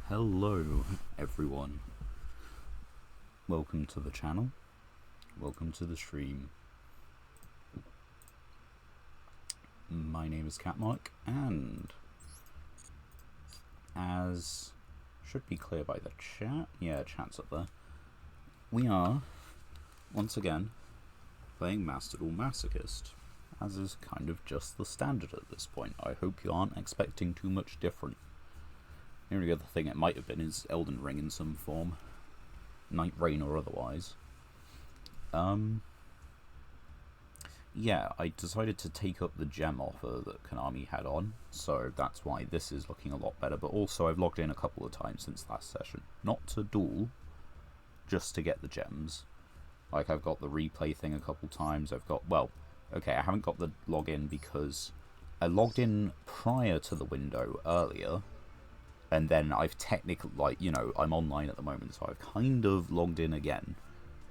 Hello everyone, welcome to the channel, welcome to the stream. My name is Catmark, and as should be clear by the chat, chat's up there, we are once again playing Duel Masochist, as is kind of just the standard at this point. I hope you aren't expecting too much different. The only other thing it might have been is Elden Ring in some form, Night Rain or otherwise. I decided to take up the gem offer that Konami had on, so that's why this is looking a lot better, but also I've logged in a couple of times since last session. Not to duel, just to get the gems. Like, I've got the replay thing a couple times, I haven't got the login because I logged in prior to the window earlier, And then I've technically, like, you know, I'm online at the moment, so I've kind of logged in again.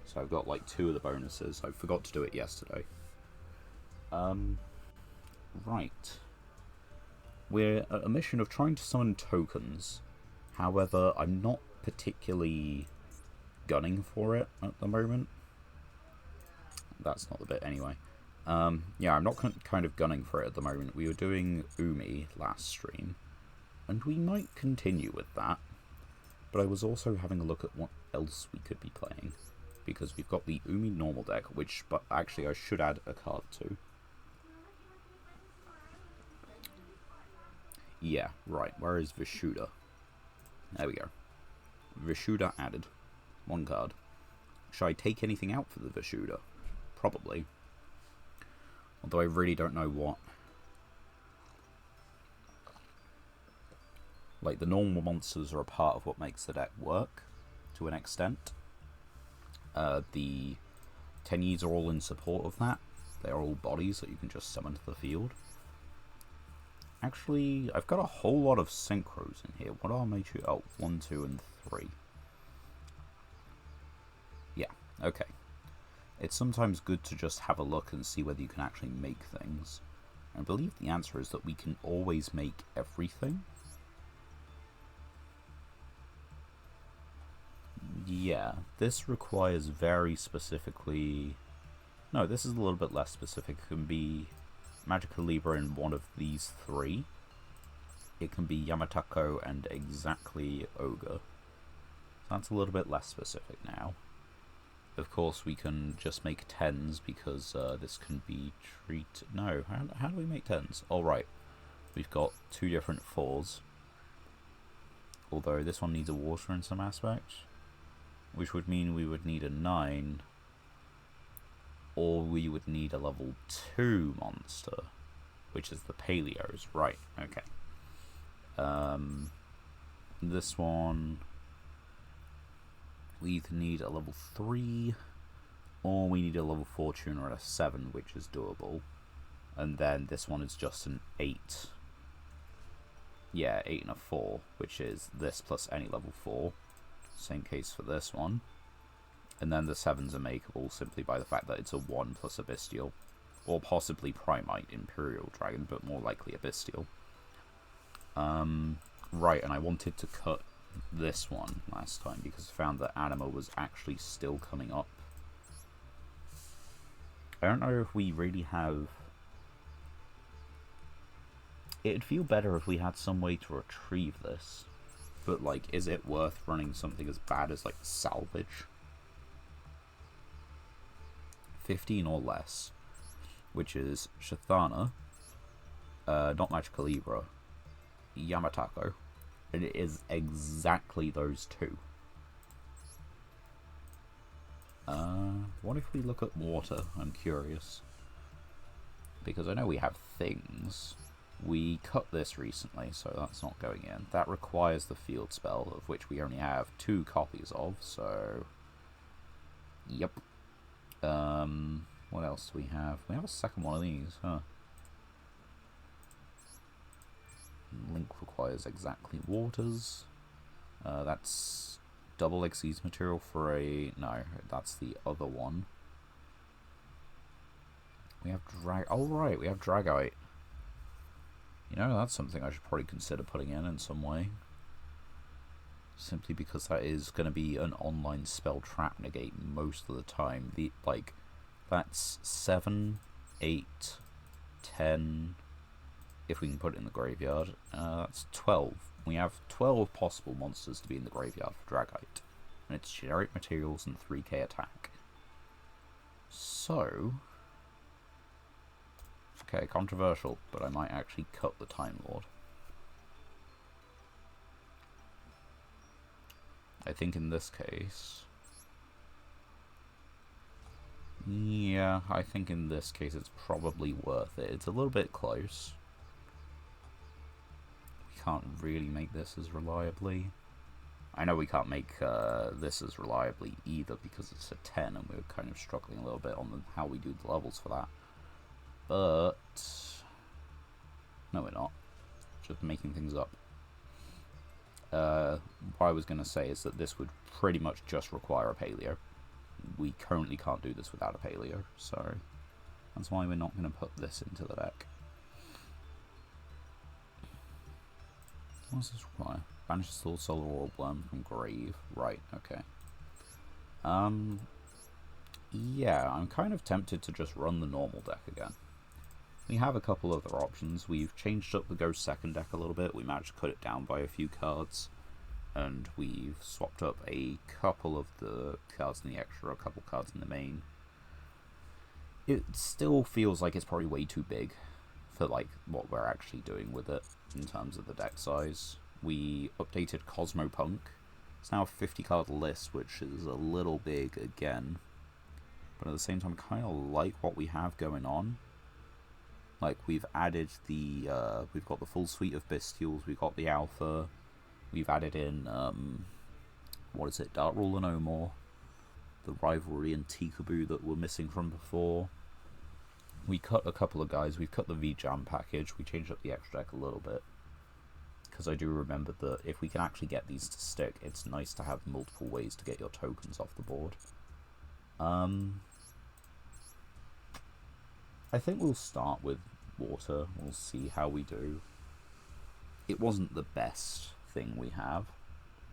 So I've got, like, 2 of the bonuses. I forgot to do it yesterday. Right. We're at a mission of trying to summon tokens. However, I'm not particularly gunning for it at the moment. That's not the bit anyway. Yeah, I'm not kind of gunning for it at the moment. We were doing Umi last stream, and we might continue with that. But I was also having a look at what else we could be playing, because we've got the Umi normal deck, which, but actually I should add a card to. Yeah, right, where is Vishuda? There we go. Vishuda added. 1 card. Should I take anything out for the Vishuda? Probably. Although I really don't know what. Like, the normal monsters are a part of what makes the deck work, to an extent. The Tenyis are all in support of that. They're all bodies that you can just summon to the field. Actually, I've got a whole lot of synchros in here. What are my two? Oh, 1, 2, and 3. Yeah, okay. It's sometimes good to just have a look and see whether you can actually make things. I believe the answer is that we can always make everything. Yeah, this requires very specifically... No, this is a little bit less specific. It can be Magica Libra in one of these 3. It can be Yamatako and exactly Ogre. So that's a little bit less specific now. Of course, we can just make 10s because this can be treated... No, how do we make 10s? Oh, right. We've got 2 different 4s. Although this one needs a water in some aspect, which would mean we would need a 9, or we would need a level 2 monster, which is the Paleos. Right, okay. This one, we either need a level 3, or we need a level 4 tuner at a 7, which is doable. And then this one is just an 8. Yeah, 8 and a 4, which is this plus any level 4. Same case for this one. And then the 7s are makeable simply by the fact that it's a 1 plus a Bestial. Or possibly Primite Imperial Dragon, but more likely a Bestial. Right, and I wanted to cut this one last time because I found that Anima was actually still coming up. I don't know if we really have... It'd feel better if we had some way to retrieve this. But, like, is it worth running something as bad as, like, Salvage? 15 or less. Which is Shathana, not Magica Libra, Yamatako. And it is exactly those 2. What if we look at water? I'm curious. Because I know we have things. We cut this recently, so that's not going in. That requires the field spell, of which we only have 2 copies of, so... Yep. What else do we have? We have a second one of these, huh? Link requires exactly waters. That's double Xyz material for a... No, that's the other one. We have oh right, we have Dragite. You know, that's something I should probably consider putting in some way. Simply because that is going to be an online spell trap negate most of the time. Like, that's 7, 8, 10... If we can put it in the graveyard, that's 12. We have 12 possible monsters to be in the graveyard for Dragite. And it's generic materials and 3k attack. So... Okay, controversial, but I might actually cut the Time Lord. I think in this case... Yeah, I think in this case it's probably worth it. It's a little bit close. Can't really make this as reliably. I know we can't make this as reliably either because it's a 10 and we're kind of struggling a little bit on how we do the levels for that. But... No, we're not. Just making things up. what I was going to say is that this would pretty much just require a paleo. We currently can't do this without a paleo, so that's why we're not going to put this into the deck. What does this require? Banish a Soul Solar Orb Worm from Grave. Right, okay. Yeah, I'm kind of tempted to just run the normal deck again. We have a couple other options. We've changed up the Ghost second deck a little bit. We managed to cut it down by a few cards. And we've swapped up a couple of the cards in the extra, a couple cards in the main. It still feels like it's probably way too big for like what we're actually doing with it in terms of the deck size. We updated Cosmopunk. It's now a 50 card list, which is a little big again. But at the same time, I kind of like what we have going on. Like, we've added the, we've got the full suite of Bestials, we've got the Alpha, we've added in, what is it, Dark Ruler No More, the Rivalry and Tikaboo that were missing from before. We cut a couple of guys, we've cut the V-Jam package, we changed up the extra deck a little bit. Because I do remember that if we can actually get these to stick, it's nice to have multiple ways to get your tokens off the board. I think we'll start with water. We'll see how we do. It wasn't the best thing we have,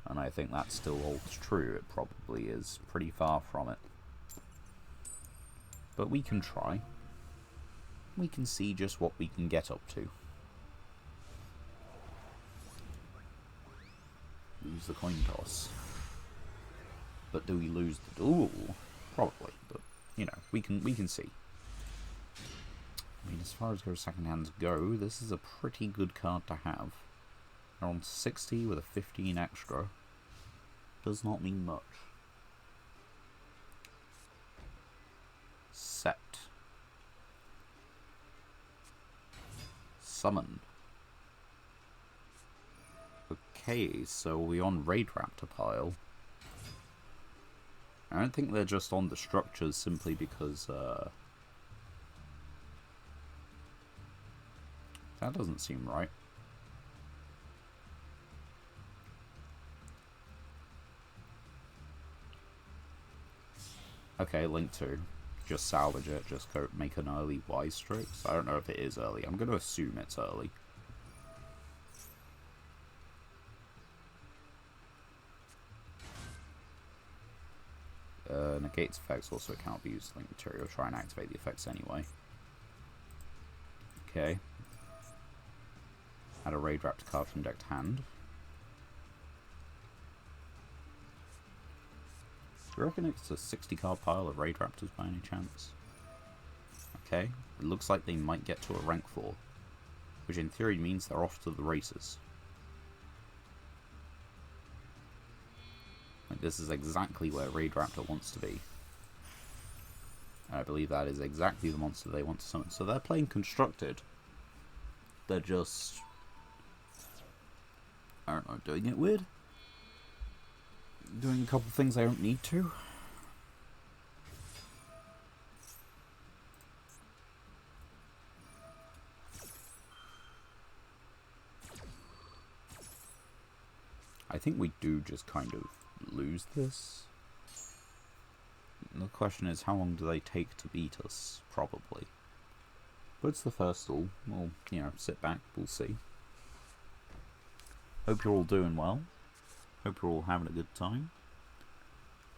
and I think that still holds true. It probably is pretty far from it. But we can try. We can see just what we can get up to. Lose the coin toss. But do we lose the duel? Probably, but you know, we can see. I mean, as far as Ghost second hands go, this is a pretty good card to have. They're on 60 with a 15 extra. Does not mean much. Set. Summon. Okay, so we're on Raid Raptor pile. I don't think they're just on the structures simply because, that doesn't seem right. Okay, Link 2. Just salvage it, just go make an early Wise Strix. I don't know if it is early. I'm going to assume it's early. Negates effects, also it cannot be used as link material. Try and activate the effects anyway. Okay. Add a Raid Raptor card from deck to hand. Do you reckon it's a 60 card pile of Raid Raptors by any chance? Okay. It looks like they might get to a rank 4. Which in theory means they're off to the races. Like, this is exactly where Raid Raptor wants to be. I believe that is exactly the monster they want to summon. So they're playing Constructed. They're just, I don't know, doing it weird. Doing a couple things I don't need to. I think we do just kind of lose this. The question is, how long do they take to beat us? Probably. But it's the first duel. We'll, you know, sit back, we'll see. Hope you're all doing well. Hope you're all having a good time.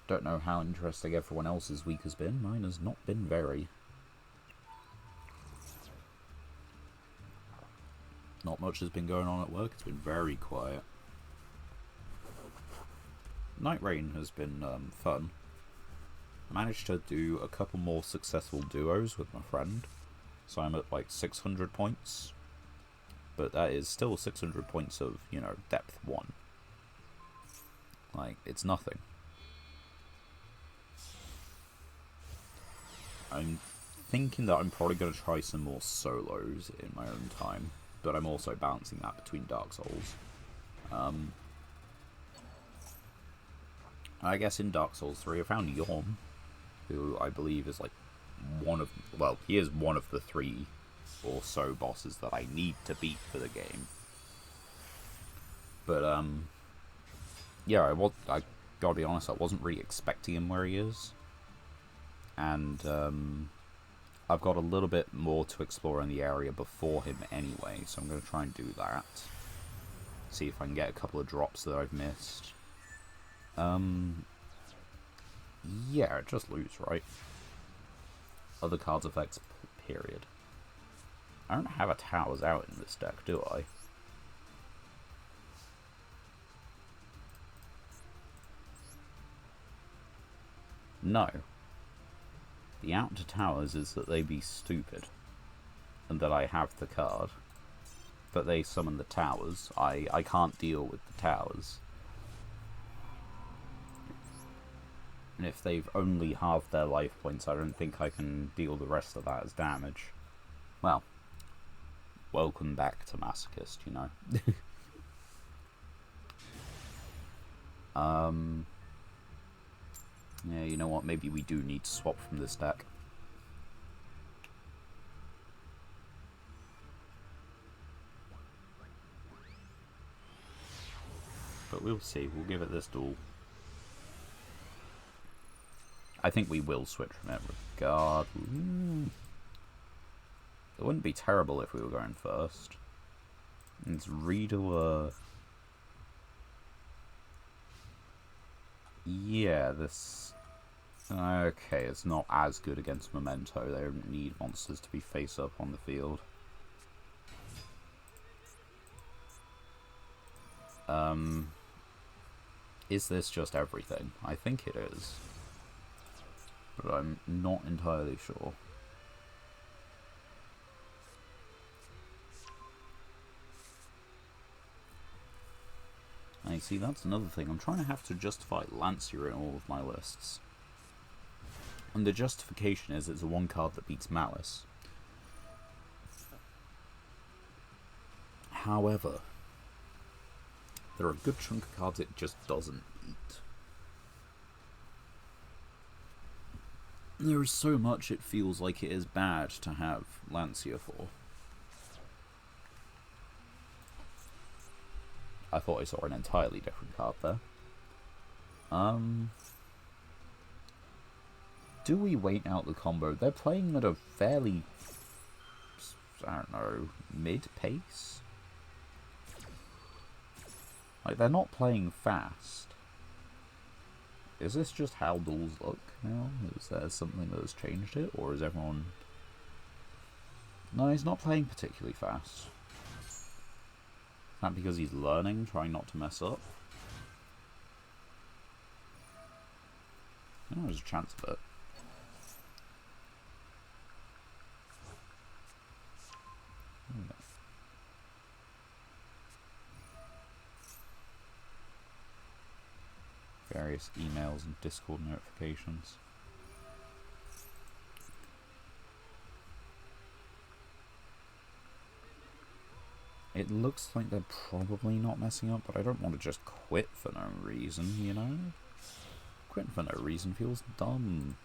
Don't know how interesting everyone else's week has been. Mine has not been very. Not much has been going on at work. It's been very quiet. Night Rain has been fun. I managed to do a couple more successful duos with my friend. So I'm at like 600 points. But that is still 600 points of, you know, depth 1. Like, it's nothing. I'm thinking that I'm probably going to try some more solos in my own time. But I'm also balancing that between Dark Souls. I guess in Dark Souls 3 I found Yugioh, who I believe is like one of, well, he is one of the 3 or so bosses that I need to beat for the game. But yeah, I gotta be honest, I wasn't really expecting him where he is. And I've got a little bit more to explore in the area before him anyway, so I'm going to try and do that. See if I can get a couple of drops that I've missed. Yeah, just lose, right? Other cards effects, period. I don't have a Towers out in this deck, do I? No. The out to Towers is that they be stupid, and that I have the card. But they summon the Towers. I can't deal with the Towers. And if they've only halved their life points, I don't think I can deal the rest of that as damage. Well, welcome back to Masochist, you know. Yeah, you know what, maybe we do need to swap from this deck. But we'll see, we'll give it this duel. I think we will switch from it regardless. It wouldn't be terrible if we were going first. Let's redo a... Yeah, this... Okay, it's not as good against Memento. They don't need monsters to be face up on the field. Is this just everything? I think it is. But I'm not entirely sure. And see, that's another thing. I'm trying to have to justify Lancia in all of my lists. And the justification is it's a one card that beats Malice. However, there are a good chunk of cards it just doesn't beat. There is so much it feels like it is bad to have Lancia for. I thought I saw an entirely different card there. Do we wait out the combo? They're playing at a fairly, I don't know, mid-pace? Like, they're not playing fast. Is this just how duels look now? Is there something that has changed it? Or is everyone... No, he's not playing particularly fast. Is that because he's learning, trying not to mess up? Oh, there's a chance of it. Various emails and Discord notifications. It looks like they're probably not messing up, but I don't want to just quit for no reason, you know? Quitting for no reason feels dumb.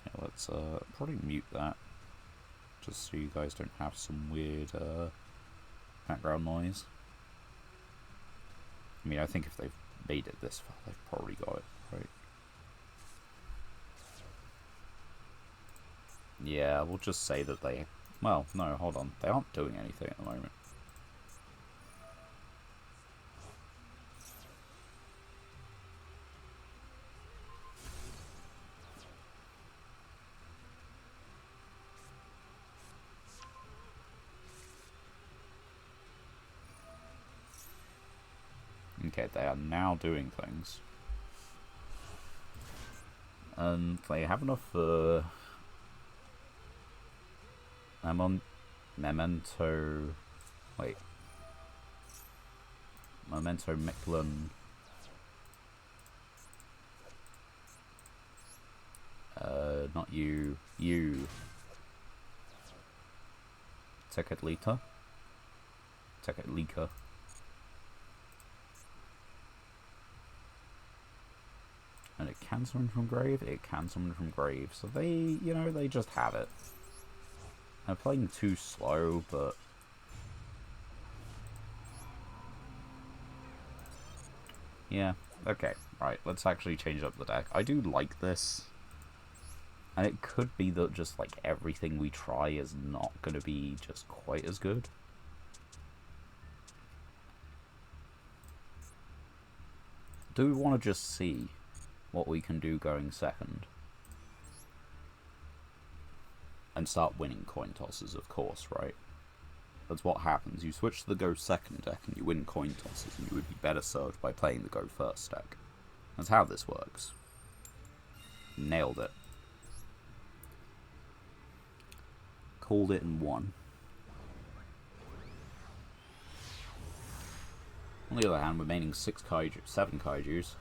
Yeah, let's probably mute that, just so you guys don't have some weird background noise. I mean, I think if they've made it this far, they've probably got it, right? Yeah, we'll just say that they... Well, no, hold on. They aren't doing anything at the moment. Okay, they are now doing things. And they have enough Memento... Wait. Memento Mictlan... not you. You. Teketlita? Teketlika. And a can summon from grave, it can summon from grave. So they, you know, they just have it. They're playing too slow, but... yeah, okay. Right, let's actually change up the deck. I do like this. And it could be that just, like, everything we try is not going to be just quite as good. Do we want to just see what we can do going second? And start winning coin tosses, of course, right? That's what happens. You switch to the go second deck and you win coin tosses, and you would be better served by playing the go first deck. That's how this works. Nailed it. Called it in one. On the other hand, remaining 7 kaijus,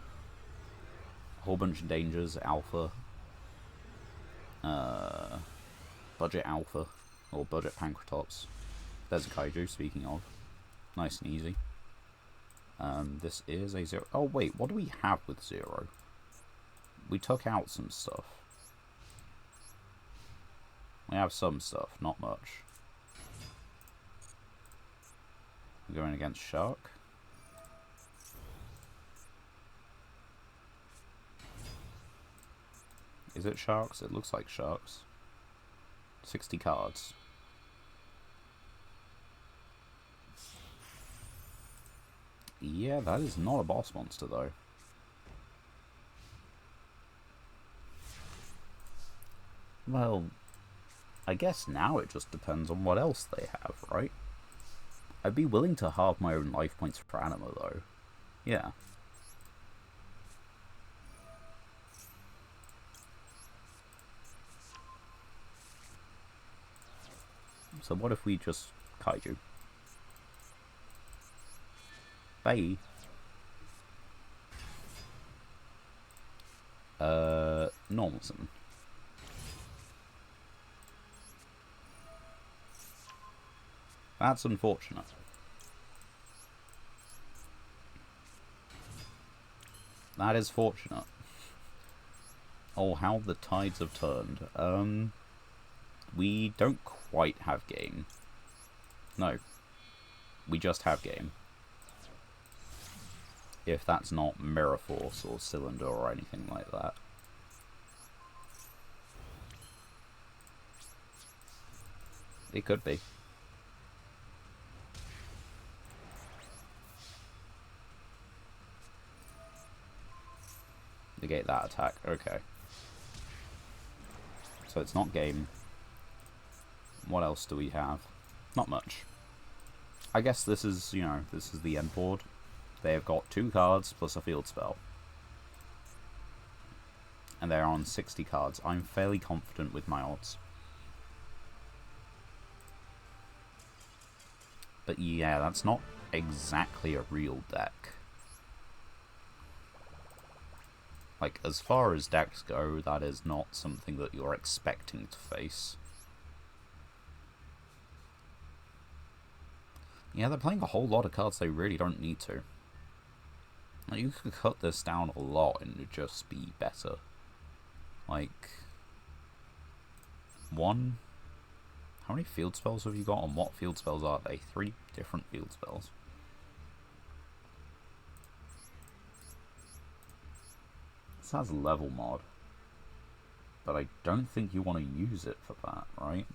a whole bunch of dangers, alpha, budget alpha, or budget Pankratops. There's a kaiju, speaking of. Nice and easy. This is a 0. Oh wait, what do we have with 0? We took out some stuff. We have some stuff, not much. We're going against Shark. Is it Sharks? It looks like Sharks. 60 cards. Yeah, that is not a boss monster, though. Well, I guess now it just depends on what else they have, right? I'd be willing to halve my own life points for Anima, though. Yeah. So what if we just kaiju? Bye. Normalson. That's unfortunate. That is fortunate. Oh, how the tides have turned. We don't quite have game. No. We just have game. If that's not Mirror Force or Cylinder or anything like that. It could be. Negate that attack. Okay. So it's not game. What else do we have? Not much. I guess this is, you know, this is the end board. They have got 2 cards plus a field spell. And they're on 60 cards. I'm fairly confident with my odds. But yeah, that's not exactly a real deck. Like, as far as decks go, that is not something that you're expecting to face. Yeah, they're playing a whole lot of cards they really don't need to. Like, you could cut this down a lot and it'd just be better. Like... 1? How many field spells have you got, and what field spells are they? 3 different field spells. This has level mod. But I don't think you want to use it for that, right?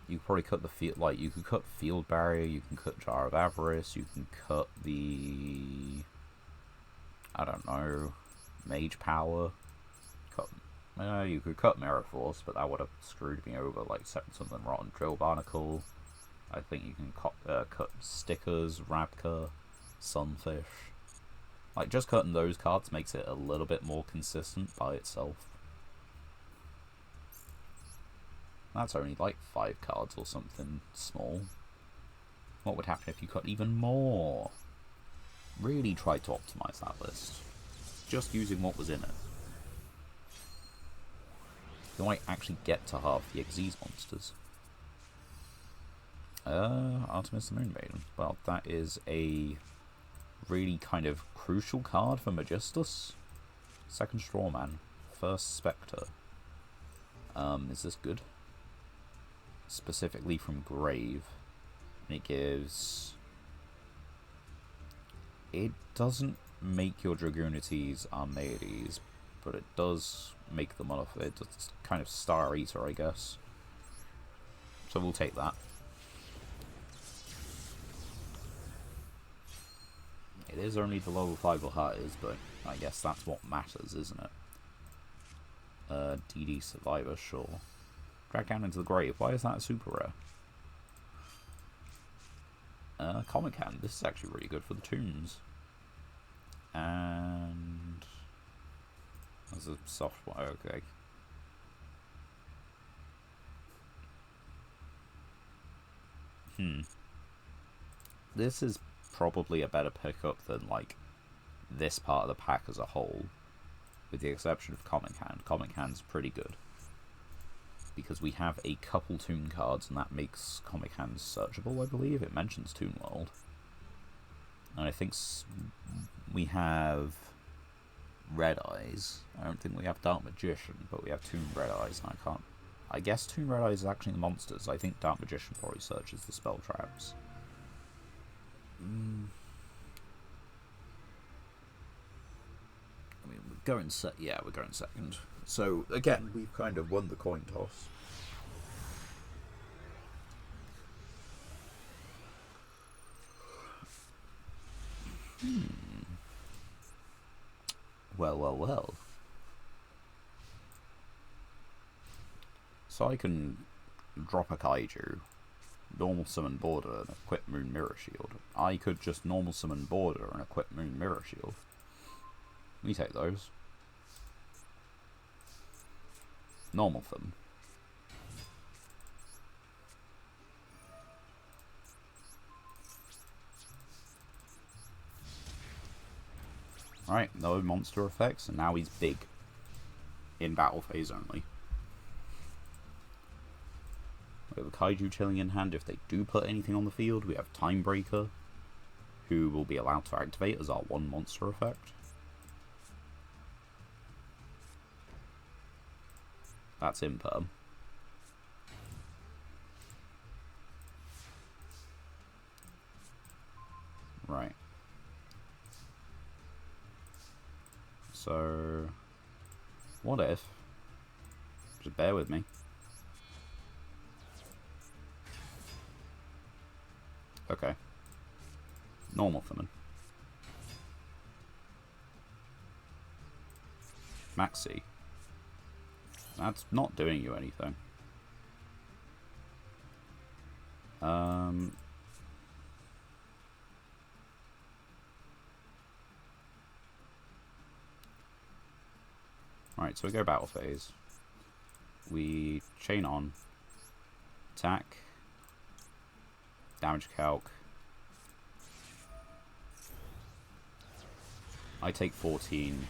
You could probably cut the field, like, you could cut Field Barrier, you can cut Jar of Avarice, you can cut the... I don't know... Mage Power. You could cut Mirror Force, but that would have screwed me over, like setting something rotten. Drill Barnacle. I think you can cut Stickers, Rabka, Sunfish. Like, just cutting those cards makes it a little bit more consistent by itself. That's only like 5 cards or something small. What would happen if you cut even more? Really try to optimize that list. Just using what was in it. You might actually get to half the Xyz monsters. Artemis the Moon Maiden. Well, that is a really kind of crucial card for Magistus. Second Strawman. First Spectre. Is this good? Specifically from Grave. It gives... It doesn't make your Dragoonities Armades, but it does make them off. It's kind of Star Eater, I guess. So we'll take that. It is only the level 5 or higher, but I guess that's what matters, isn't it? DD Survivor, sure. Drag Down into the Grave. Why is that a super rare? Comic Hand. This is actually really good for the tombs. And... There's a soft one. Okay. This is probably a better pickup than, like, this part of the pack as a whole. With the exception of Comic Hand. Comic Hand's pretty good. Because we have a couple Toon cards, and that makes Comic Hand searchable, I believe. It mentions Toon World. And I think we have Red Eyes. I don't think we have Dark Magician, but we have Toon Red Eyes, and I can't... I guess Toon Red Eyes is actually the monsters. I think Dark Magician probably searches the spell traps. I mean, we're going second. So, again, we've kind of won the coin toss. Well. So I can drop a Kaiju, normal summon Border, and equip Moon Mirror Shield. I could just normal summon Border and equip Moon Mirror Shield. We take those. Normal them. Alright, no monster effects, and now he's big. In battle phase only. We have a Kaiju chilling in hand. If they do put anything on the field, we have Timebreaker, who will be allowed to activate as our one monster effect. That's Imperm. Right. So, what if... Just bear with me. Okay. Normal summon. Maxi. That's not doing you anything. Alright, so we go battle phase. We chain on. Attack. Damage calc. I take 14.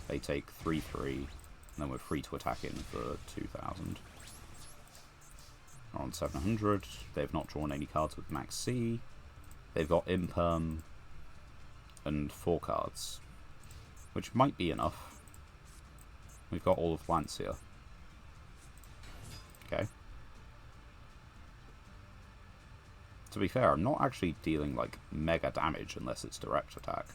They take 3-3. And then we're free to attack in for 2,000. We're on 700. They've not drawn any cards with Max C. They've got Imperm and 4 cards, which might be enough. We've got all of Lancia. Okay. To be fair, I'm not actually dealing, like, mega damage unless it's direct attack.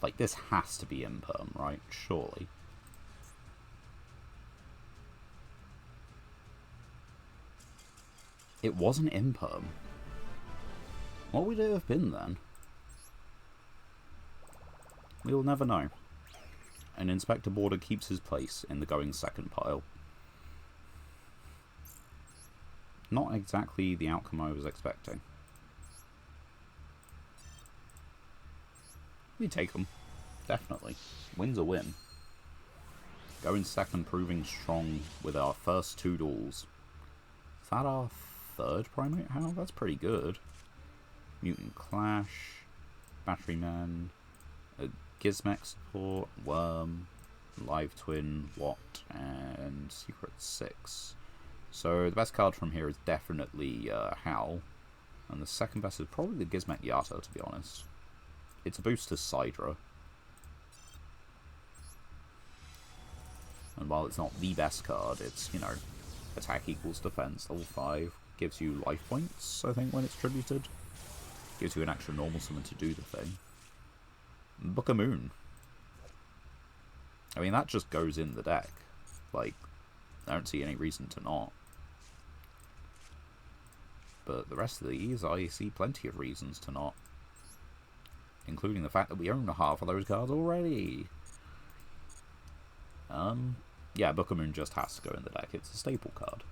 Like, this has to be Imperm, right? Surely. It wasn't Imperm. What would it have been then? We'll never know. And Inspector Border keeps his place in the going second pile. Not exactly the outcome I was expecting. We take them. Definitely. Win's a win. Going second, proving strong with our first 2 duels. Is that our 3rd Primate Hound? That's pretty good. Mutant Clash, Batteryman, a Gizmex support, Worm, Live Twin, Watt, and Secret 6. So the best card from here is definitely Howl. And the second best is probably the Gizmek Yata, to be honest. It's a boost to Sidra. And while it's not the best card, it's, you know, attack equals defense, level 5, gives you life points, I think, when it's tributed. Gives you an extra normal summon to do the thing. Book of Moon. I mean, that just goes in the deck. Like, I don't see any reason to not. But the rest of these, I see plenty of reasons to not. Including the fact that we own half of those cards already. Yeah, Book of Moon just has to go in the deck. It's a staple card.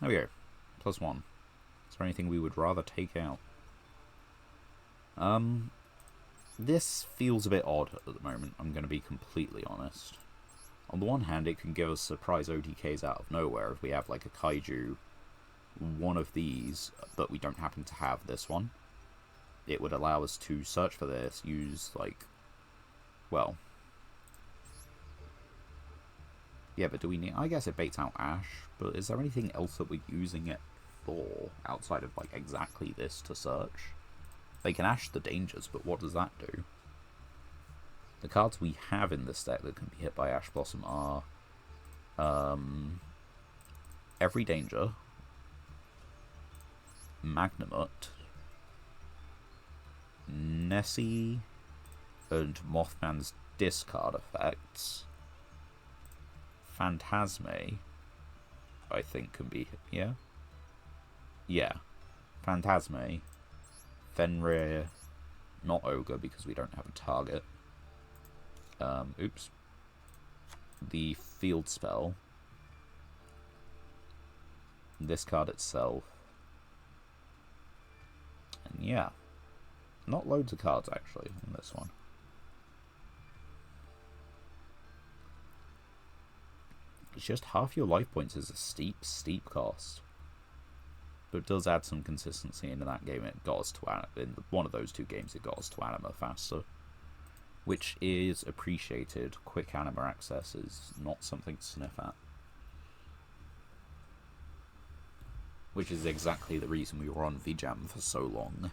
There we go. +1. Is there anything we would rather take out? This feels a bit odd at the moment, I'm going to be completely honest. On the one hand, it can give us surprise OTKs out of nowhere if we have, like, a Kaiju, one of these, but we don't happen to have this one. It would allow us to search for this, use, like, well... Yeah, but do we need... I guess it baits out Ash, but is there anything else that we're using it for, outside of, like, exactly this to search? They can Ash the dangers, but what does that do? The cards we have in this deck that can be hit by Ash Blossom are... Every Danger, Magnamut, Nessie, and Mothman's discard effects. Phantasme, I think, can be... Yeah? Yeah. Phantasme, Fenrir, not Ogre because we don't have a target. Oops. The field spell. This card itself. And yeah. Not loads of cards, actually, in this one. It's just half your life points is a steep, steep cost. But it does add some consistency into that game. It got us to in one of those two games, it got us to Anima faster. Which is appreciated. Quick Anima access is not something to sniff at. Which is exactly the reason we were on VJam for so long.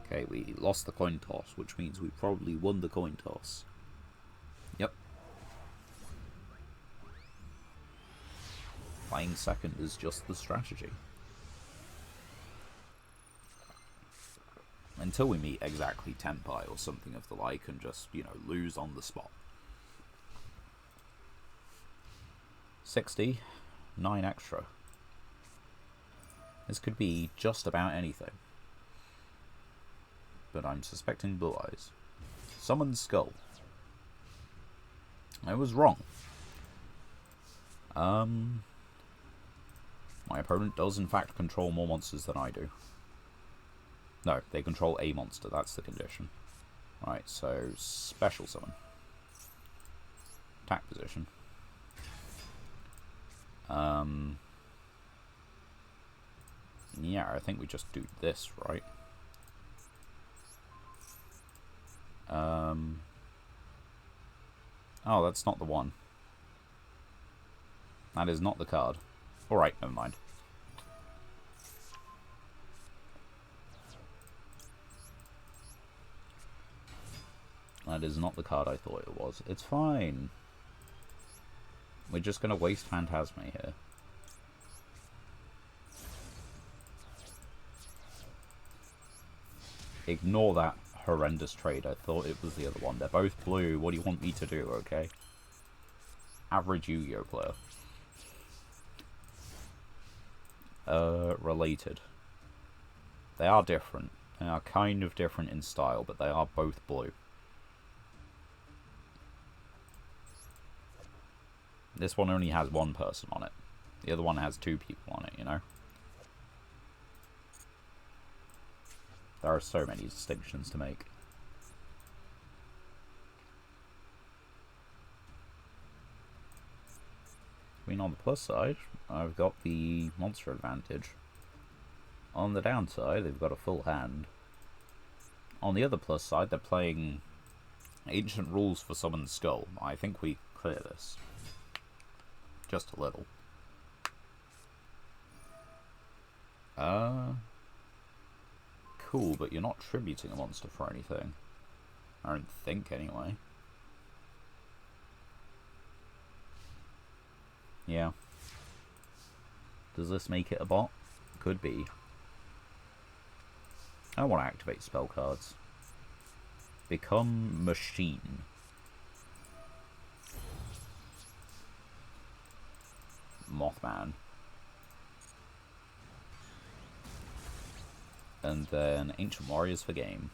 Okay, we lost the coin toss, which means we probably won the coin toss. Yep. Flying second is just the strategy. Until we meet exactly Tenpai or something of the like and just, you know, lose on the spot. 60, 9 extra. This could be just about anything. But I'm suspecting Blue Eyes. Summoned Skull. I was wrong. My opponent does in fact control more monsters than I do. No, they control a monster, that's the condition. Right, so special summon. Attack position. Yeah, I think we just do this, right? Oh, that's not the one. That is not the card. Alright, never mind. That is not the card I thought it was. It's fine. We're just going to waste Phantasme here. Ignore that horrendous trade. I thought it was the other one. They're both blue. What do you want me to do, okay? Average Yu-Gi-Oh player. Related. They are different. They are kind of different in style, but they are both blue. This one only has one person on it. The other one has 2 people on it, you know? There are so many distinctions to make. I mean, on the plus side, I've got the monster advantage. On the downside, they've got a full hand. On the other plus side, they're playing Ancient Rules for Summoned Skull. I think we clear this. Just a little. Cool, but you're not tributing a monster for anything. I don't think, anyway. Yeah. Does this make it a bot? Could be. I don't want to activate spell cards. Become Machine. Mothman. And then Ancient Warriors for game.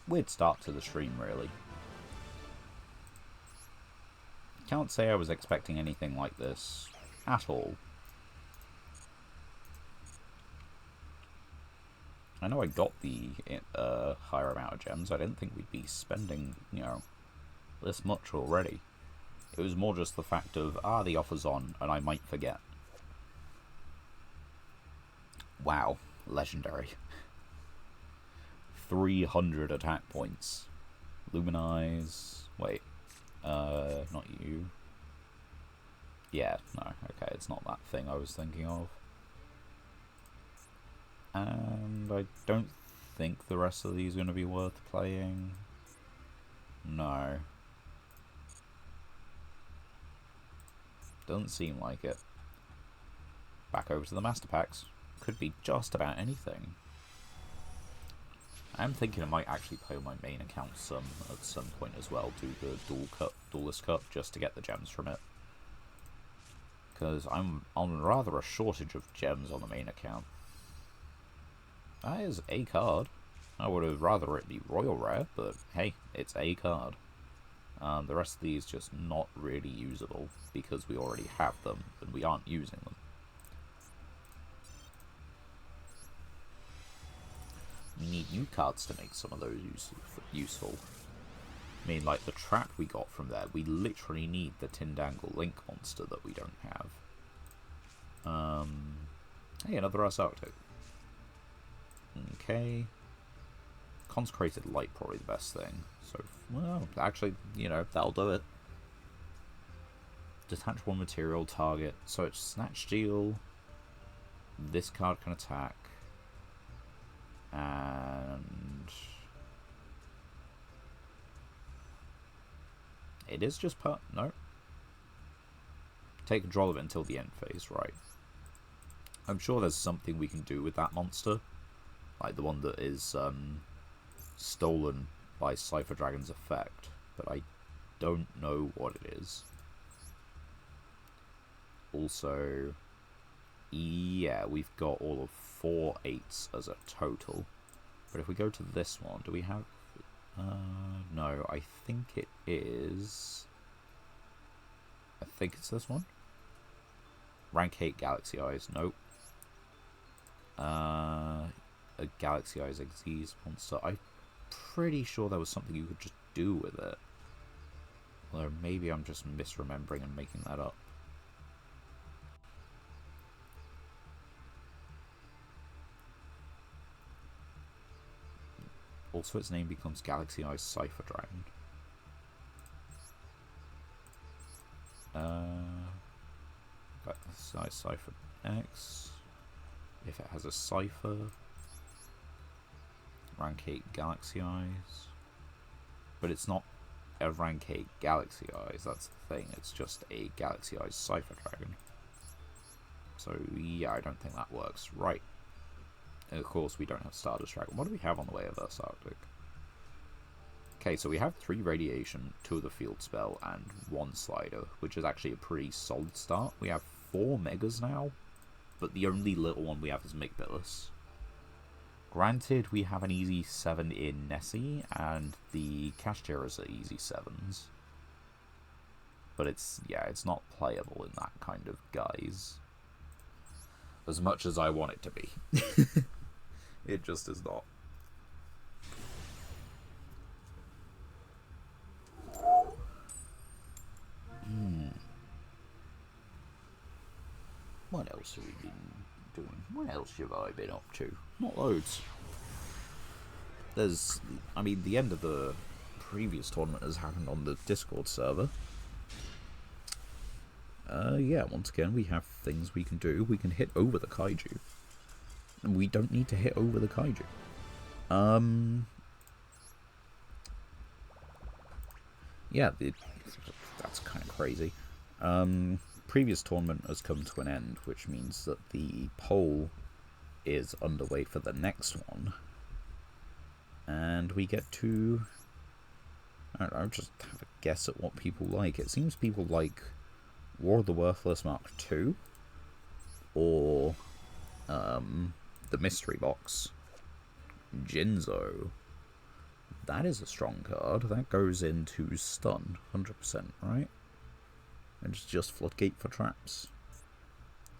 Weird start to the stream, really. Can't say I was expecting anything like this at all. I know I got the higher amount of gems. I didn't think we'd be spending, you know, this much already. It was more just the fact of, the offer's on, and I might forget. Wow, legendary. 300 attack points. Luminize. Wait. Not you. Yeah, no, okay, it's not that thing I was thinking of. And I don't think the rest of these are going to be worth playing. No. Doesn't seem like it. Back over to the Master Packs. Could be just about anything. I'm thinking I might actually play my main account at some point as well, do the Duelist Cup, just to get the gems from it. Because I'm on rather a shortage of gems on the main account. That is a card. I would have rather it be Royal Rare, but hey, it's a card. The rest of these just not really usable, because we already have them, and we aren't using them. We need new cards to make some of those useful. I mean, like the trap we got from there, we literally need the Tindangle Link monster that we don't have. Hey, another Us Arctic. Okay. Consecrated Light, probably the best thing. So, well, actually, you know, that'll do it. Detach one material target. So it's Snatch Steal. This card can attack. And it is just no. Take control of it until the end phase, right? I'm sure there's something we can do with that monster, like the one that is stolen by Cypher Dragon's effect, but I don't know what it is. Also, yeah, we've got all of 4 8s as a total. But if we go to this one, do we have... no, I think it is... I think it's this one. Rank 8 Galaxy Eyes, nope. A Galaxy Eyes Xyz monster. I'm pretty sure there was something you could just do with it. Or maybe I'm just misremembering and making that up. Also, its name becomes Galaxy Eyes Cypher Dragon. Galaxy Eyes Cypher X. If it has a Cypher. Rank 8 Galaxy Eyes. But it's not a Rank 8 Galaxy Eyes, that's the thing. It's just a Galaxy Eyes Cypher Dragon. So, yeah, I don't think that works. Right. And of course, we don't have Stardust Dragon. What do we have on the way of Earth's Arctic? Okay, so we have 3 Radiation, 2 of the Field Spell, and 1 Slider, which is actually a pretty solid start. We have 4 Megas now, but the only little one we have is Migbillis. Granted, we have an easy 7 in Nessie, and the Kashtira's are easy 7s. But it's, yeah, it's not playable in that kind of guise. As much as I want it to be. It just is not. What else have we been doing? What else have I been up to? Not loads. There's, I mean, the end of the previous tournament has happened on the Discord server. Yeah, once again, we have things we can do. We can hit over the kaiju. And we don't need to hit over the kaiju. Yeah, that's kind of crazy. Previous tournament has come to an end, which means that the poll is underway for the next one. And we get to, I don't know, just have a guess at what people like. It seems people like War of the Worthless Mark II, or the Mystery Box. Jinzo. That is a strong card. That goes into stun, 100%, right? And it's just Floodgate for traps.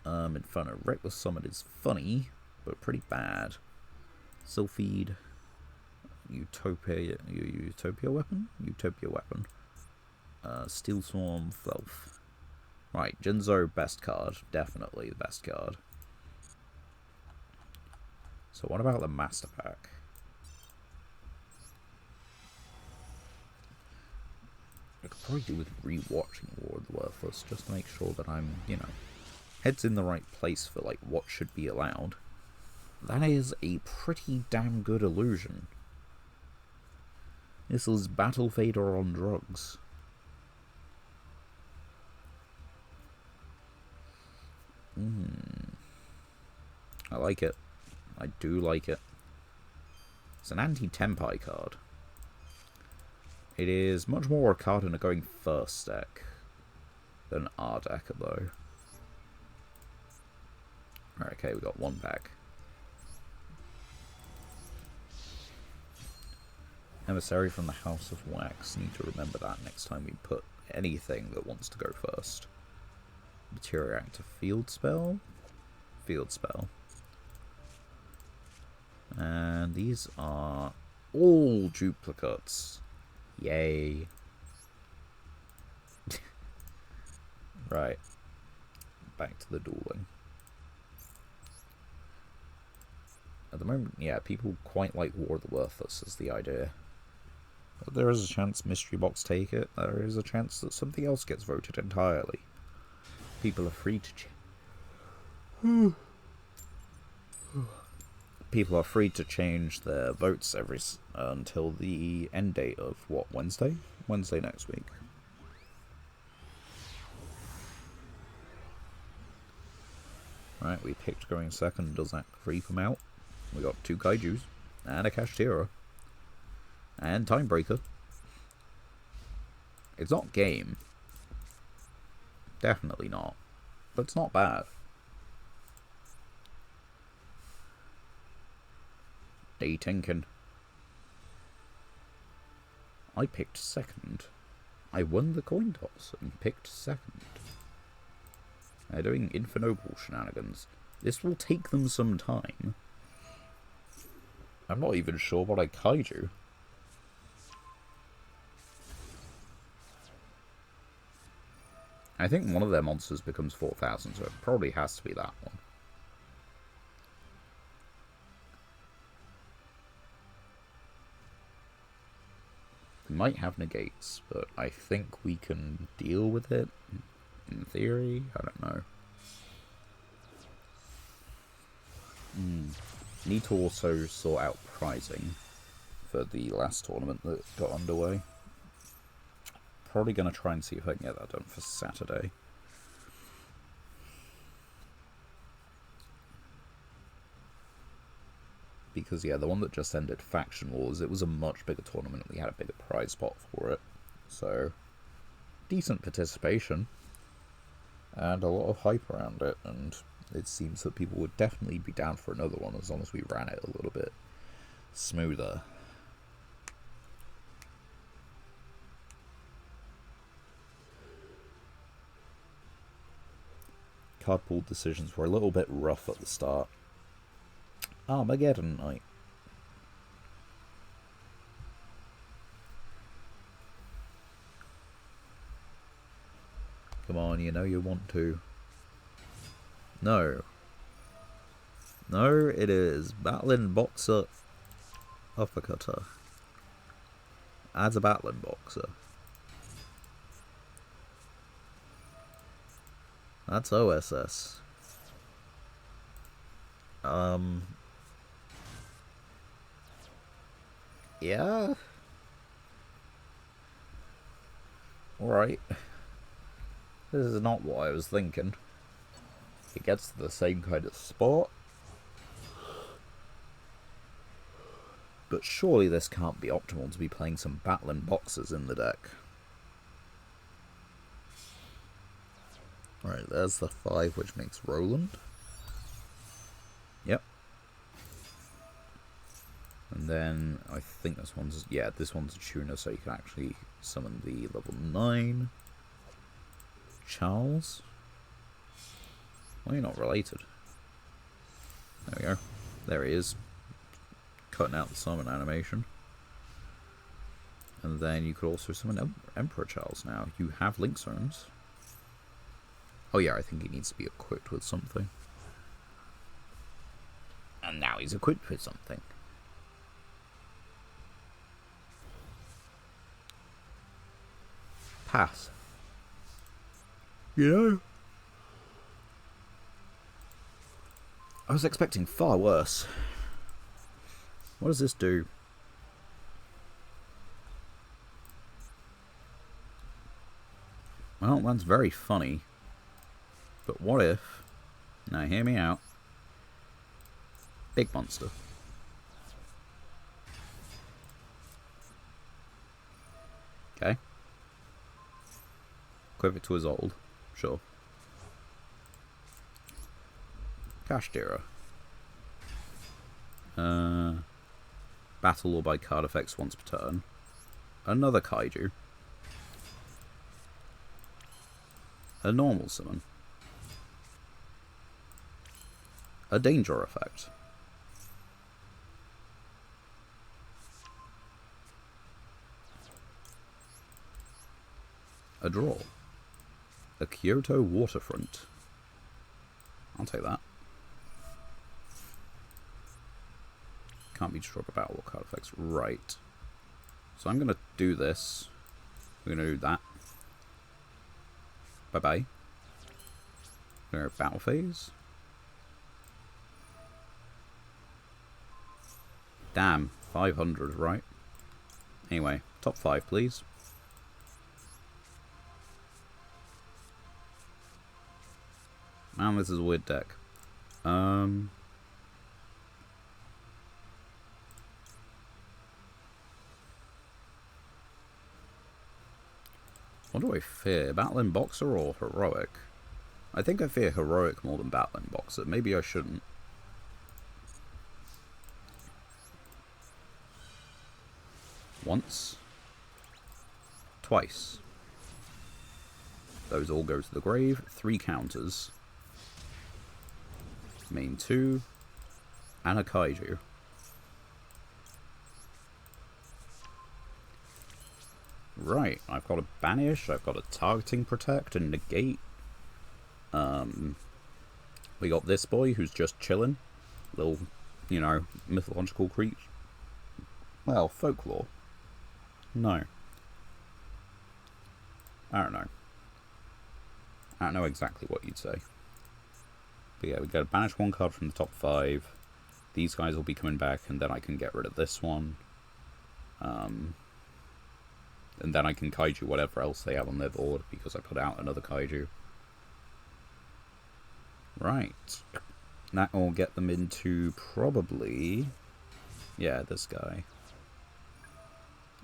Inferno Reckless Summon is funny, but pretty bad. Sylphid. Utopia Weapon? Utopia Weapon. Steel Swarm, Filth. Right, Jinzo, best card. Definitely the best card. So what about the Master Pack? I could probably do with re-watching War of the Worthless, just to make sure that I'm, you know, head's in the right place for, like, what should be allowed. That is a pretty damn good illusion. This is Battle Fader on drugs. I like it. I do like it. It's an anti-Tempai card. It is much more a card in a going first deck than our deck, though. Right, okay, we got one pack. Emissary from the House of Wax. Need to remember that next time we put anything that wants to go first. Materia Active Field Spell. Field Spell. And these are all duplicates. Yay. Right. Back to the dueling. At the moment, yeah, people quite like War of the Worthless is the idea. But there is a chance Mystery Box take it. There is a chance that something else gets voted entirely. People are free to people are free to change their votes until the end date of what, Wednesday? Wednesday next week. Right, we picked going second. Does that creep them out? We got 2 kaijus and a Kashtira and Timebreaker. It's not game. Definitely not. But it's not bad. Tinkin. I picked second. I won the coin toss and picked second. They're doing Infernoble shenanigans. This will take them some time. I'm not even sure what I kaiju. I think one of their monsters becomes 4,000, so it probably has to be that one. We might have negates, but I think we can deal with it. In theory, I don't know. Need to also sort out pricing for the last tournament that got underway. Probably going to try and see if I can get that done for Saturday. Because, yeah, the one that just ended, Faction Wars, it was a much bigger tournament. We had a bigger prize pot for it. So, decent participation. And a lot of hype around it. And it seems that people would definitely be down for another one as long as we ran it a little bit smoother. Card pool decisions were a little bit rough at the start. Armageddon Night. Come on, you know you want to. No. No, it is Battling Boxer Uppercutter. Adds a battling boxer. That's OSS. Yeah. Alright. This is not what I was thinking. It gets to the same kind of spot. But surely this can't be optimal to be playing some battling boxers in the deck. Alright, there's the 5, which makes Roland. Yep. And then I think this one's... yeah, this one's a tuner, so you can actually summon the level 9. Charles. Well, you're not related. There we go. There he is. Cutting out the summon animation. And then you could also summon Emperor Charles now. You have Link Zones. Oh yeah, I think he needs to be equipped with something. And now he's equipped with something. Pass. You know, I was expecting far worse. What does this do? Well, that's very funny. But what if... now, hear me out. Big monster. Okay. Equip it to his old. Sure. Cash dealer. Battle or by card effects once per turn. Another kaiju. A normal summon. A danger effect. A draw. A Kyoto waterfront. I'll take that. Can't be destroyed by battle or card effects. Right. So I'm going to do this. We're going to do that. Bye-bye. We're going to battle phase. Damn. 500, right? Anyway, top 5, please. Man, this is a weird deck. What do I fear? Battling Boxer or Heroic? I think I fear Heroic more than Battling Boxer. Maybe I shouldn't. Once. Twice. Those all go to the grave. 3 counters. Main 2. And a kaiju. Right, I've got a Banish, I've got a Targeting Protect and Negate. We got this boy who's just chilling. Little, you know, mythological creature. Well, folklore. No. I don't know. I don't know exactly what you'd say. But yeah, we got to banish 1 card from the top 5. These guys will be coming back, and then I can get rid of this one. And then I can kaiju whatever else they have on their board, because I put out another kaiju. Right. That will get them into probably... yeah, this guy.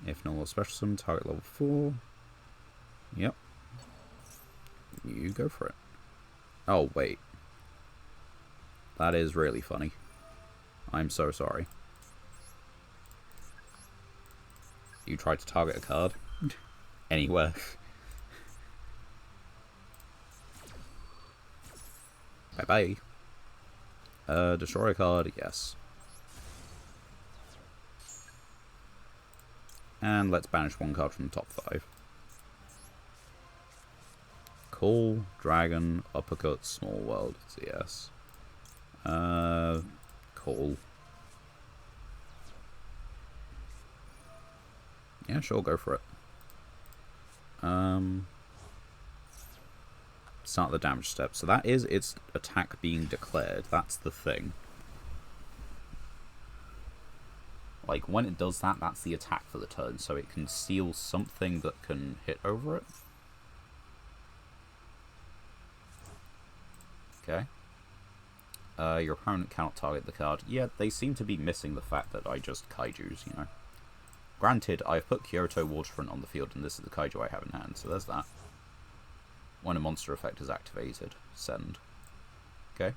If no more special summon, target level 4. Yep. You go for it. Oh, wait. That is really funny. I'm so sorry. You tried to target a card. Anywhere. Bye-bye. Destroy a card, yes. And let's banish 1 card from the top 5. Cool, Dragon, Uppercut, Small World, yes. Cool. Yeah, sure, go for it. Start the damage step. So that is its attack being declared. That's the thing. Like, when it does that, that's the attack for the turn. So it can steal something that can hit over it. Okay. Your opponent cannot target the card. Yeah, they seem to be missing the fact that I just kaijus, you know. Granted, I've put Kyoto Waterfront on the field, and this is the kaiju I have in hand, so there's that. When a monster effect is activated, send. Okay.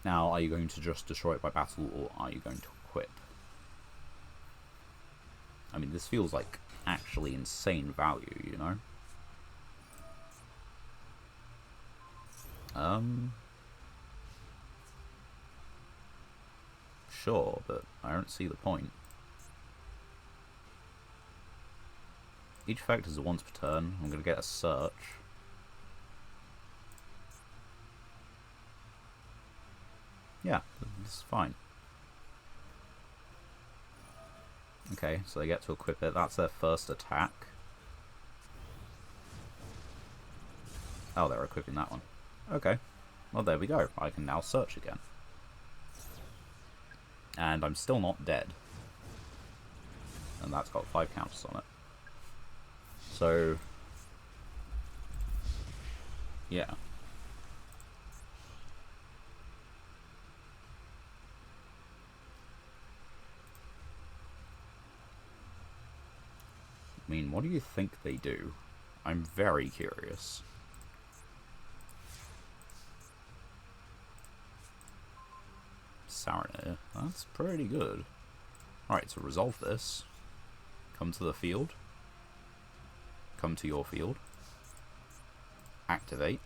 Now, are you going to just destroy it by battle, or are you going to equip? I mean, this feels like actually insane value, you know? Sure, but I don't see the point. Each effect is a once per turn. I'm going to get a search. Yeah, this is fine. Okay, so they get to equip it. That's their first attack. Oh, they're equipping that one. Okay. Well, there we go. I can now search again. And I'm still not dead. And that's got 5 counters on it. So... yeah. I mean, what do you think they do? I'm very curious. Saranir. That's pretty good. Alright, to resolve this, come to the field. Come to your field. Activate.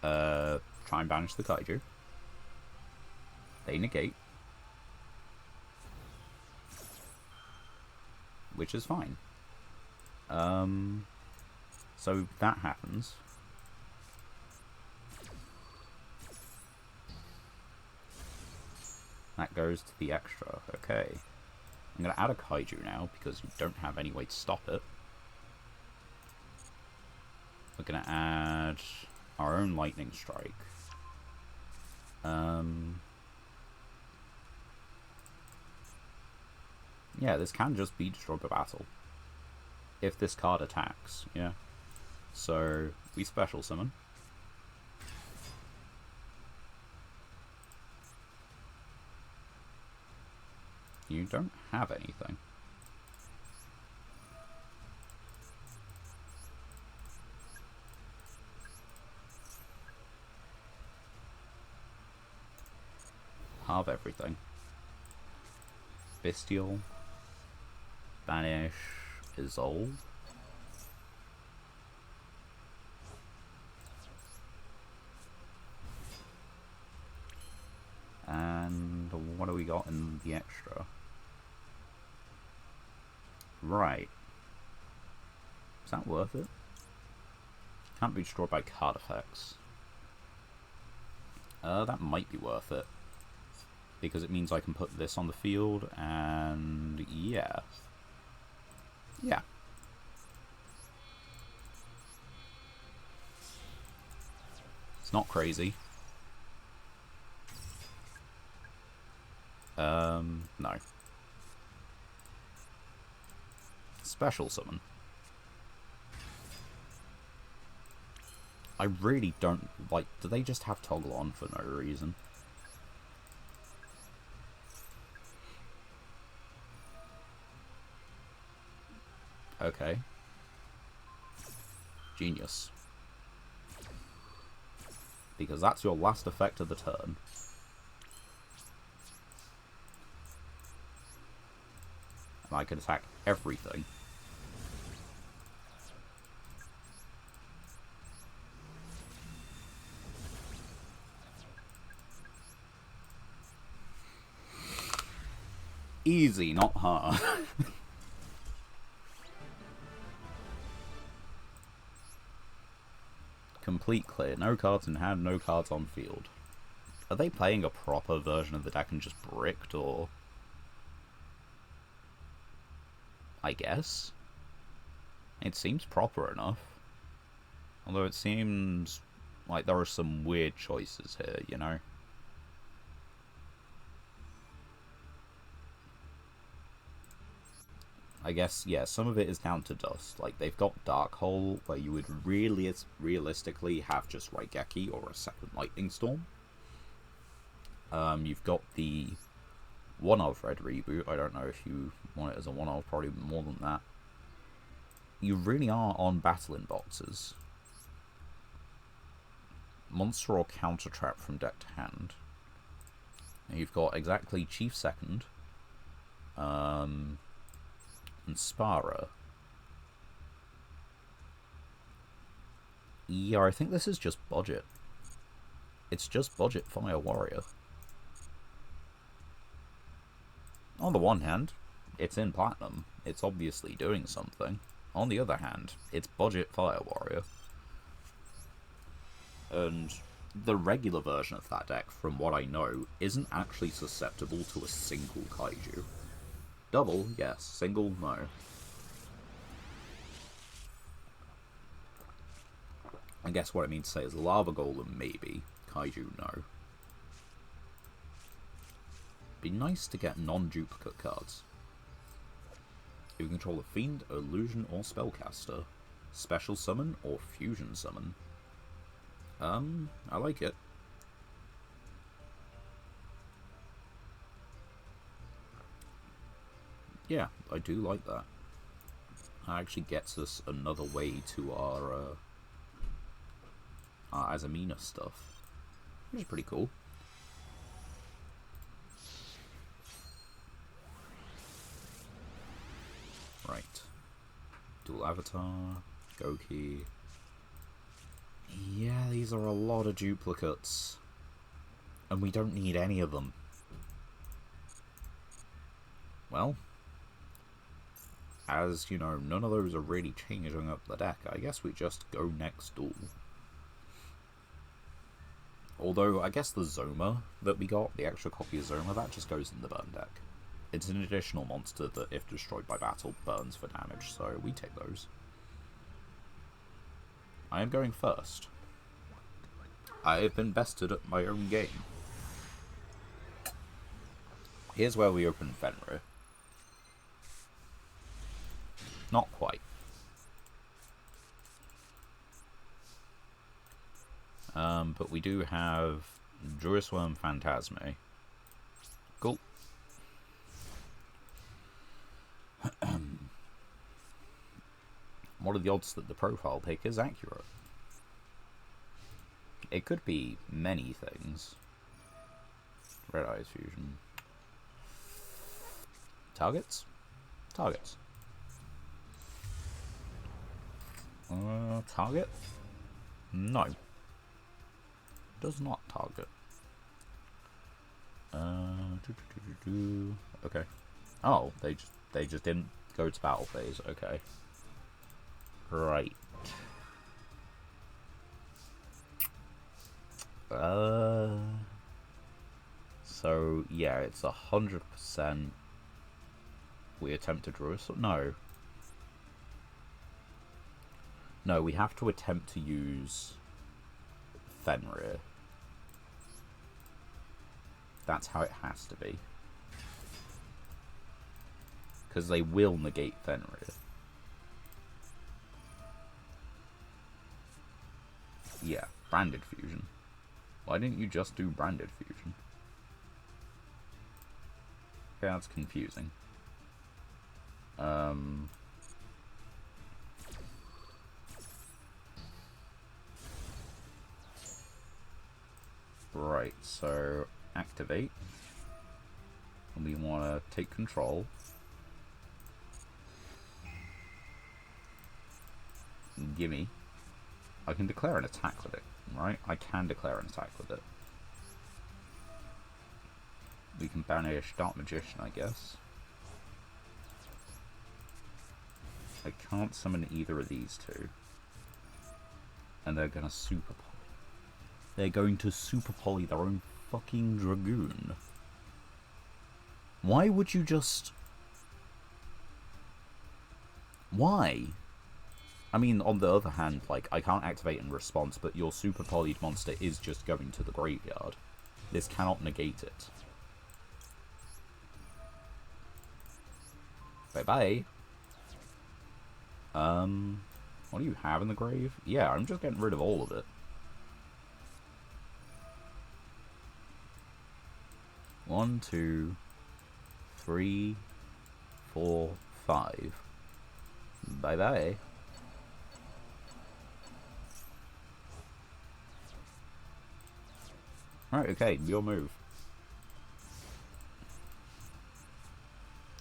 Try and banish the kaiju. They negate. Which is fine. So that happens. That goes to the extra. Okay. I'm going to add a kaiju now, because you don't have any way to stop it. We're going to add our own lightning strike. Yeah, this can just be destroyed by battle. If this card attacks, yeah. So, we special summon. You don't have anything. Halve everything. Bestial. Banish. Isolde. And what do we got in the extra? Right. Is that worth it? Can't be destroyed by card effects. That might be worth it. Because it means I can put this on the field, and yeah. Yeah. It's not crazy. No. Special summon. I really don't like. Do they just have toggle on for no reason? Okay. Genius. Because that's your last effect of the turn. And I can attack everything. Easy, not hard. Complete clear. No cards in hand, no cards on field. Are they playing a proper version of the deck and just bricked, or... I guess. It seems proper enough. Although it seems like there are some weird choices here, you know? I guess, yeah, some of it is down to dust. Like, they've got Dark Hole, where you would really realistically have just Raigeki or a second Lightning Storm. You've got the one-of Red reboot. I don't know if you want it as a one-of, probably more than that. You really are on battling boxes. Monster or counter trap from deck to hand. And you've got exactly Chief Second. And Spara. Yeah, I think this is just budget. It's just budget Fire Warrior. On the one hand, it's in Platinum. It's obviously doing something. On the other hand, it's budget Fire Warrior. And the regular version of that deck, from what I know, isn't actually susceptible to a single kaiju. Double, yes. Single, no. I guess what I mean to say is Lava Golem, maybe. Kaiju, no. Be nice to get non-duplicate cards. You can control a Fiend, Illusion, or Spellcaster. Special Summon or Fusion Summon. I like it. Yeah, I do like that. That actually gets us another way to our Azamina stuff, which is pretty cool. Right. Dual Avatar, Goki. Yeah, these are a lot of duplicates. And we don't need any of them. Well, as, you know, none of those are really changing up the deck, I guess we just go next duel. Although, I guess the Zoma that we got, the extra copy of Zoma, that just goes in the burn deck. It's an additional monster that, if destroyed by battle, burns for damage, so we take those. I am going first. I have been bested at my own game. Here's where we open Fenrir. Not quite. But we do have Druisworm Phantasme. Cool. What are the odds that the profile pick is accurate? It could be many things. Red Eyes Fusion. Targets? Targets. Target? No. Does not target. Okay. Oh, they just didn't go to battle phase. Okay. Right. So yeah, it's 100%. We attempt to draw. No. No, we have to attempt to use Fenrir. That's how it has to be. Because they will negate Fenrir. Yeah, Branded Fusion. Why didn't you just do Branded Fusion? Okay, that's confusing. Right, so activate. And we want to take control. Gimme. I can declare an attack with it, right? I can declare an attack with it. We can banish Dark Magician, I guess. I can't summon either of these two. And they're gonna super poly. They're going to super poly their own fucking Dragoon. Why would you just... Why? I mean, on the other hand, like, I can't activate in response, but your super polyed monster is just going to the graveyard. This cannot negate it. Bye-bye. What do you have in the grave? Yeah, I'm just getting rid of all of it. 1, 2, 3, 4, 5. Bye-bye. Right, okay, your move.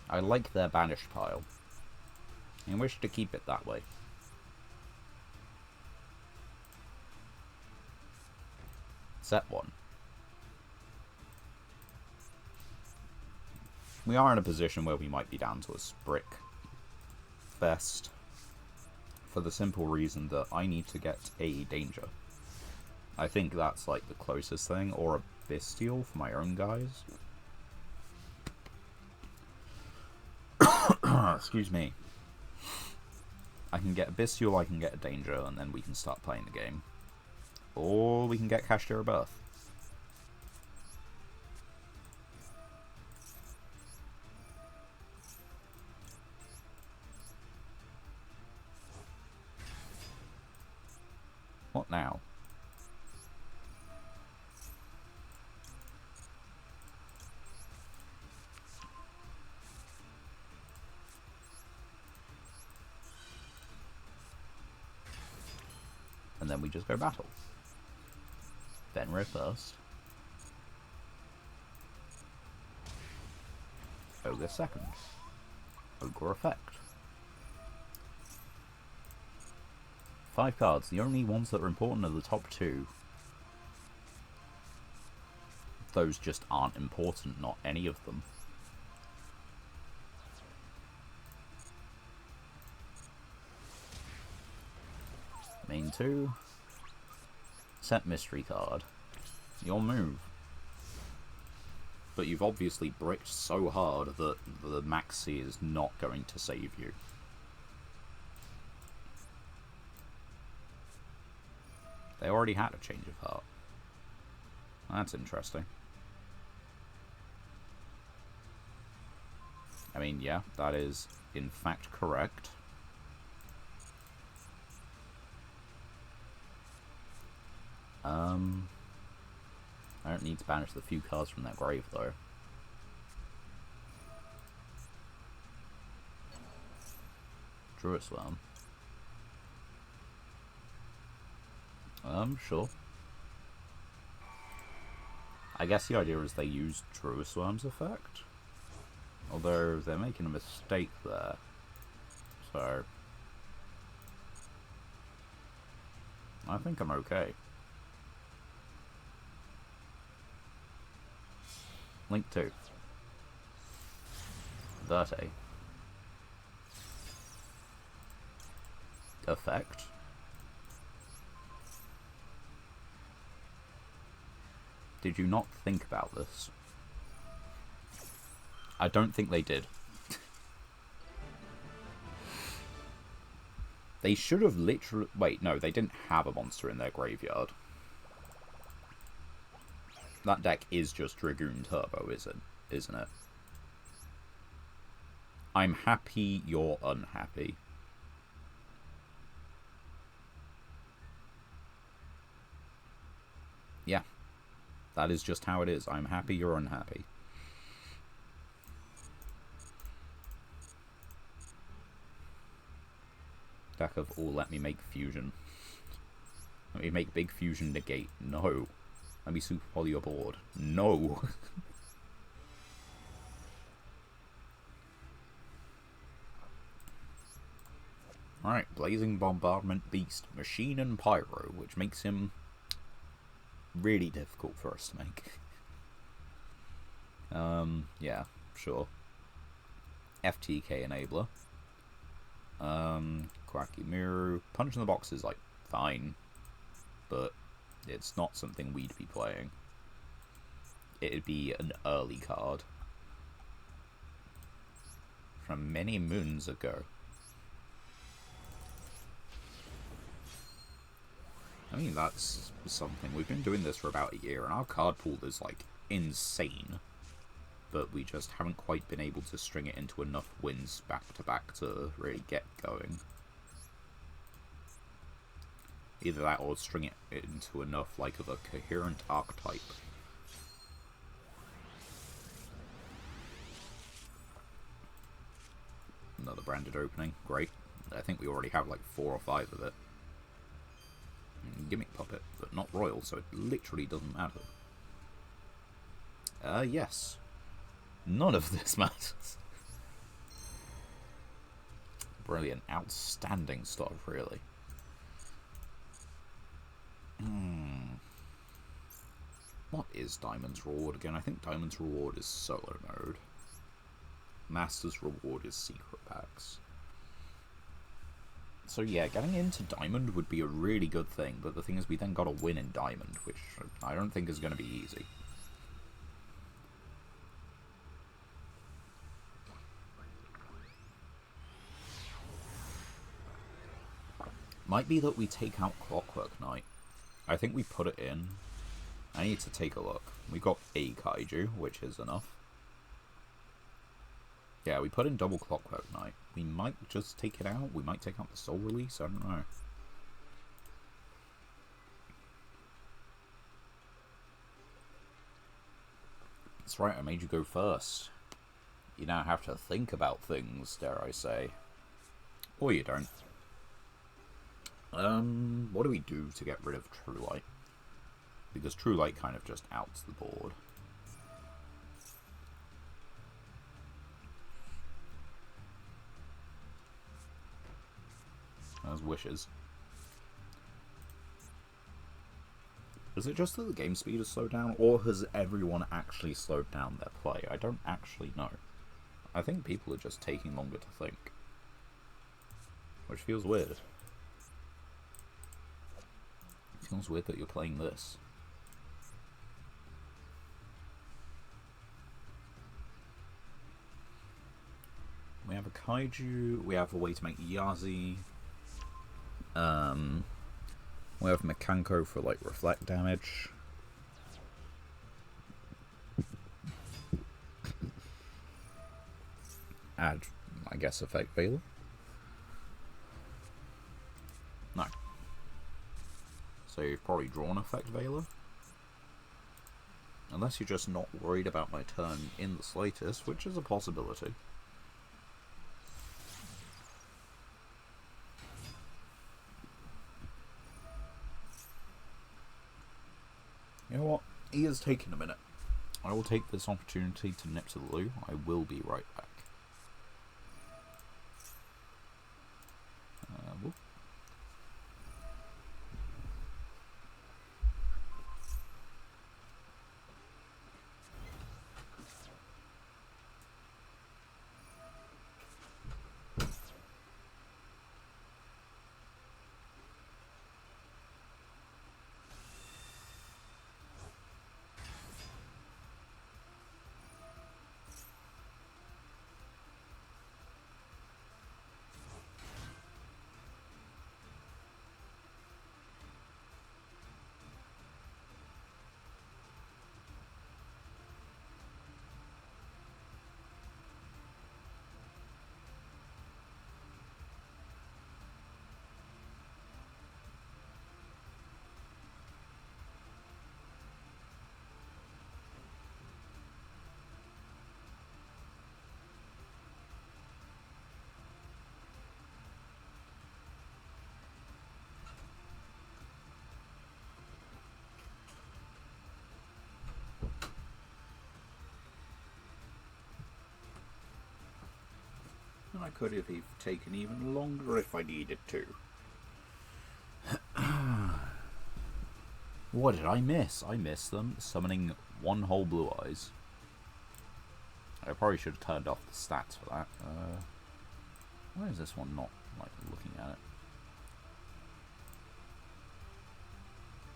I like their banished pile. I wish to keep it that way. Set 1. We are in a position where we might be down to a brick fest. For the simple reason that I need to get a danger. I think that's like the closest thing, or a bestial for my own guys. Excuse me. I can get a bestial, I can get a danger, and then we can start playing the game. Or we can get Cashier Rebirth. What now? And then we just go battle. Fenrir first. Ogre second. Ogre effect. 5 cards. The only ones that are important are the top 2. Those just aren't important, not any of them. Main 2. Set mystery card. Your move. But you've obviously bricked so hard that the Maxi is not going to save you. They already had a change of heart. That's interesting. I mean, yeah, that is in fact correct. I don't need to banish the few cards from that grave, though. Druid Swarm. Sure. I guess the idea is they use Druid Swarm's effect. Although, they're making a mistake there. So... I think I'm okay. Link 2. Verte. Effect. Did you not think about this? I don't think they did. They should have literally... Wait, no, they didn't have a monster in their graveyard. That deck is just Dragoon Turbo, isn't it? I'm happy you're unhappy. Yeah. That is just how it is. I'm happy you're unhappy. Deck of, oh, let me make fusion. Let me make big fusion negate. No. Let me super poly your board. No. Alright, Blazing Bombardment Beast, Machine and Pyro, which makes him really difficult for us to make. Yeah, sure. FTK Enabler. Quacky Miru. Punch in the Box is, like, fine. But it's not something we'd be playing. It'd be an early card. From many moons ago. I mean, that's something. We've been doing this for about a year, and our card pool is, like, insane. But we just haven't quite been able to string it into enough wins back-to-back to really get going. Either that, or string it into enough, like, of a coherent archetype. Another branded opening. Great. I think we already have, like, 4 or 5 of it. Gimmick puppet, but not royal, so it literally doesn't matter. Yes. None of this matters. Brilliant. Outstanding stuff, really. What is Diamond's Reward again? I think Diamond's Reward is solo mode. Master's Reward is secret packs. So yeah, getting into Diamond would be a really good thing, but the thing is we then gotta win in Diamond, which I don't think is gonna be easy. Might be that we take out Clockwork Knight. I think we put it in. I need to take a look. We got a Kaiju, which is enough. Yeah, we put in double Clockwork Knight. We might just take it out. We might take out the Soul Release. I don't know. That's right, I made you go first. You now have to think about things, dare I say. Or you don't. What do we do to get rid of True Light? Because True Light kind of just outs the board. As wishes. Is it just that the game speed has slowed down, or has everyone actually slowed down their play? I don't actually know. I think people are just taking longer to think. Which feels weird. It feels weird that you're playing this. We have a Kaiju, we have a way to make Yazi. We have Mekanko for, like, reflect damage. Add, I guess, Effect Veiler. No. So you've probably drawn Effect Veiler. Unless you're just not worried about my turn in the slightest, which is a possibility. You know what? He has taken a minute. I will take this opportunity to nip to the loo. I will be right back. Whoop. And I could have taken even longer if I needed to. What did I miss? I missed them summoning one whole Blue Eyes. I probably should have turned off the stats for that. Why is this one not, like, looking at it?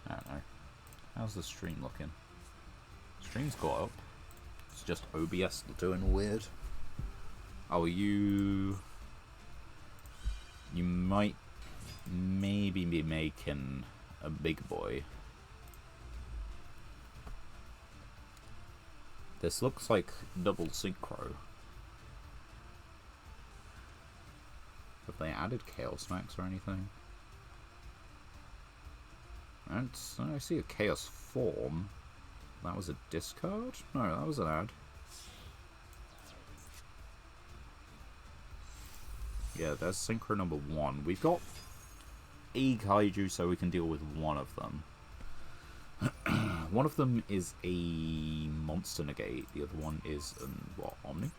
I don't know. How's the stream looking? Stream's got up. It's just OBS doing weird. Oh, you might maybe be making a big boy. This looks like double synchro. Have they added Chaos Max or anything? And I see a Chaos Form. That was a discard? No, that was an ad. Yeah, there's Synchro number 1. We've got a Kaiju, so we can deal with one of them. One of them is a Monster Negate. The other one is what, Omni?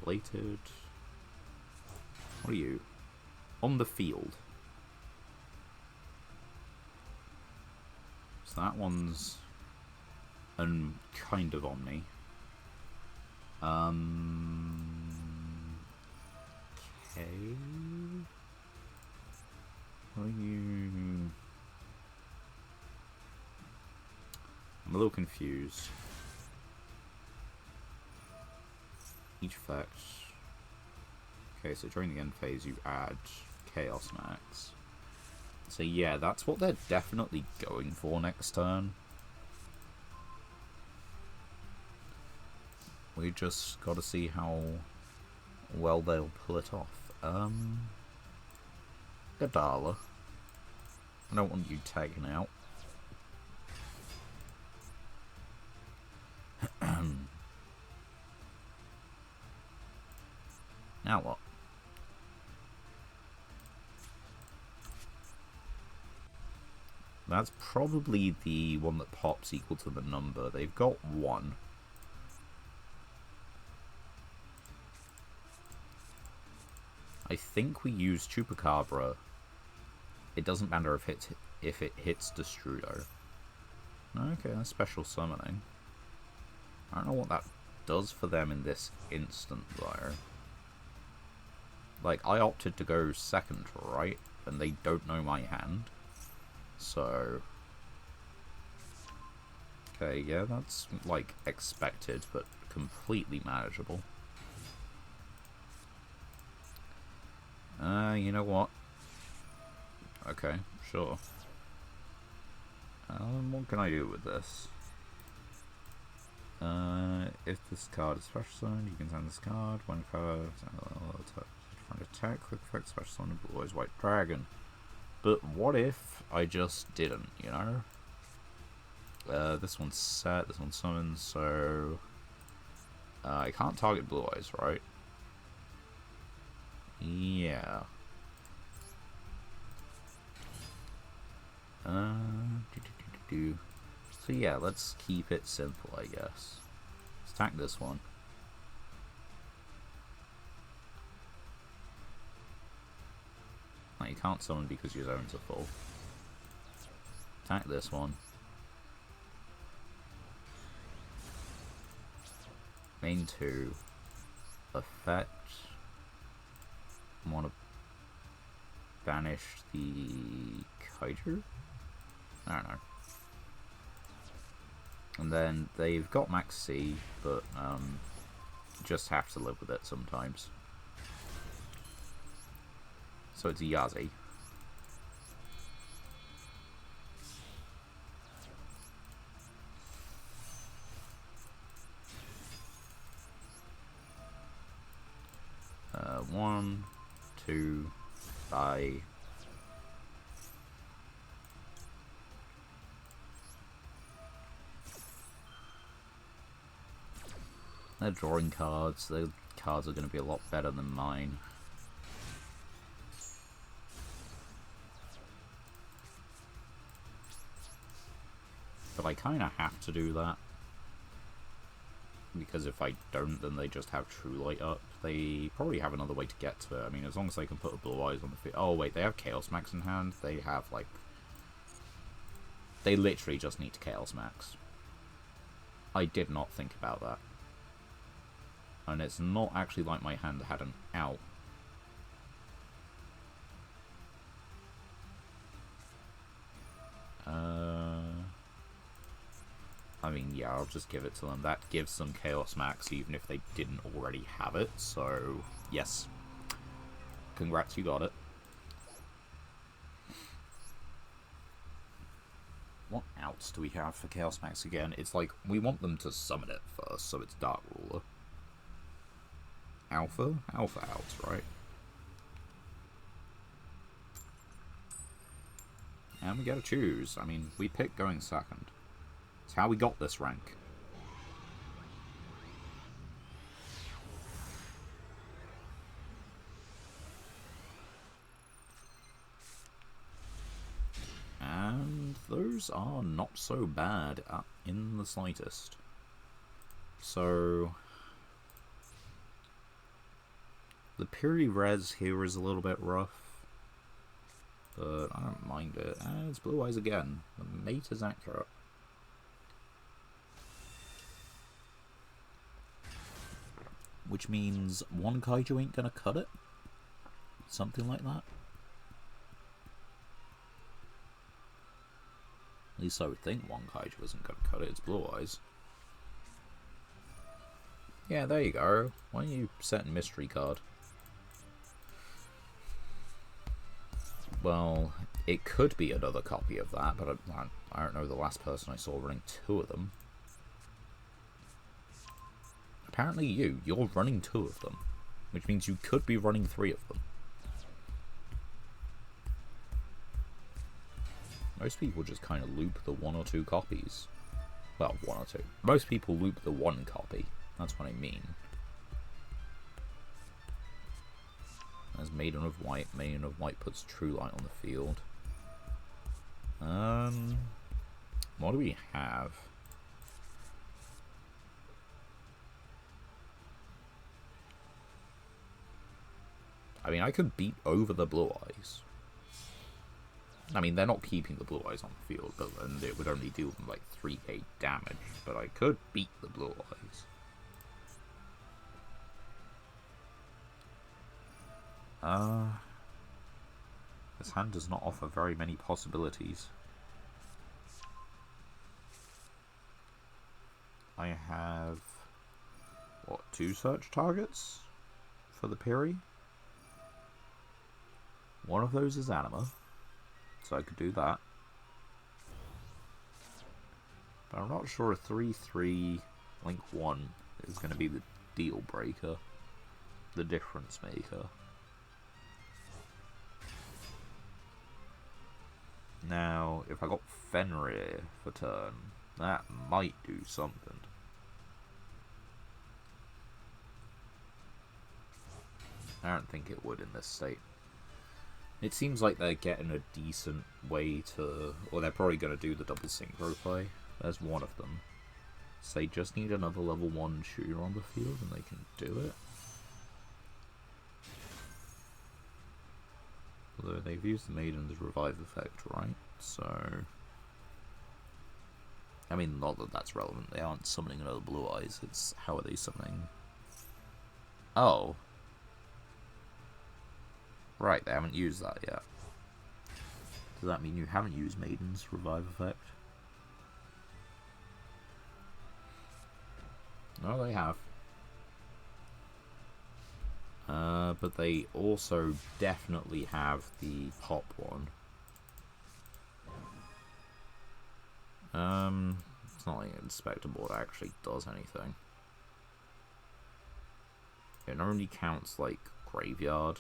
Related. What are you? On the field. So that one's kind of Omni. Okay. What are you? I'm a little confused. Each effect. Okay, so during the end phase you add Chaos Max. So yeah, that's what they're definitely going for next turn. We just gotta see how well they'll pull it off. Gadala. I don't want you taken out. Now what? That's probably the one that pops equal to the number. They've got 1. I think we use Chupacabra. It doesn't matter if it hits Destrudo. Okay, that's special summoning. I don't know what that does for them in this instant, though. Like, I opted to go second, right? And they don't know my hand. So... okay, yeah, that's, like, expected, but completely manageable. You know what? Okay, sure. What can I do with this? If this card is special summon, you can send this card. One card, different attack, quick effect, special summon, blue eyes, white dragon. But what if I just didn't, you know? This one's set, this one's summoned, so... I can't target blue eyes, right? Yeah. So yeah, let's keep it simple, I guess. Let's attack this one. Like, you can't summon because your zones are full. Attack this one. Main 2. Effect. I want to banish the Kaiju? I don't know. And then they've got Max C, but just have to live with it sometimes. So it's a Yazi. One, two, bye. They're drawing cards. Their cards are going to be a lot better than mine. But I kind of have to do that. Because if I don't, then they just have True Light up. They probably have another way to get to it. I mean, as long as they can put a Blue Eyes on the field. Oh, wait, they have Chaos Max in hand. They have, like... they literally just need to Chaos Max. I did not think about that. And it's not actually like my hand had an out. I mean, yeah, I'll just give it to them. That gives them Chaos Max, even if they didn't already have it. So, yes. Congrats, you got it. What outs do we have for Chaos Max again? It's like, we want them to summon it first, so it's Dark Ruler. Alpha? Alpha outs, right? And we gotta choose. I mean, we picked going second. It's how we got this rank. And those are not so bad in the slightest. So the Piri res here is a little bit rough, but I don't mind it. And it's Blue Eyes again. The mate is accurate. Which means one kaiju ain't gonna cut it? Something like that? At least I would think one kaiju isn't gonna cut it. It's Blue Eyes. Yeah, there you go. Why don't you set a mystery card? Well, it could be another copy of that, but I don't know the last person I saw running 2 of them. Apparently you're running 2 of them, which means you could be running 3 of them. Most people just kind of loop the 1 or 2 copies. Well, 1 or 2. Most people loop the 1 copy. That's what I mean. There's Maiden of White. Maiden of White puts True Light on the field. What do we have? I mean, I could beat over the Blue Eyes. I mean, they're not keeping the Blue Eyes on the field, but and it would only deal them like 3k damage. But I could beat the Blue Eyes. This hand does not offer very many possibilities. I have, what, 2 search targets for the Piri? One of those is Anima, so I could do that. But I'm not sure a 3/3 Link 1 is going to be the deal breaker, the difference maker. Now, if I got Fenrir for turn, that might do something. I don't think it would in this state. It seems like they're getting a decent way to... Or they're probably going to do the double synchro play. There's one of them. So they just need another level 1 shooter on the field and they can do it. Although they've used the Maiden's Revive effect, right? So... I mean, not that that's relevant. They aren't summoning another Blue Eyes. It's how are they summoning... Oh. Right, they haven't used that yet. Does that mean you haven't used Maiden's Revive effect? No, they have. But they also definitely have the pop one. It's not like Inspector Board actually does anything. It only counts, like, Graveyard.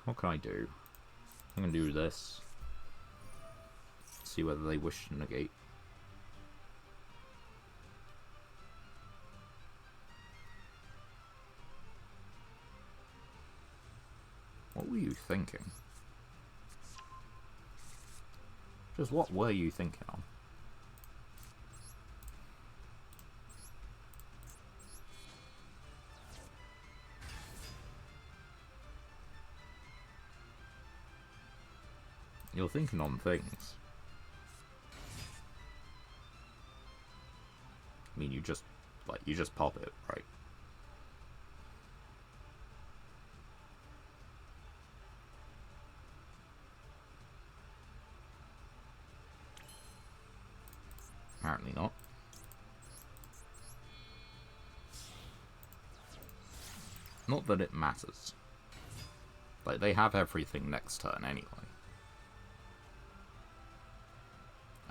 What can I do? I'm gonna do this. See whether they wish to negate. What were you thinking? Just what were you thinking on? You're thinking on things. I mean, you just pop it, right? Apparently not. Not that it matters. Like, they have everything next turn anyway.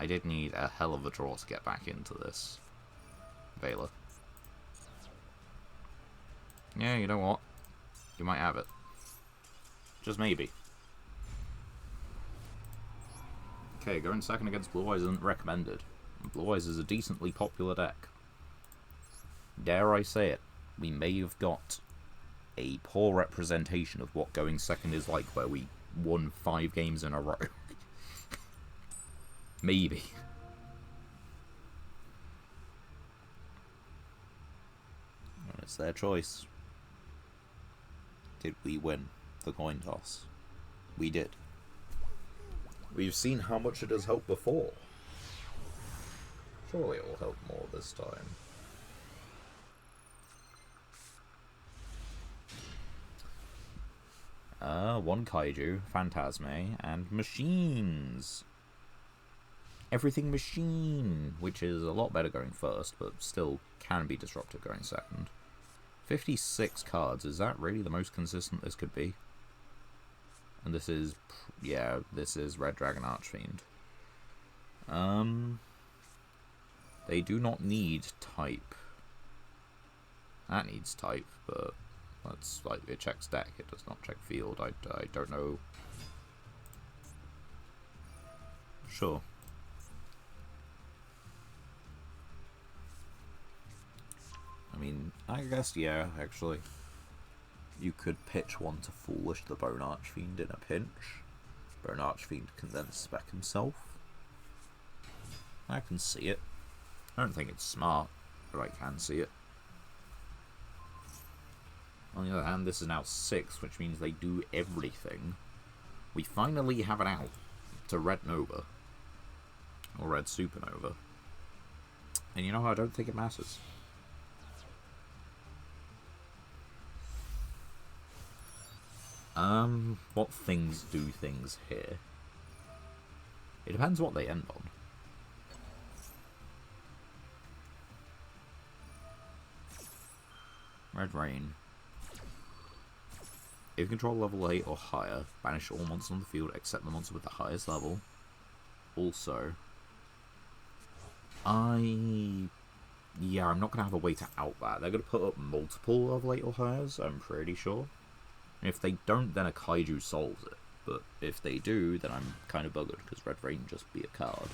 I did need a hell of a draw to get back into this. Vela. Yeah, you know what? You might have it. Just maybe. Okay, going second against Blue Eyes isn't recommended. Blue Eyes is a decently popular deck. Dare I say it, we may have got a poor representation of what going second is like, where we won 5 games in a row. Maybe. It's their choice. Did we win the coin toss? We did. We've seen how much it has helped before. Surely it will help more this time. One Kaiju, Phantasme, and Machines. Everything Machine, which is a lot better going first, but still can be disruptive going second. 56 cards, is that really the most consistent this could be? And this is, yeah, this is Red Dragon Archfiend. They do not need type. That needs type, but that's like, it checks deck, it does not check field. I don't know. Sure. I mean, I guess, yeah, actually. You could pitch one to Foolish the Bone Archfiend in a pinch. Bone Archfiend can then spec himself. I can see it. I don't think it's smart, but I can see it. On the other hand, this is now 6, which means they do everything. We finally have an out to Red Nova. Or Red Supernova. And you know, I don't think it matters. What things do things here? It depends what they end on. Red Rain. If you control level 8 or higher, banish all monsters on the field except the monster with the highest level. Also, I'm not going to have a way to out that. They're going to put up multiple level 8 or highers, I'm pretty sure. And if they don't, then a Kaiju solves it. But if they do, then I'm kind of buggered, because Red Rain just be a card.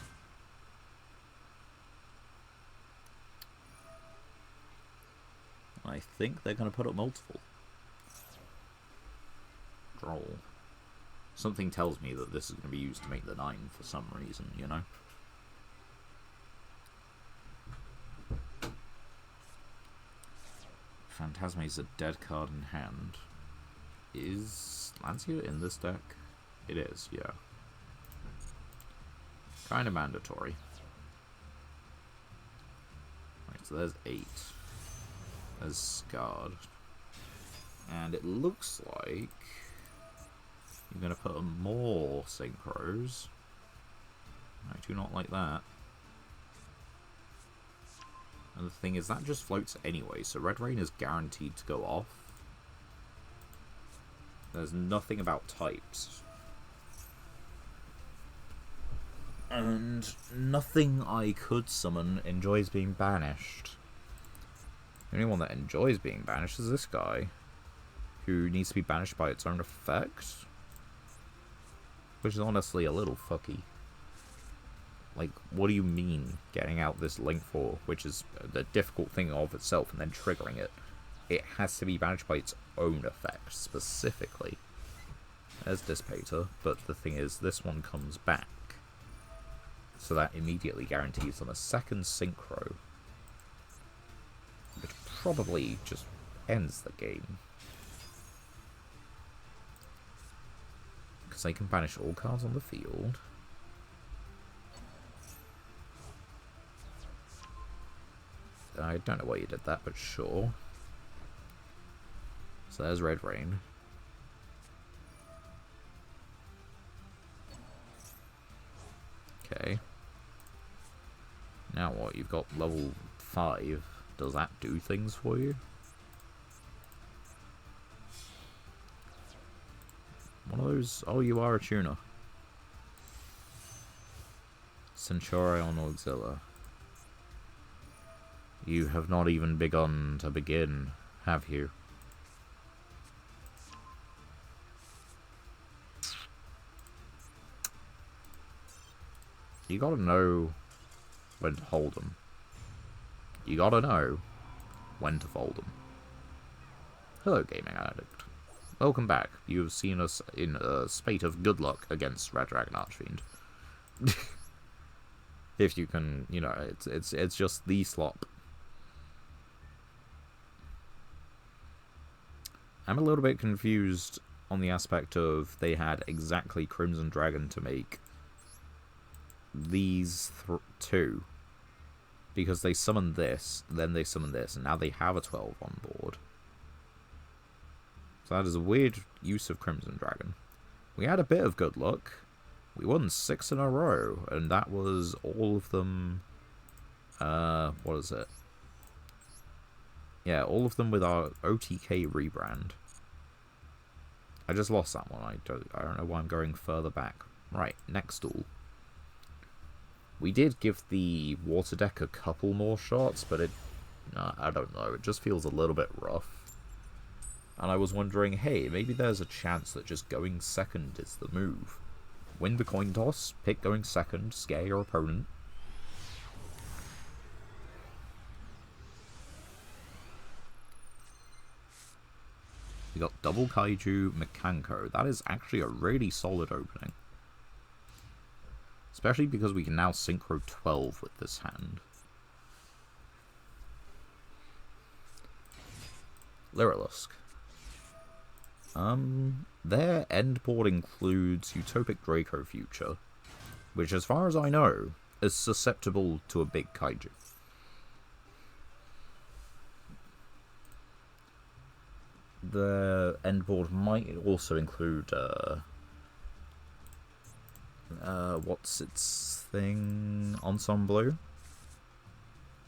I think they're going to put up multiple. Droll. Something tells me that this is going to be used to make the 9 for some reason, you know? Phantasme is a dead card in hand. Is Lancia in this deck? It is, yeah. Kind of mandatory. Right, so there's 8. There's Scarred. And it looks like you're going to put more Synchros. I do not like that. And the thing is, that just floats anyway, so Red Rain is guaranteed to go off. There's nothing about types. And nothing I could summon enjoys being banished. The only one that enjoys being banished is this guy, who needs to be banished by its own effect. Which is honestly a little fucky. Like, what do you mean getting out this Link 4, which is the difficult thing of itself, and then triggering it? It has to be banished by its own effect, specifically. There's Dissipator, but the thing is, this one comes back. So that immediately guarantees them a second Synchro. Which probably just ends the game. Because they can banish all cards on the field. I don't know why you did that, but sure. So there's Red Rain. Okay. Now what? You've got level 5. Does that do things for you? One of those... Oh, you are a tuner. Centurion Auxilia. You have not even begun to begin, have you? You gotta know when to hold them. You gotta know when to fold them. Hello, Gaming Addict. Welcome back. You have seen us in a spate of good luck against Red Dragon Archfiend. If you can, you know, it's just the slop. I'm a little bit confused on the aspect of they had exactly Crimson Dragon to make these two. Because they summoned this, then they summoned this, and now they have a 12 on board. So that is a weird use of Crimson Dragon. We had a bit of good luck. We won 6 in a row, and that was all of them... what is it? Yeah, all of them with our OTK rebrand. I just lost that one. I don't know why I'm going further back. Right, next duel. We did give the water deck a couple more shots, but it... I don't know. It just feels a little bit rough. And I was wondering, hey, maybe there's a chance that just going second is the move. Win the coin toss, pick going second, scare your opponent. We got double Kaiju Mekanko. That is actually a really solid opening. Especially because we can now Synchro 12 with this hand. Lyrilusk. Their end board includes Utopic Draco Future, which as far as I know, is susceptible to a big Kaiju. The end board might also include, what's its thing? Ensemble.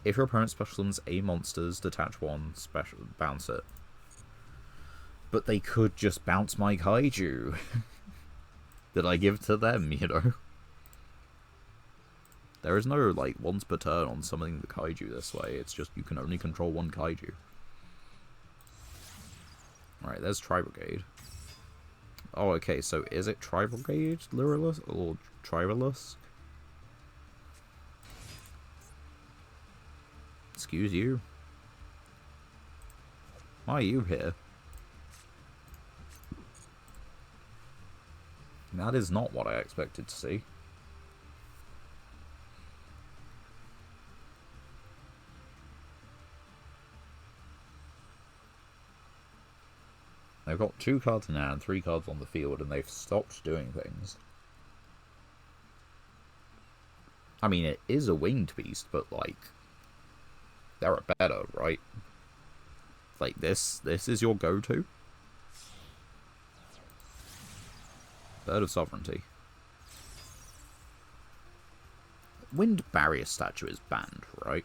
If your opponent special summons a monsters, detach one, special bounce it. But they could just bounce my Kaiju that I give to them, you know? There is no, like, once per turn on summoning the Kaiju this way. It's just you can only control one Kaiju. Alright, there's Tri-Brigade. Oh, okay, so is it Tri-Brigade, Lyrilusk, or Tri-Lylusk? Excuse you. Why are you here? That is not what I expected to see. They've got 2 cards in hand, 3 cards on the field, and they've stopped doing things. I mean, it is a winged beast, but, like, there are better, right? Like, this is your go-to? Bird of Sovereignty. Wind Barrier Statue is banned, right?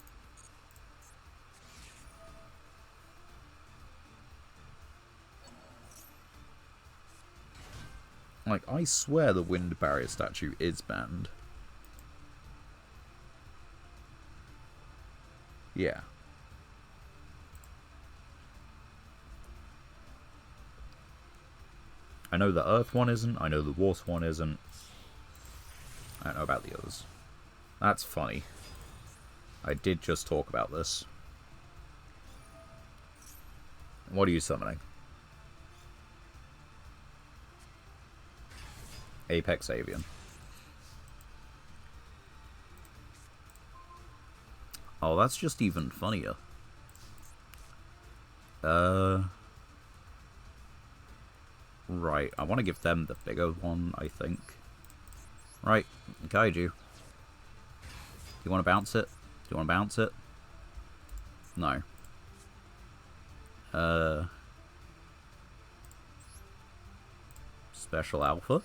Like, I swear the Wind Barrier Statue is banned. Yeah. I know the Earth one isn't, I know the Water one isn't. I don't know about the others. That's funny. I did just talk about this. What are you summoning? Apex Avian. Oh, that's just even funnier. Right, I want to give them the bigger one, I think. Right, Kaiju. Do you want to bounce it? Do you want to bounce it? No. Special Alpha?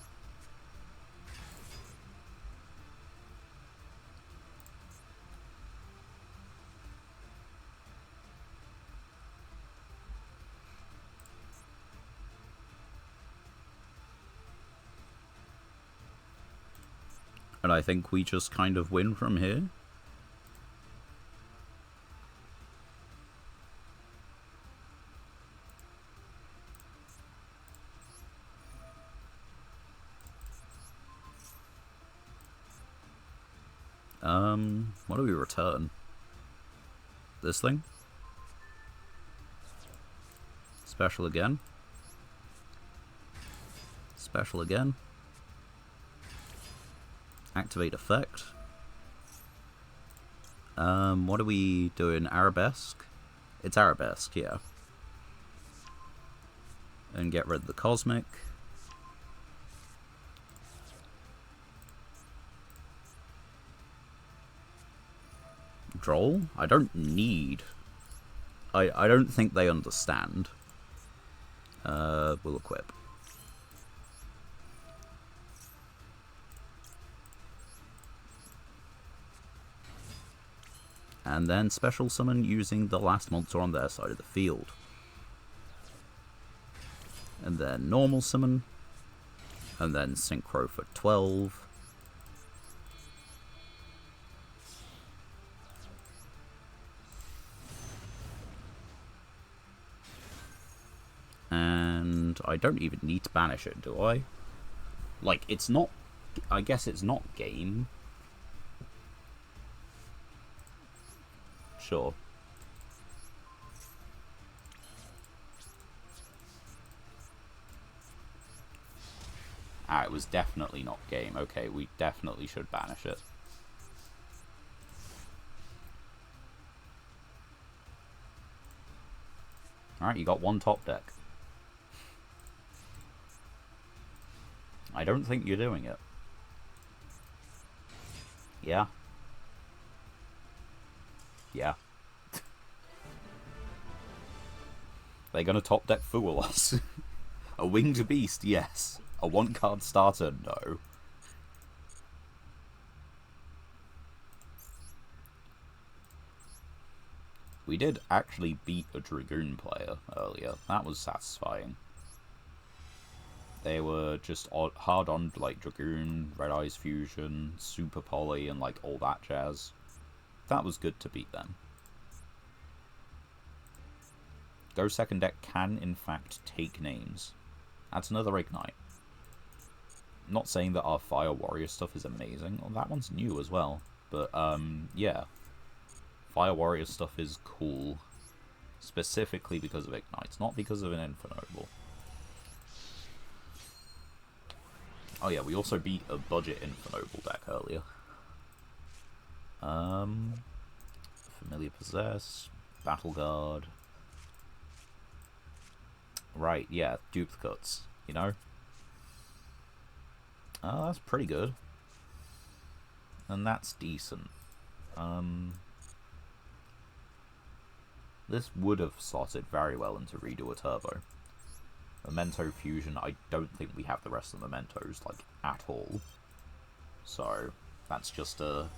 And I think we just kind of win from here. What do we return? This thing? Special again. Special again. Activate effect. What are we doing? Arabesque? It's Arabesque, yeah. And get rid of the Cosmic. Droll? I don't need... I don't think they understand. We'll equip. And then special summon using the last monster on their side of the field. And then normal summon. And then synchro for 12. And I don't even need to banish it, do I? Like, it's not... I guess it's not game. Sure. Ah, it was definitely not game. Okay, we definitely should banish it. Alright, you got one top deck. I don't think you're doing it. Yeah. Yeah. They're gonna top deck fool us. A winged beast, yes. A one-card starter, no. We did actually beat a Dragoon player earlier. That was satisfying. They were just hard on like Dragoon, Red Eyes Fusion, Super Poly, and like all that jazz. That was good to beat them. Go second deck can in fact take names. That's another Ignite. I'm not saying that our Fire Warrior stuff is amazing. Well, that one's new as well. But yeah. Fire Warrior stuff is cool. Specifically because of Ignites, not because of an Infinable. Oh yeah, we also beat a budget Infinable deck earlier. Familiar Possess, Battle Guard. Right, yeah, duplicates, you know? Oh, that's pretty good. And that's decent. This would have slotted very well into Redo a Turbo. Memento Fusion, I don't think we have the rest of the Mementos, like, at all. So, that's just a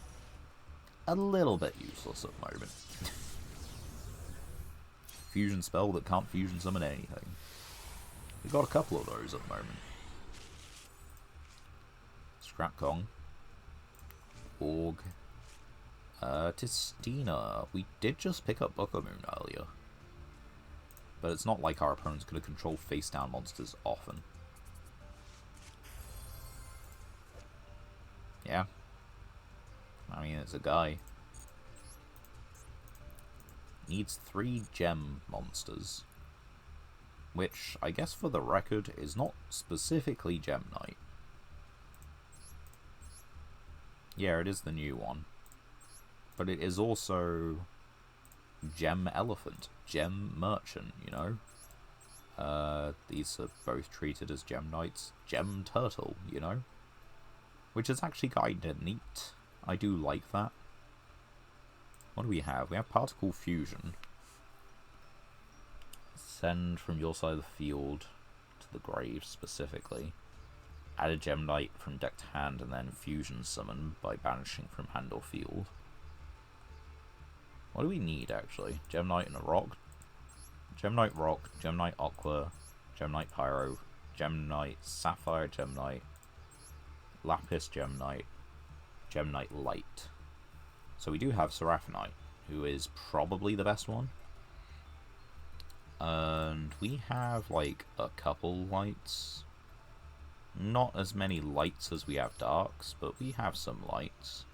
little bit useless at the moment. Fusion spell that can't fusion summon anything. We've got a couple of those at the moment. Scrap Kong. Org. Tistina. We did just pick up Booker Moon earlier. But it's not like our opponent's going to control face-down monsters often. Yeah. I mean, it's a guy. Needs 3 gem monsters. Which, I guess for the record, is not specifically Gem Knight. Yeah, it is the new one. But it is also Gem Elephant, Gem Merchant, you know? These are both treated as Gem Knights. Gem Turtle, you know? Which is actually kinda neat. I do like that. What do we have? We have Particle Fusion. Send from your side of the field to the grave, specifically. Add a Gem Knight from deck to hand, and then Fusion Summon by banishing from hand or field. What do we need, actually? Gem Knight and a rock? Gem Knight Rock, Gem Knight Aqua, Gem Knight Pyro, Gem Knight Sapphire, Gem Knight, Lapis Gem Knight, Gem Knight Light. So we do have Seraphinite, who is probably the best one. And we have, like, a couple lights. Not as many lights as we have darks, but we have some lights.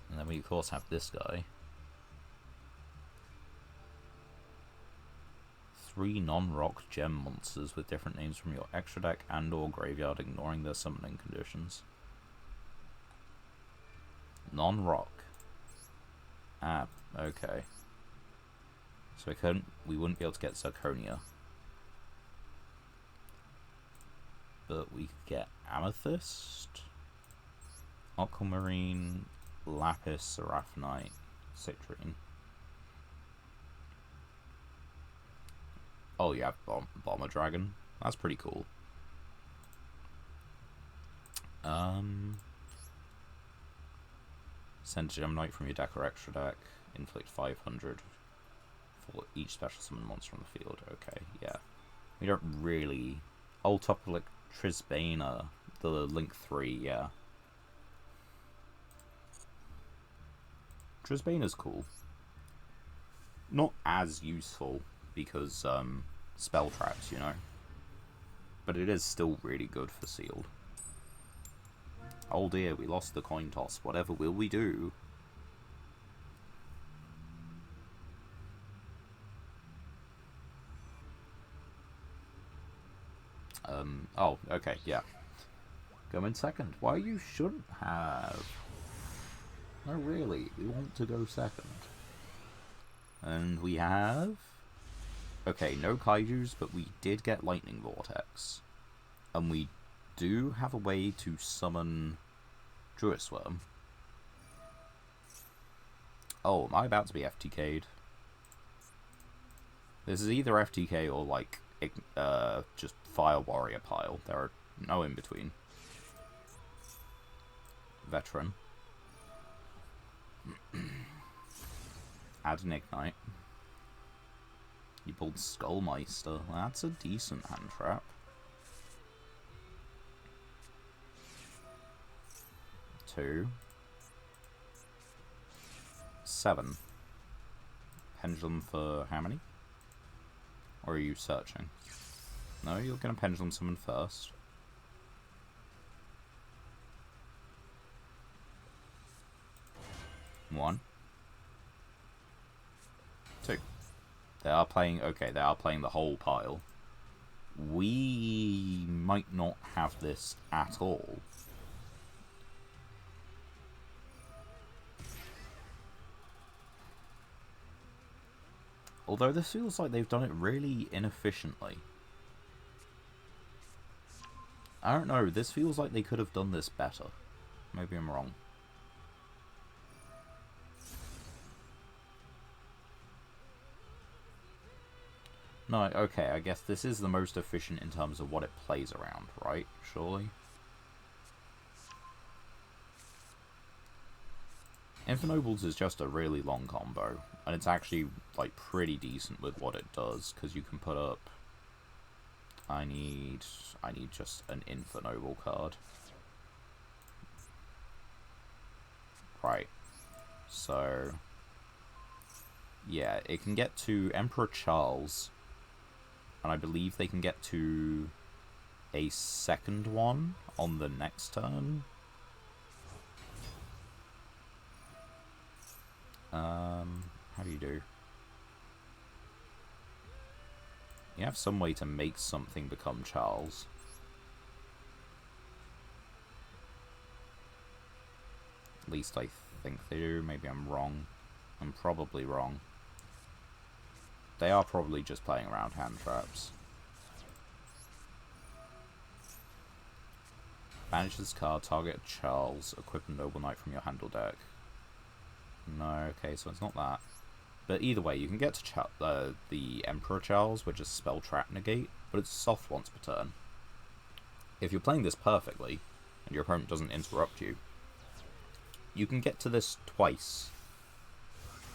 And then we, of course, have this guy. 3 non-rock gem monsters with different names from your extra deck and or graveyard, ignoring their summoning conditions. Non-rock. Ah, okay. So we wouldn't be able to get Zirconia. But we could get Amethyst, Aquamarine, Lapis, Seraphinite, Citrine. Oh, you have Bomber Dragon. That's pretty cool. Send Gem Knight from your deck or extra deck. Inflict 500 for each special summon monster on the field. Okay, yeah. We don't really... Oh, top of, like, Trisbana, the Link 3, yeah. Trisbana's cool. Not as useful, because, spell traps, you know. But it is still really good for sealed. Oh dear, we lost the coin toss. Whatever will we do? Oh, okay, yeah. Go in second. Why you shouldn't have? No, really, we want to go second. And we have... Okay, no Kaijus, but we did get Lightning Vortex. And we do have a way to summon Druisworm. Oh, am I about to be FTK'd? This is either FTK or, like, just Fire Warrior pile. There are no in between. Veteran. Add an Ignite. You pulled Skullmeister. That's a decent hand trap. 2. 7. Pendulum for how many? Or are you searching? No, you're going to Pendulum Summon first. One. 2. They are playing... Okay, they are playing the whole pile. We might not have this at all. Although this feels like they've done it really inefficiently. I don't know, this feels like they could have done this better. Maybe I'm wrong. No, okay, I guess this is the most efficient in terms of what it plays around, right? Surely? Infernobles is just a really long combo, and it's actually, like, pretty decent with what it does, because you can put up... I need just an Infernoble card. Right. So... yeah, it can get to Emperor Charles, and I believe they can get to a second one on the next turn. How do you do? You have some way to make something become Charles. At least I think they do. Maybe I'm wrong. I'm probably wrong. They are probably just playing around hand traps. Banish this card, target Charles, equip a Noble Knight from your handle deck. No, okay, so it's not that. But either way, you can get to the Emperor Charles, which is Spell Trap Negate, but it's soft once per turn. If you're playing this perfectly, and your opponent doesn't interrupt you, you can get to this twice.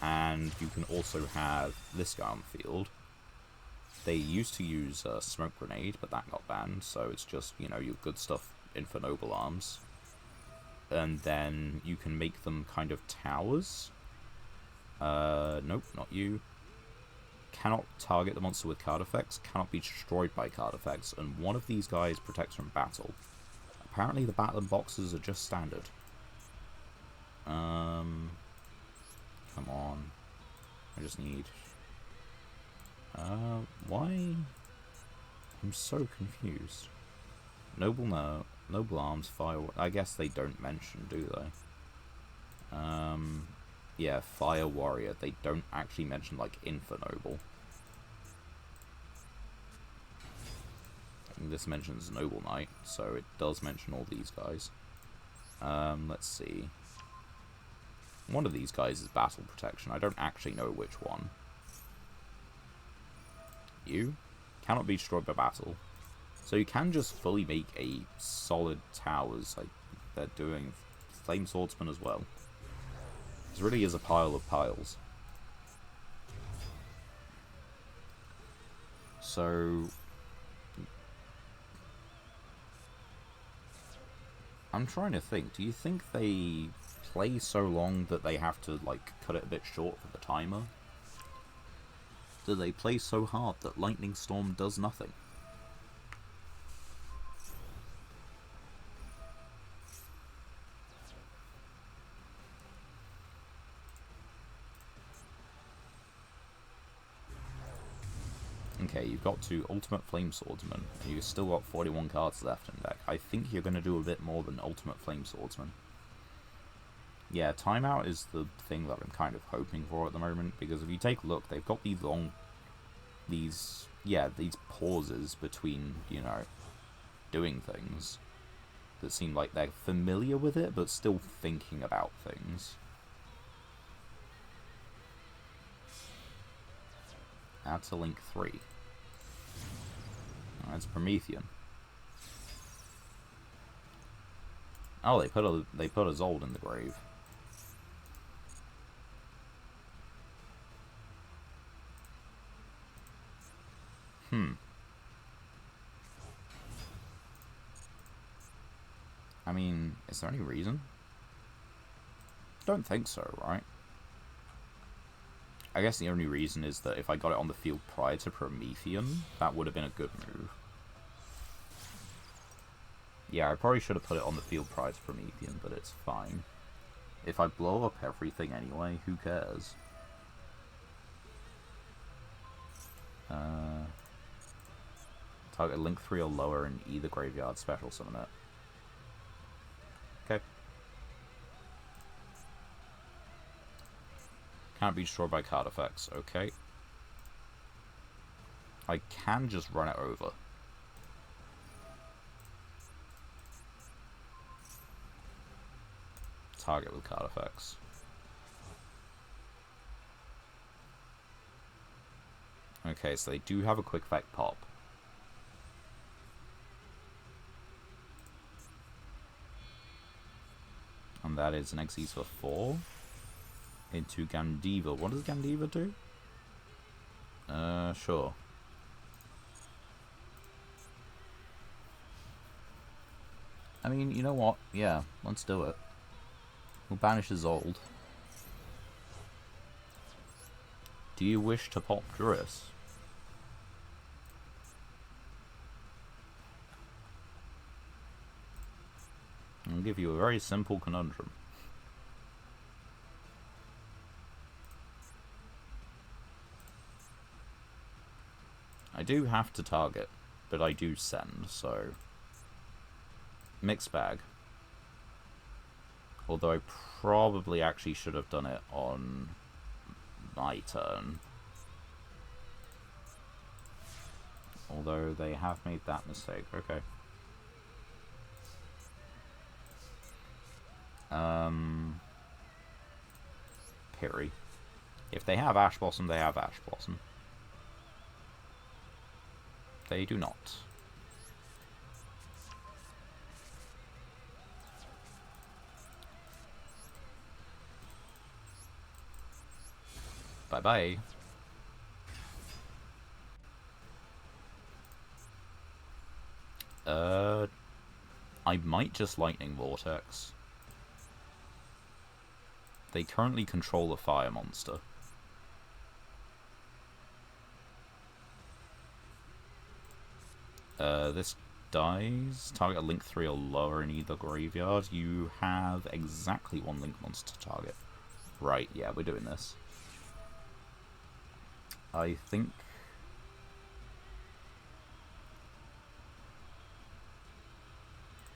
And you can also have this guy on the field. They used to use Smoke Grenade, but that got banned, so it's just, you know, your good stuff in for Noble Arms. And then you can make them kind of towers. Nope, not you. Cannot target the monster with card effects, cannot be destroyed by card effects, and one of these guys protects from battle. Apparently the battling boxes are just standard. Come on. I just need... why? I'm so confused. Noble Arms, Fire... I guess they don't mention, do they? Yeah, Fire Warrior. They don't actually mention, like, Infernoble. And this mentions Noble Knight, so it does mention all these guys. Let's see. One of these guys is Battle Protection. I don't actually know which one. You cannot be destroyed by battle. So you can just fully make a solid towers like they're doing Flame Swordsman as well. This really is a pile of piles. So I'm trying to think, do you think they play so long that they have to like cut it a bit short for the timer? Do they play so hard that Lightning Storm does nothing? Okay, you've got to Ultimate Flame Swordsman, and you've still got 41 cards left in deck. I think you're going to do a bit more than Ultimate Flame Swordsman. Yeah, timeout is the thing that I'm kind of hoping for at the moment, because if you take a look, they've got these these pauses between, you know, doing things that seem like they're familiar with it, but still thinking about things. Add to link 3. Oh, that's Promethean. Oh, they put a Zold in the grave. I mean, is there any reason? Don't think so, right? I guess the only reason is that if I got it on the field prior to Promethean, that would have been a good move. Yeah, I probably should have put it on the field prior to Promethean, but it's fine. If I blow up everything anyway, who cares? Target link 3 or lower in either graveyard, special summon it. Okay. Can't be destroyed by card effects, okay. I can just run it over. Target with card effects. Okay, so they do have a quick effect pop. And that is an Xyz for 4. Into Gandiva. What does Gandiva do? Sure. I mean, you know what? Yeah, let's do it. We'll banish his old. Do you wish to pop Juris? I'll give you a very simple conundrum. I do have to target, but I do send, so... Mixed bag. Although I probably actually should have done it on my turn. Although they have made that mistake, okay. Piri. If they have Ash Blossom, they have Ash Blossom. They do not. Bye-bye. I might just Lightning Vortex. They currently control a fire monster. This dies. Target a Link 3 or lower in either graveyard. You have exactly one Link monster to target. Right, yeah, we're doing this. I think...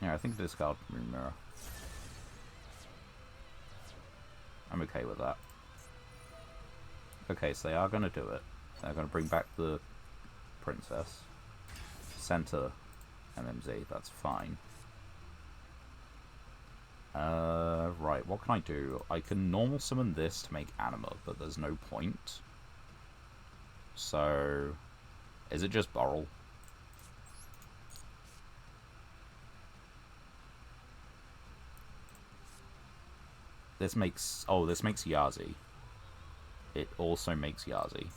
yeah, I think discard Moon Mirror. I'm okay with that. Okay, so they are going to do it. They're going to bring back the princess. Center MMZ, that's fine. Right, what can I do? I can normal summon this to make Anima, but there's no point. So, is it just Burl? This makes... oh, this makes Yazi. It also makes Yazi.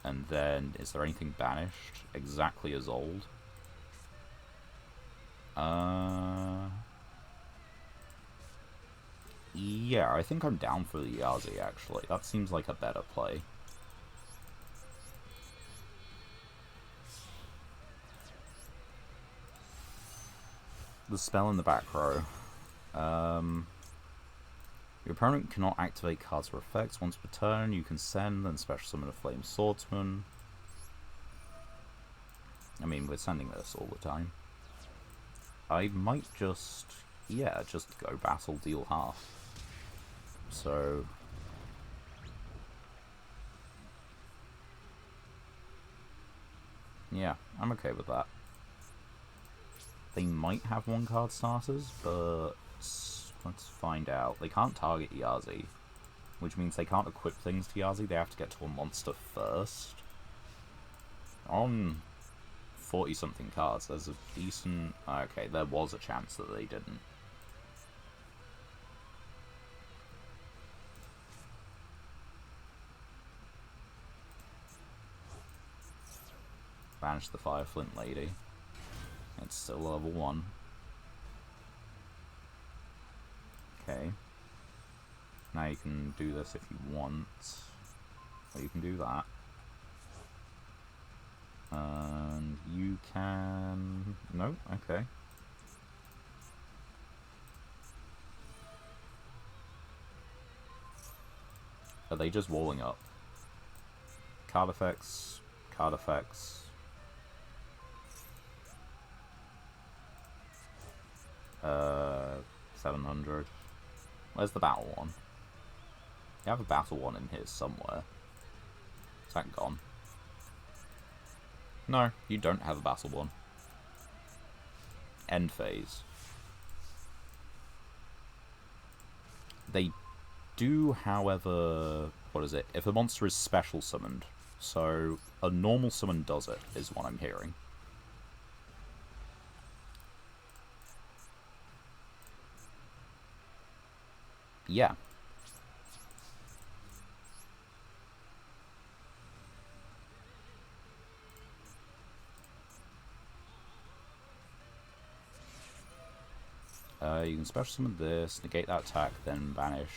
And then, is there anything banished? Exactly as old. Yeah, I think I'm down for the Yazi, actually. That seems like a better play. The spell in the back row. Your opponent cannot activate cards or effects once per turn. You can send and special summon a Flame Swordsman. I mean, we're sending this all the time. I might just... yeah, just go battle, deal half. So... yeah, I'm okay with that. They might have one-card starters, but... let's find out. They can't target Yazi, which means they can't equip things to Yazi. They have to get to a monster first. On 40-something cards, there's a decent... okay, there was a chance that they didn't. Banish the Fireflint Lady. It's still level 1. Okay. Now you can do this if you want. Or you can do that. And you can... no? Okay. Are they just walling up? Card effects, card effects. 700. Where's the battle one? You have a battle one in here somewhere. Is that gone? No, you don't have a battle one. End phase. They do, however... what is it? If a monster is special summoned. So, a normal summon does it, is what I'm hearing. Yeah. You can special summon this, negate that attack, then banish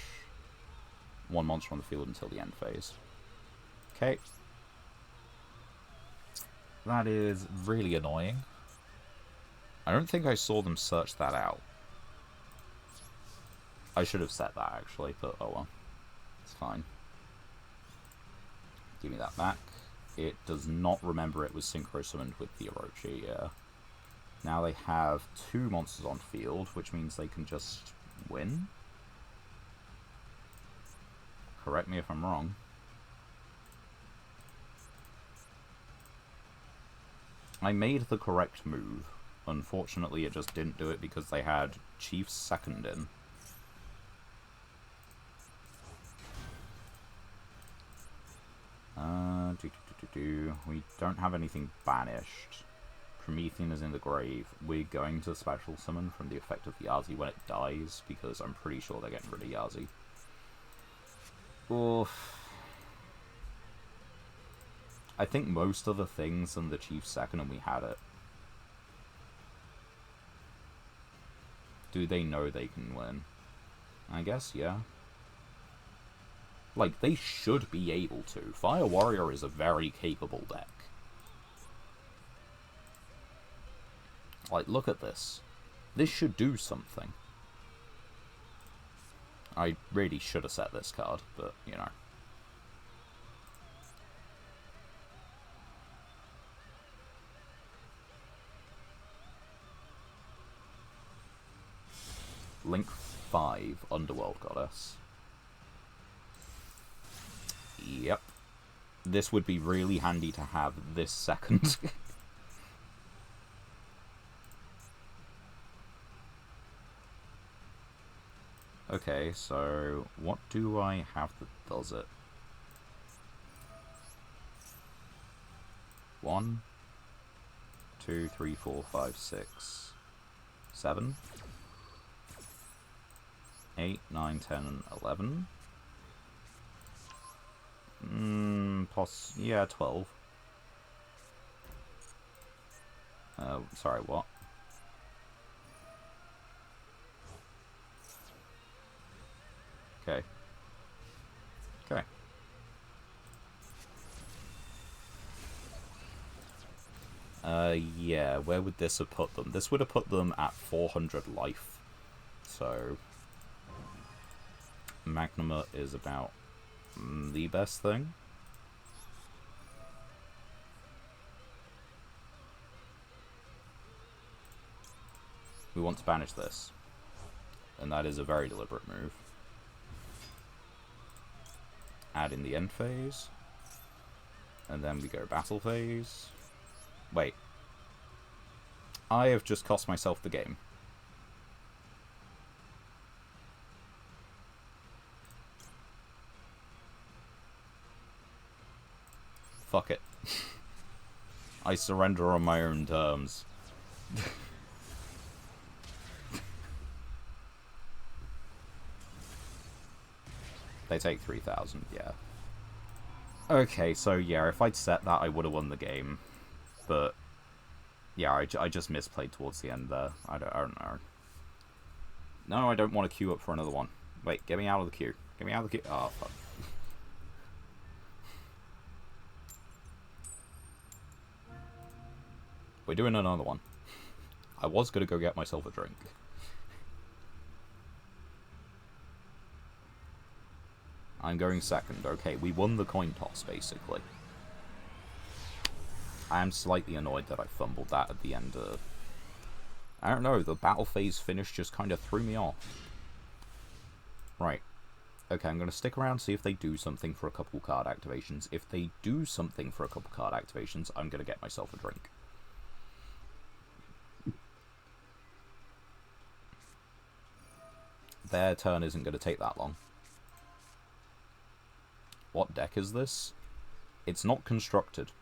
one monster on the field until the end phase. Okay. That is really annoying. I don't think I saw them search that out. I should have set that, actually, but oh well. It's fine. Give me that back. It does not remember it was synchro summoned with the Orochi, yeah. Now they have 2 monsters on field, which means they can just win? Correct me if I'm wrong. I made the correct move. Unfortunately, it just didn't do it because they had Chief's second in. We don't have anything banished. Promethean is in the grave. We're going to special summon from the effect of Yazi when it dies, because I'm pretty sure they're getting rid of Yazi. Oof. I think most of the things in the Chief's second, and we had it. Do they know they can win? I guess, yeah. Like, they should be able to. Fire Warrior is a very capable deck. Like, look at this. This should do something. I really should have set this card, but, you know. Link 5, Underworld Goddess. Yep. This would be really handy to have this second. Okay, so what do I have that does it? 1, 2, 3, 4, 5, 6, 7, 8, 9, 10, and 11. Yeah, 12. Sorry, what? Okay. Okay. Yeah, where would this have put them? This would have put them at 400 life. So, Magnamut is about the best thing. We want to banish this. And that is a very deliberate move. Add in the end phase. And then we go battle phase. Wait. I have just cost myself the game. Fuck it. I surrender on my own terms. They take 3,000, yeah. Okay, so yeah, if I'd set that, I would have won the game. But, yeah, I just misplayed towards the end there. I don't know. No, I don't want to queue up for another one. Wait, get me out of the queue. Get me out of the queue. Oh, fuck. We're doing another one. I was going to go get myself a drink. I'm going second. Okay, we won the coin toss, basically. I am slightly annoyed that I fumbled that at the end of... I don't know, the battle phase finish just kind of threw me off. Right. Okay, I'm going to stick around, see if they do something for a couple card activations. If they do something for a couple card activations, I'm going to get myself a drink. Their turn isn't going to take that long. What deck is this? It's not constructed.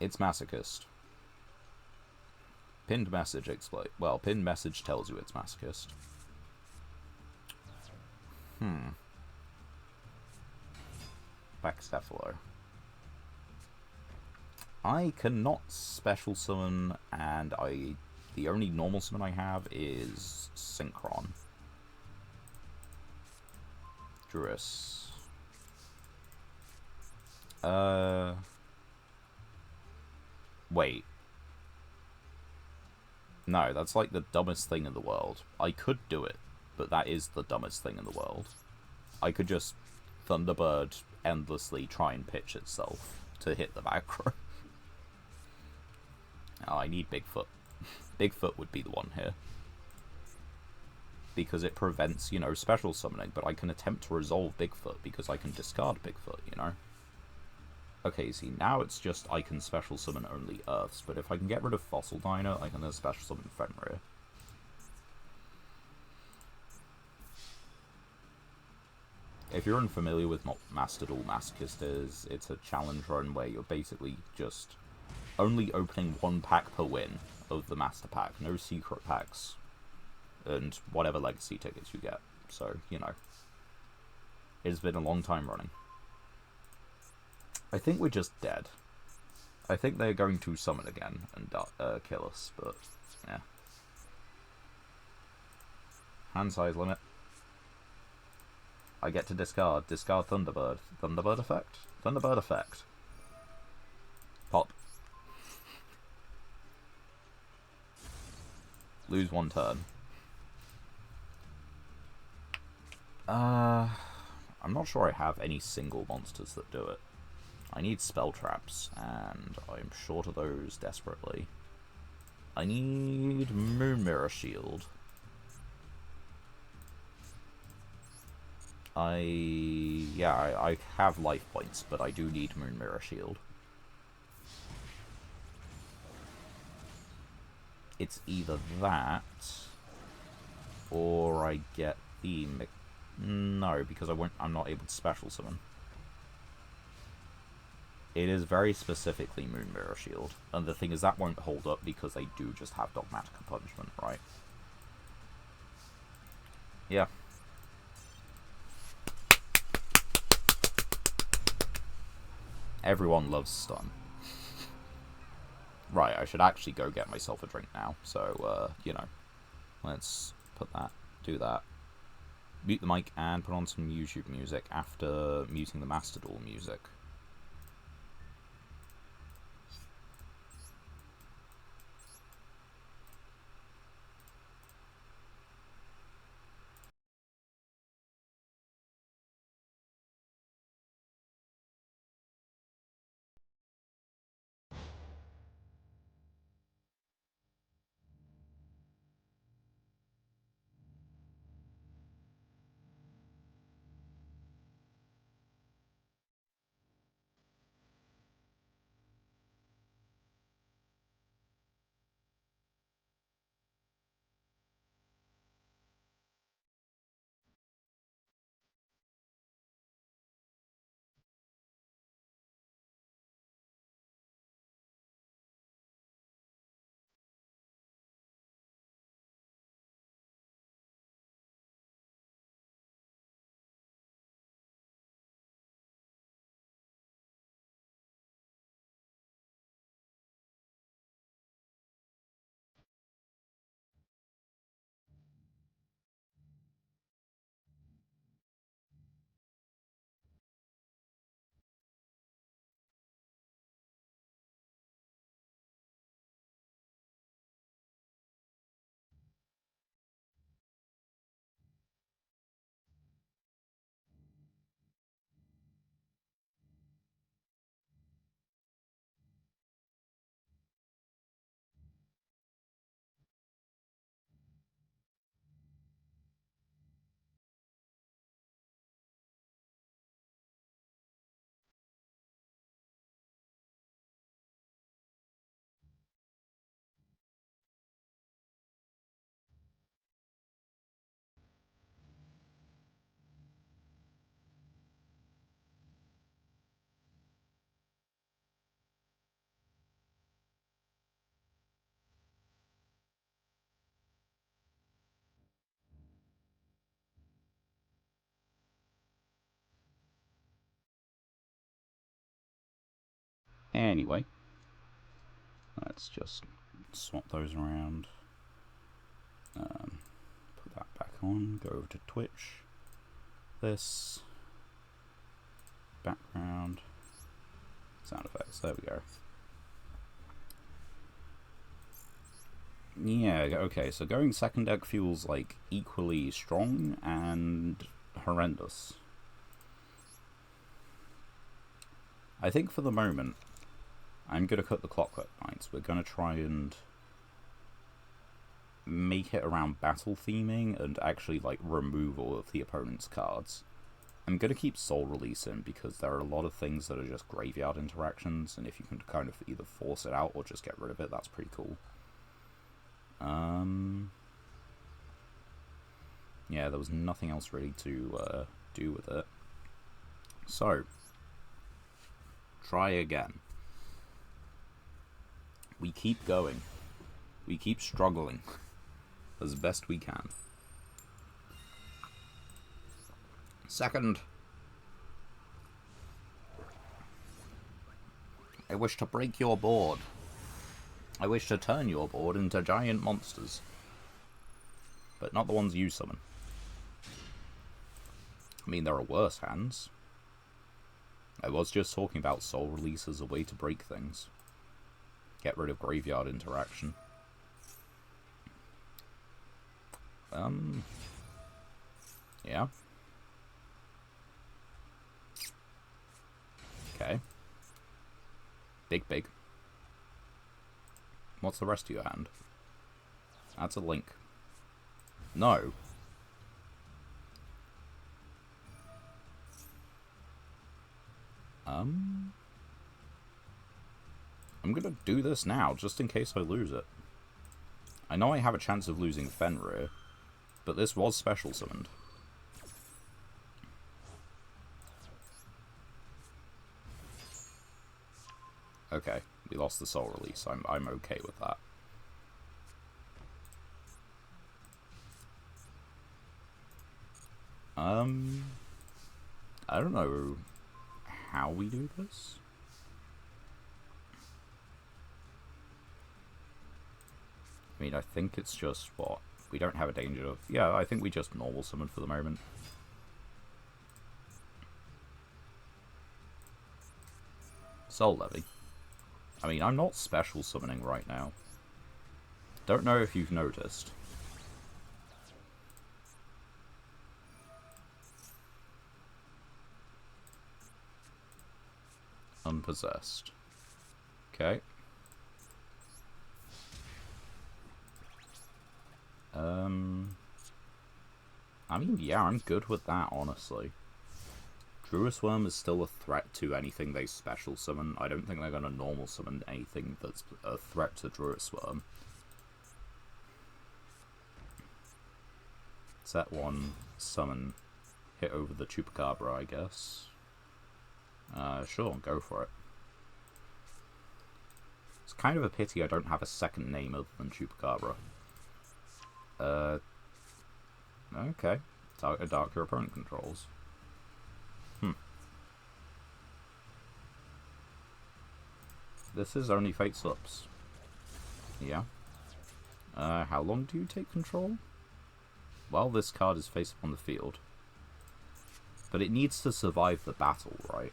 It's Masochist. Pinned message exploit. Well, pinned message tells you it's Masochist. Baxtefalo. I cannot special summon, and the only normal summon I have is Synchron. Druis. Wait. No, that's like the dumbest thing in the world. I could do it, but that is the dumbest thing in the world. I could just Thunderbird endlessly try and pitch itself to hit the macro. Oh, I need Bigfoot. Bigfoot would be the one here. Because it prevents, you know, special summoning, but I can attempt to resolve Bigfoot because I can discard Bigfoot, you know? Okay, see, now it's just I can special summon only Earths, but if I can get rid of Fossil Diner, I can then special summon Fenrir. If you're unfamiliar with what Master Duel Masochist is, it's a challenge run where you're basically just only opening one pack per win of the Master Pack, no secret packs, and whatever legacy tickets you get. So, you know, it's been a long time running. I think we're just dead. I think they're going to summon again and kill us, but yeah. Hand size limit. I get to discard. Discard Thunderbird. Thunderbird effect? Thunderbird effect. Pop. Lose 1 turn. I'm not sure I have any single monsters that do it. I need spell traps, and I'm short of those desperately. I need Moon Mirror Shield. I have life points, but I do need Moon Mirror Shield. It's either that, or I get the... No, because I'm not able to special summon. It is very specifically Moon Mirror Shield, and the thing is that won't hold up because they do just have Dogmatica Punishment, right? Yeah. Everyone loves stun. Right, I should actually go get myself a drink now, so, you know, let's do that. Mute the mic and put on some YouTube music after muting the Master Duel music. Anyway, let's just swap those around. Put that back on, go over to Twitch. This. Background. Sound effects, there we go. Yeah, okay, so going second deck feels like equally strong and horrendous. I think for the moment, I'm going to cut the Clockwork Knights. We're going to try and make it around battle theming and actually, like, removal of the opponent's cards. I'm going to keep Soul Release in because there are a lot of things that are just graveyard interactions, and if you can kind of either force it out or just get rid of it, that's pretty cool. Yeah, there was nothing else really to do with it. So, try again. We keep going. We keep struggling as best we can. Second. I wish to break your board. I wish to turn your board into giant monsters. but not the ones you summon. I mean, there are worse hands. I was just talking about Soul Release as a way to break things. Get rid of graveyard interaction. Yeah. Okay. Big. What's the rest of your hand? That's a link. No. I'm gonna do this now, just in case I lose it. I know I have a chance of losing Fenrir, but this was special summoned. Okay, we lost the Soul Release. I'm okay with that. I don't know how we do this. I mean, I think it's just what? We don't have a danger of... Yeah, I think we just normal summon for the moment. Soul Levy. I mean, I'm not special summoning right now. Don't know if you've noticed. Unpossessed. Okay. I mean, yeah, I'm good with that, honestly. Druisworm is still a threat to anything they special summon. I don't think they're going to normal summon anything that's a threat to Druisworm. Set 1, summon, hit over the Chupacabra, I guess. Sure, go for it. It's kind of a pity I don't have a second name other than Chupacabra. Okay. Target a dark your opponent controls. This is only Fate Slips. Yeah. How long do you take control? Well, this card is face up on the field. But it needs to survive the battle, right?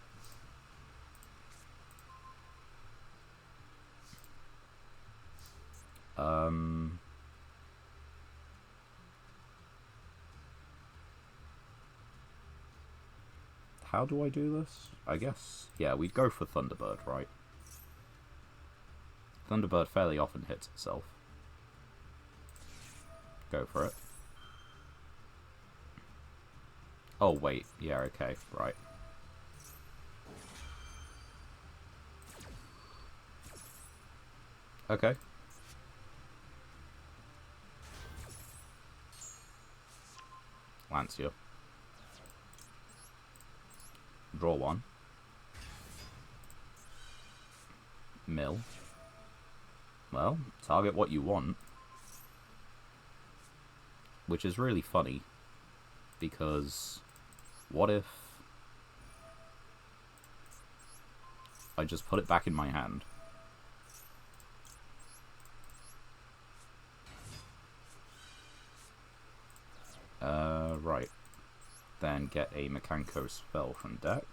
How do I do this? I guess, yeah, we'd go for Thunderbird, right? Thunderbird fairly often hits itself. Go for it. Oh, wait. Yeah, okay, right. Okay. Lancia. Draw one. Mill. Well, target what you want. Which is really funny. Because... what if... I just put it back in my hand? Right. Then get a Mekanko spell from deck.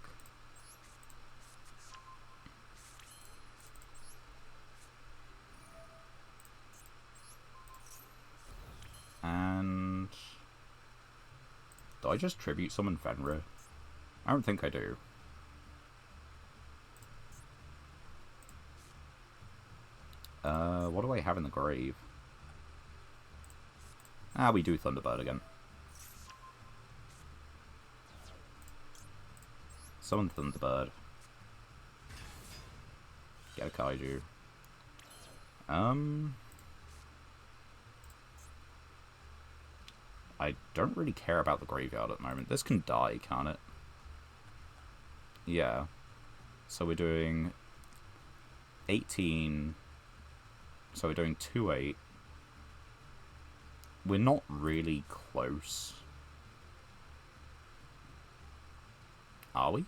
And... do I just tribute summon Fenrir? I don't think I do. What do I have in the grave? Ah, we do Thunderbird again. Summon Thunderbird. Get a Kaiju. I don't really care about the graveyard at the moment. This can die, can't it? Yeah. So we're doing 18. So we're doing 2-8. We're not really close. Are we?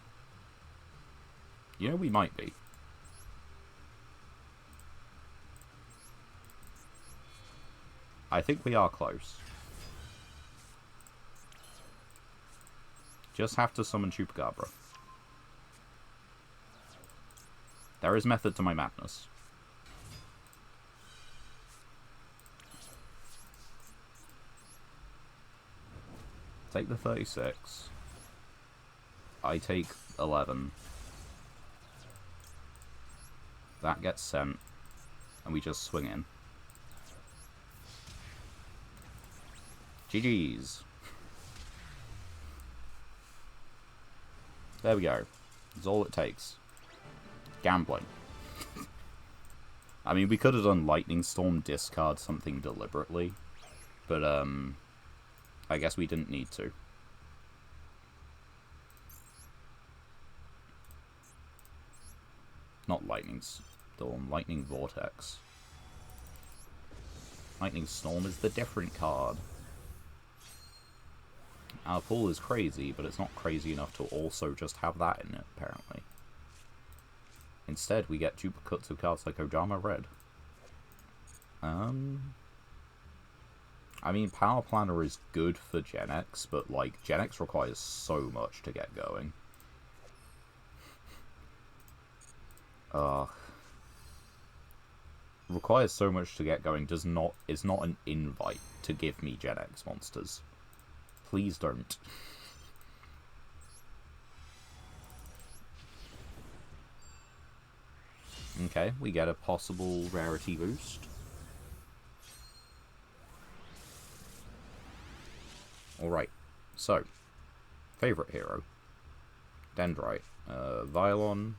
You know, we might be. I think we are close. Just have to summon Chupacabra. There is method to my madness. Take the 36. I take 11. That gets sent. And we just swing in. GG's. There we go. That's all it takes. Gambling. I mean, we could have done Lightning Storm, discard something deliberately. But, I guess we didn't need to. Not Lightning Storm, Lightning Vortex. Lightning Storm is the different card. Our pool is crazy, but it's not crazy enough to also just have that in it, apparently. Instead, we get duplicates of cards like Ojama Red. I mean, Power Planner is good for Gen X, but, like, Gen X requires so much to get going. Requires so much to get going is not an invite to give me Gen X monsters. Please don't. Okay, we get a possible rarity boost. Alright, so, favourite hero. Dendrite. Violon,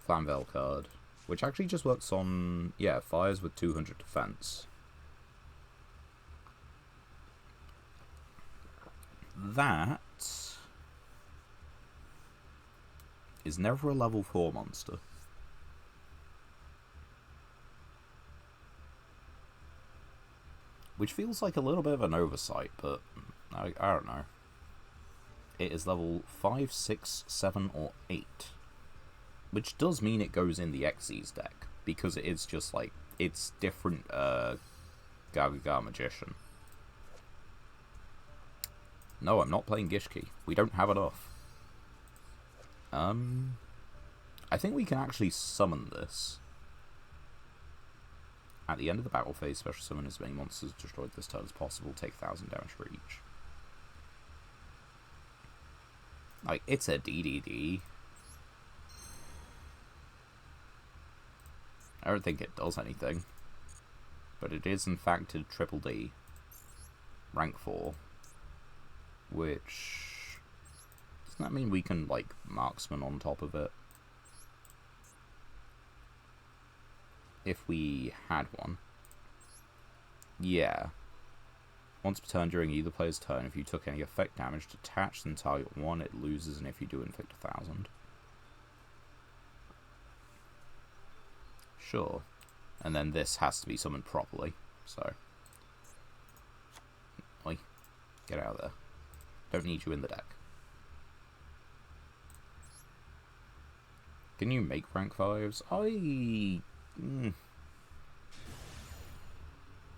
Flamvell card, which actually just works on, yeah, fires with 200 defense. That is never a level 4 monster. Which feels like a little bit of an oversight, but I don't know. It is level 5, 6, 7, or 8. Which does mean it goes in the Xyz deck, because it is just like, it's different Gagaga Magician. No, I'm not playing Gishki. We don't have enough. I think we can actually summon this. At the end of the battle phase, special summon as many monsters destroyed this turn as possible, take 1000 damage for each. Like, it's a DDD. I don't think it does anything. But it is, in fact, a triple D. Rank 4. Which... doesn't that mean we can, like, marksman on top of it? If we had one. Yeah. Once per turn during either player's turn, if you took any effect damage detached and target 1, it loses, and if you do, inflict 1000. Sure. And then this has to be summoned properly, so... Oi. Get out of there. Don't need you in the deck. Can you make rank 5s?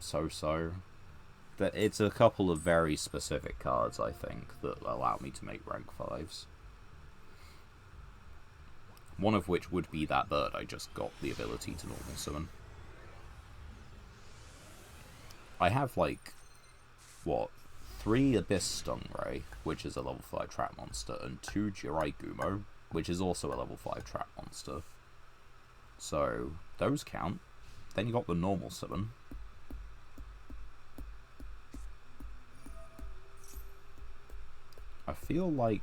So. But it's a couple of very specific cards, I think, that allow me to make rank 5s. One of which would be that bird I just got the ability to normal summon. I have, like, what? 3 Abyss Stingray, which is a level 5 trap monster, and 2 Jirai Gumo, which is also a level 5 trap monster. So, those count. Then you got the normal summon. I feel like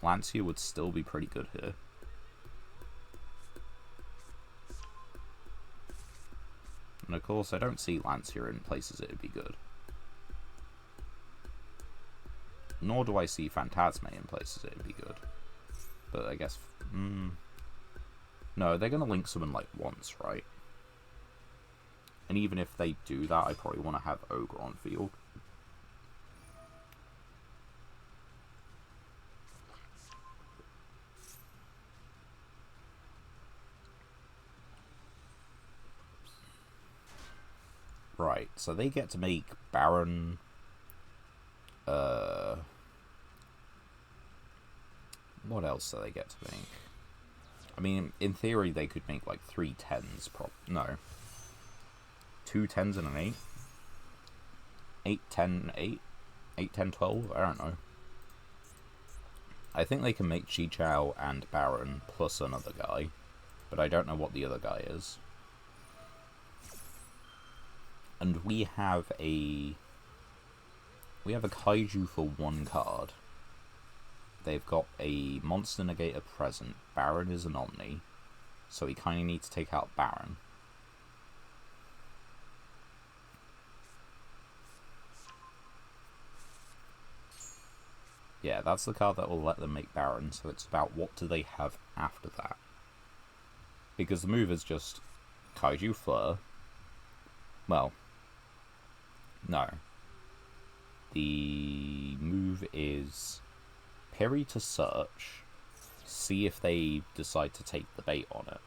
Lancia would still be pretty good here. And of course, I don't see Lancia in places it would be good. Nor do I see Phantasme in places it would be good. But I guess... no, they're going to link summon like once, right? And even if they do that, I probably want to have Ogre on field. Right, so they get to make Baron... What else do they get to make? I mean, in theory, they could make like 3 10s. No. 2 10s and an 8? 8 10 8? 8 10 12? I don't know. I think they can make Chi-Chao and Baron plus another guy, but I don't know what the other guy is. And we have a Kaiju for 1 card. They've got a Monster Negator present. Baron is an Omni, so we kind of need to take out Baron. Yeah, that's the card that will let them make Baron, so it's about what do they have after that. Because the move is just Kaiju Fleur. Well, no. The move is Piri to search, see if they decide to take the bait on it.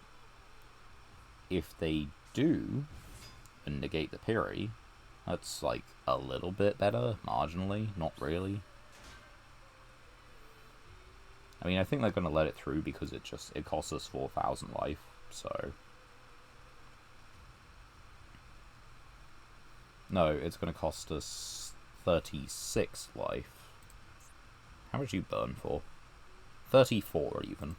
If they do, and negate the Piri, that's like a little bit better, marginally, not really. I mean, I think they're going to let it through because it costs us 4,000 life, so... No, it's going to cost us 36 life. How much you burn for? 34 even.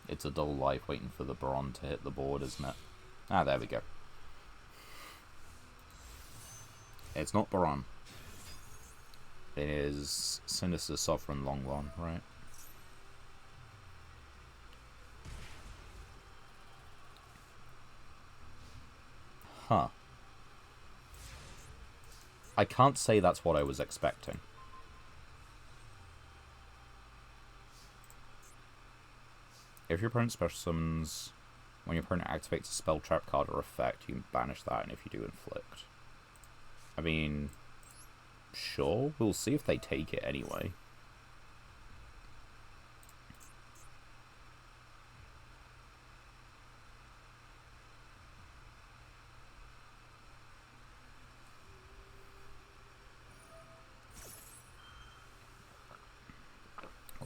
It's a dull life waiting for the Baron to hit the board, isn't it? Ah, there we go. It's not Baron. It is Sinister Sovereign Longlon, right? Huh. I can't say that's what I was expecting. If your opponent special summons, when your opponent activates a spell, trap card, or effect, you can banish that, and if you do, inflict. I mean, sure, we'll see if they take it anyway.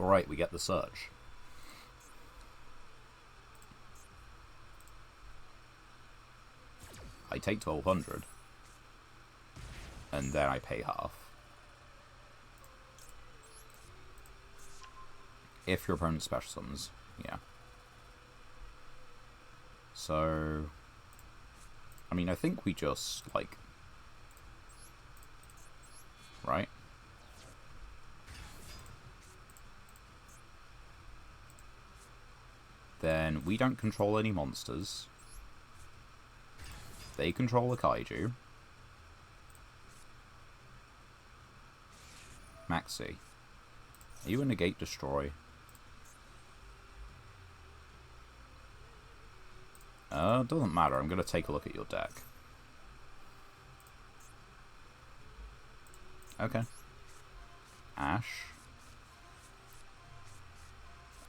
Alright, we get the search. I take 1,200. And then I pay half. If your opponent special summons, yeah. So... I mean, I think we just, like... Right? Then we don't control any monsters. They control a Kaiju. Maxi. Are you a negate destroy? Doesn't matter. I'm going to take a look at your deck. Okay. Ash.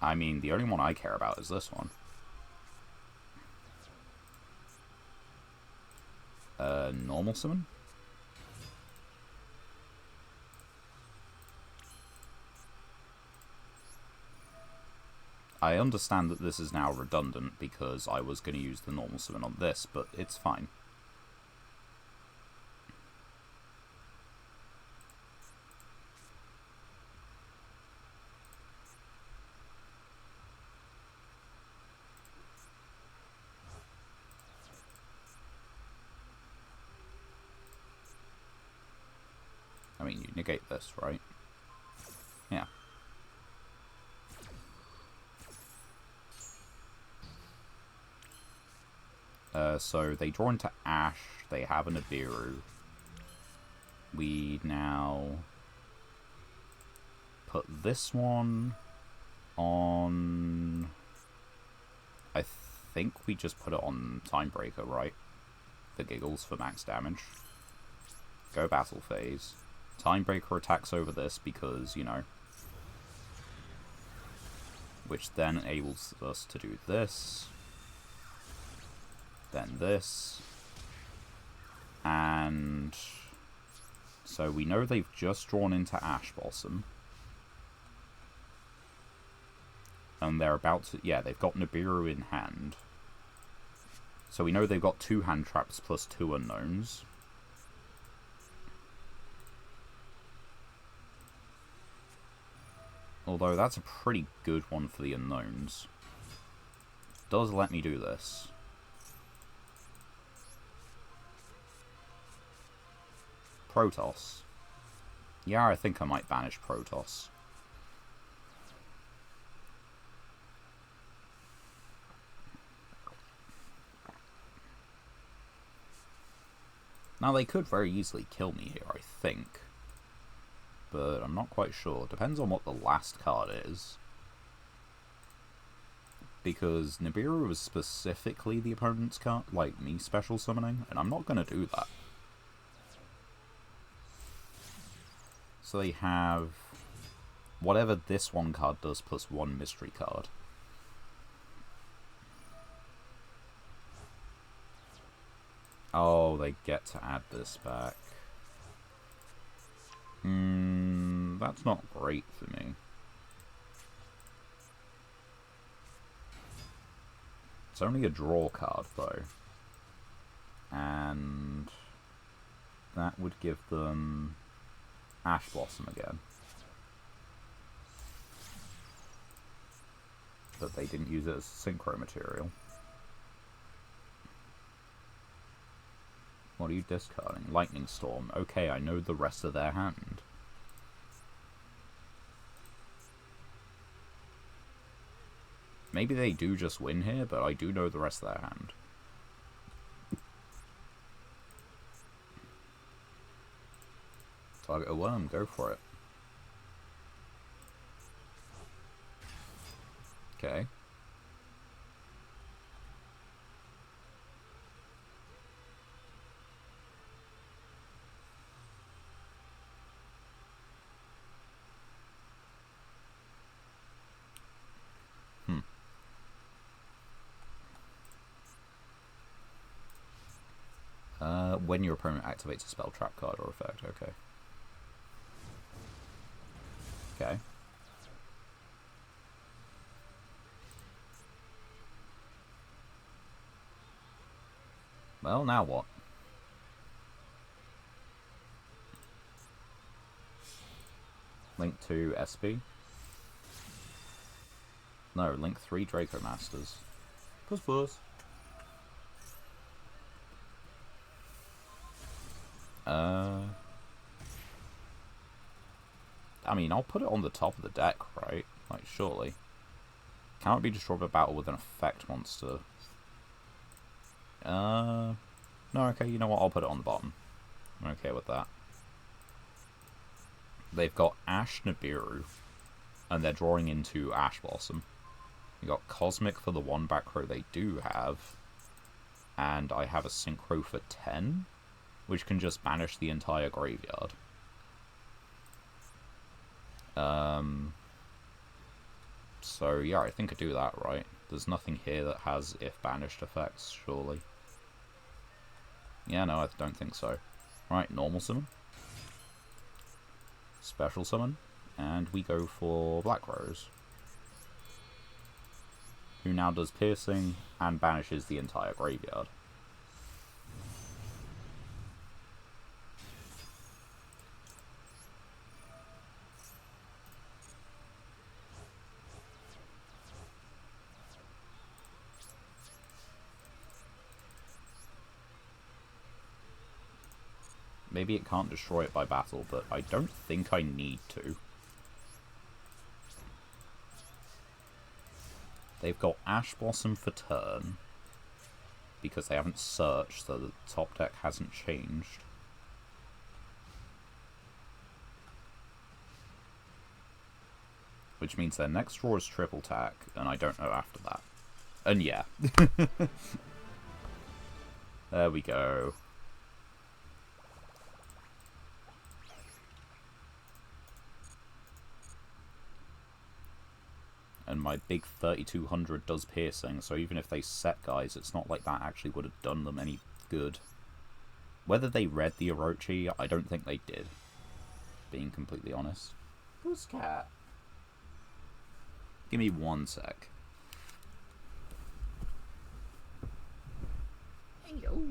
I mean, the only one I care about is this one. Normal summon? I understand that this is now redundant because I was going to use the normal summon on this, but it's fine. I mean, you negate this, right? Yeah. So they draw into Ash, they have an Abiru. We now put this one on... I think we just put it on Timebreaker, right? For giggles, for max damage. Go battle phase. Timebreaker attacks over this because, you know... which then enables us to do this, then this, and so we know they've just drawn into Ash Blossom, and they're about to, yeah, they've got Nibiru in hand, so we know they've got 2 hand traps plus 2 unknowns. Although that's a pretty good one for the unknowns. Does let me do this. Protoss. Yeah, I think I might banish Protoss. Now they could very easily kill me here, I think. But I'm not quite sure. Depends on what the last card is. Because Nibiru was specifically the opponent's card, like me special summoning, and I'm not going to do that. So they have whatever this one card does plus 1 mystery card. Oh, they get to add this back. That's not great for me. It's only a draw card, though. And that would give them Ash Blossom again. But they didn't use it as synchro material. What are you discarding? Lightning Storm. Okay, I know the rest of their hand. Maybe they do just win here, but I do know the rest of their hand. Target a worm, go for it. Okay. When your opponent activates a spell, trap card, or effect, okay. Okay. Well, now what? Link 2 SP? No, Link 3 Draco Masters. Puss puss. I mean, I'll put it on the top of the deck, right? Like, surely. Cannot be destroyed by battle with an effect monster. No, okay, you know what? I'll put it on the bottom. I'm okay with that. They've got Ash Nibiru, and they're drawing into Ash Blossom. You got Cosmic for the 1 back row they do have, and I have a Synchro for 10, which can just banish the entire graveyard. So yeah, I think I do that, right? There's nothing here that has if banished effects, surely. Yeah, no, I don't think so. Right, normal summon. Special summon. And we go for Black Rose, who now does piercing and banishes the entire graveyard. Maybe it can't destroy it by battle, but I don't think I need to. They've got Ash Blossom for turn, because they haven't searched, so the top deck hasn't changed. Which means their next draw is triple tack, and I don't know after that. And yeah. There we go. and my big 3200 does piercing, so even if they set guys, it's not like that actually would have done them any good. Whether they read the Orochi, I don't think they did, being completely honest. Pusscat. Give me 1 sec. Hey yo.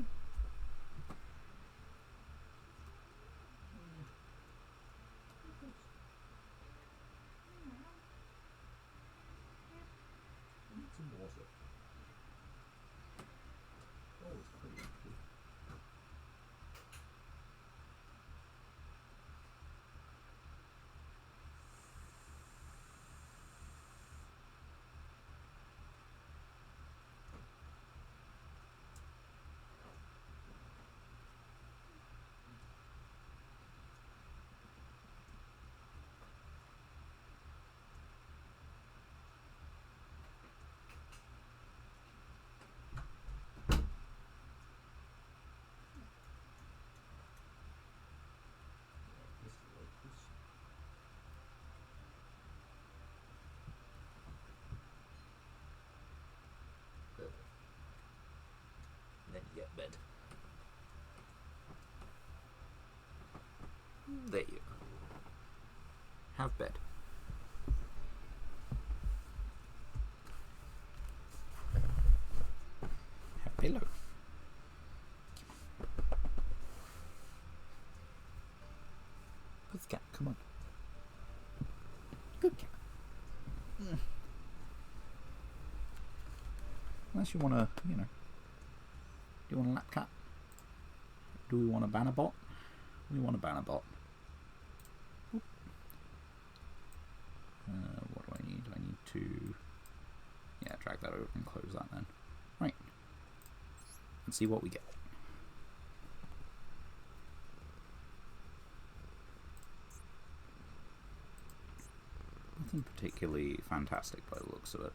Then you get bed. There you go. Have bed. Have pillow. Good cat, come on. Good cat. Unless you want to, you know. Do you want a lap cat? Do we want a banner bot? We want a banner bot. What do I need? I need to... Yeah, drag that over and close that then. Right. Let's see what we get. Nothing particularly fantastic by the looks of it.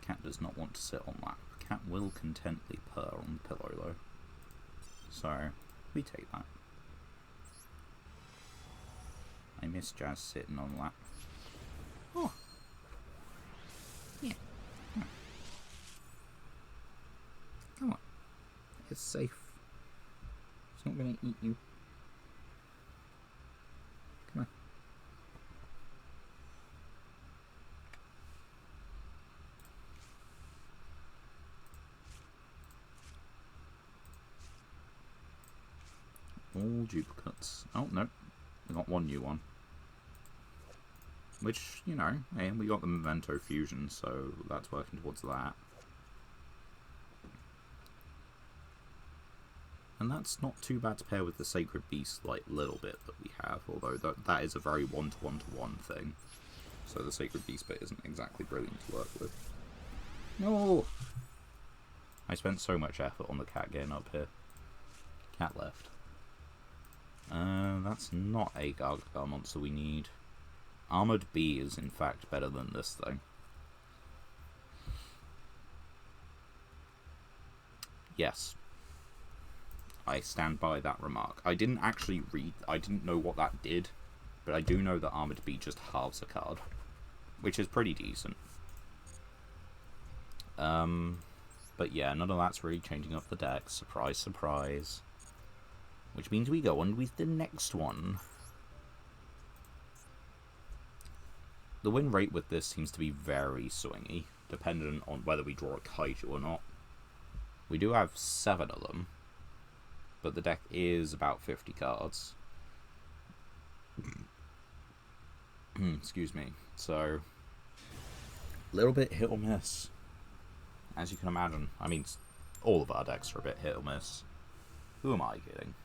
Cat does not want to sit on lap. Cat will contently purr on the pillow though. So, we take that. I miss Jazz sitting on lap. Oh! Yeah. Come on. It's safe. It's not going to eat you. Come on. All duplicates. Oh, no. We got one new one. Which, you know, hey, we got the Memento Fusion, so that's working towards that. And that's not too bad to pair with the Sacred Beast, like, little bit that we have, although that is a very one-to-one-to-one thing. So the Sacred Beast bit isn't exactly brilliant to work with. No! I spent so much effort on the cat getting up here. Cat left. That's not a Gargagar monster we need. Armored Bee is in fact better than this thing. Yes. I stand by that remark. I didn't actually read, I didn't know what that did, but I do know that Armored Bee just halves a card, which is pretty decent. But yeah, none of that's really changing up the deck. Surprise, surprise. Which means we go on with the next one. The win rate with this seems to be very swingy, dependent on whether we draw a kaiju or not. We do have 7 of them, but the deck is about 50 cards. Excuse me. So, a little bit hit or miss, as you can imagine. I mean, all of our decks are a bit hit or miss. Who am I kidding?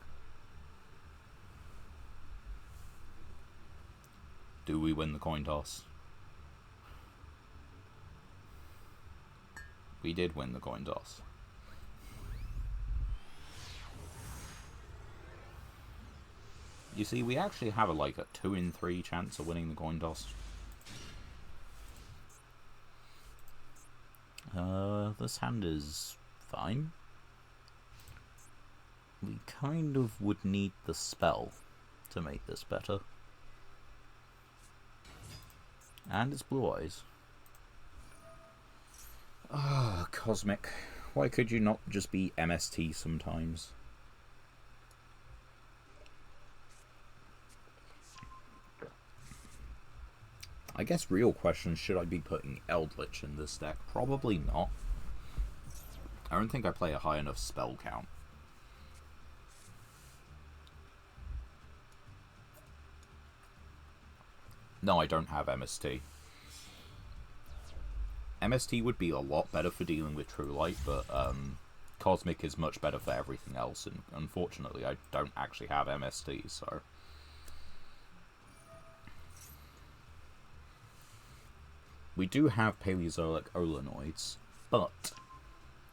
Do we win the coin toss? We did win the coin toss. You see, we actually have a 2 in 3 chance of winning the coin toss. This hand is fine. We kind of would need the spell to make this better. And it's Blue Eyes. Ah, Cosmic. Why could you not just be MST sometimes? I guess real question, should I be putting Eldritch in this deck? Probably not. I don't think I play a high enough spell count. No, I don't have MST. MST would be a lot better for dealing with True Light, but Cosmic is much better for everything else, and unfortunately I don't actually have MST, so... We do have Paleozoic Olenoids, but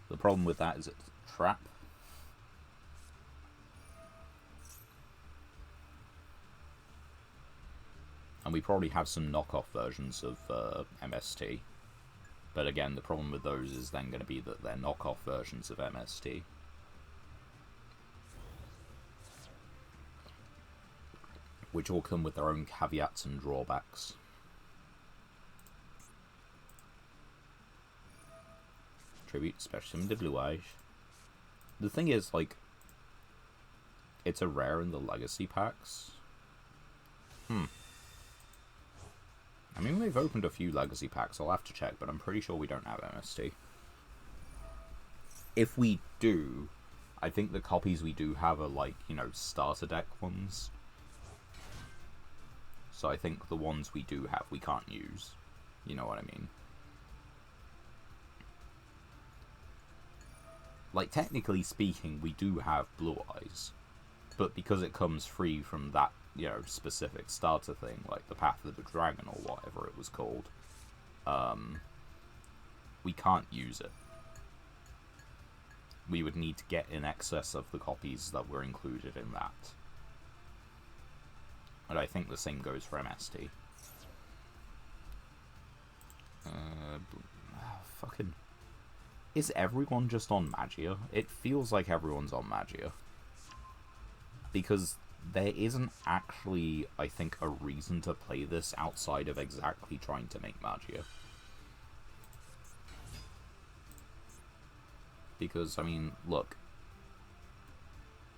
the problem with that is it's a trap. And we probably have some knockoff versions of MST. But again, the problem with those is then going to be that they're knockoff versions of MST. Which all come with their own caveats and drawbacks. Tribute Specimen de Blue Eyes. The thing is, like, it's a rare in the Legacy packs. I mean, we've opened a few Legacy packs, I'll have to check, but I'm pretty sure we don't have MST. If we do, I think the copies we do have are, like, you know, starter deck ones. So I think the ones we do have we can't use. You know what I mean? Like, technically speaking, we do have Blue Eyes. But because it comes free from that, you know, specific starter thing, like the Path of the Dragon or whatever it was called, we can't use it. We would need to get in excess of the copies that were included in that. And I think the same goes for MST. Fucking... Is everyone just on Magia? It feels like everyone's on Magia. Because there isn't actually, I think, a reason to play this outside of exactly trying to make Magia. Because, I mean, look.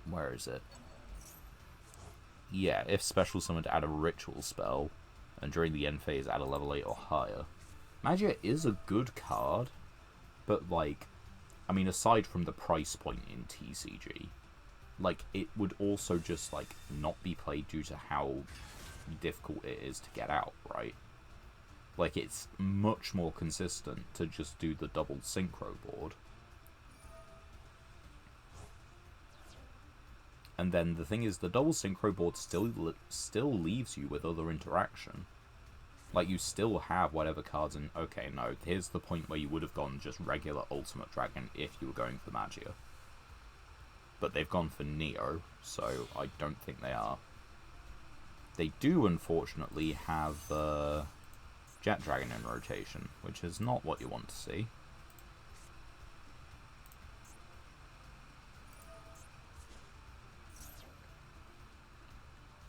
Where is it? Yeah, if special summoned add a ritual spell, and during the end phase add a level 8 or higher. Magia is a good card, but, like, I mean, aside from the price point in TCG, like, it would also just, like, not be played due to how difficult it is to get out, right? Like, it's much more consistent to just do the double synchro board. And then the thing is, the double synchro board still leaves you with other interaction. Like, you still have whatever cards in... Okay, no, here's the point where you would have gone just regular Ultimate Dragon if you were going for Magia. But they've gone for Neo, so I don't think they are. They do, unfortunately, have Jet Dragon in rotation, which is not what you want to see.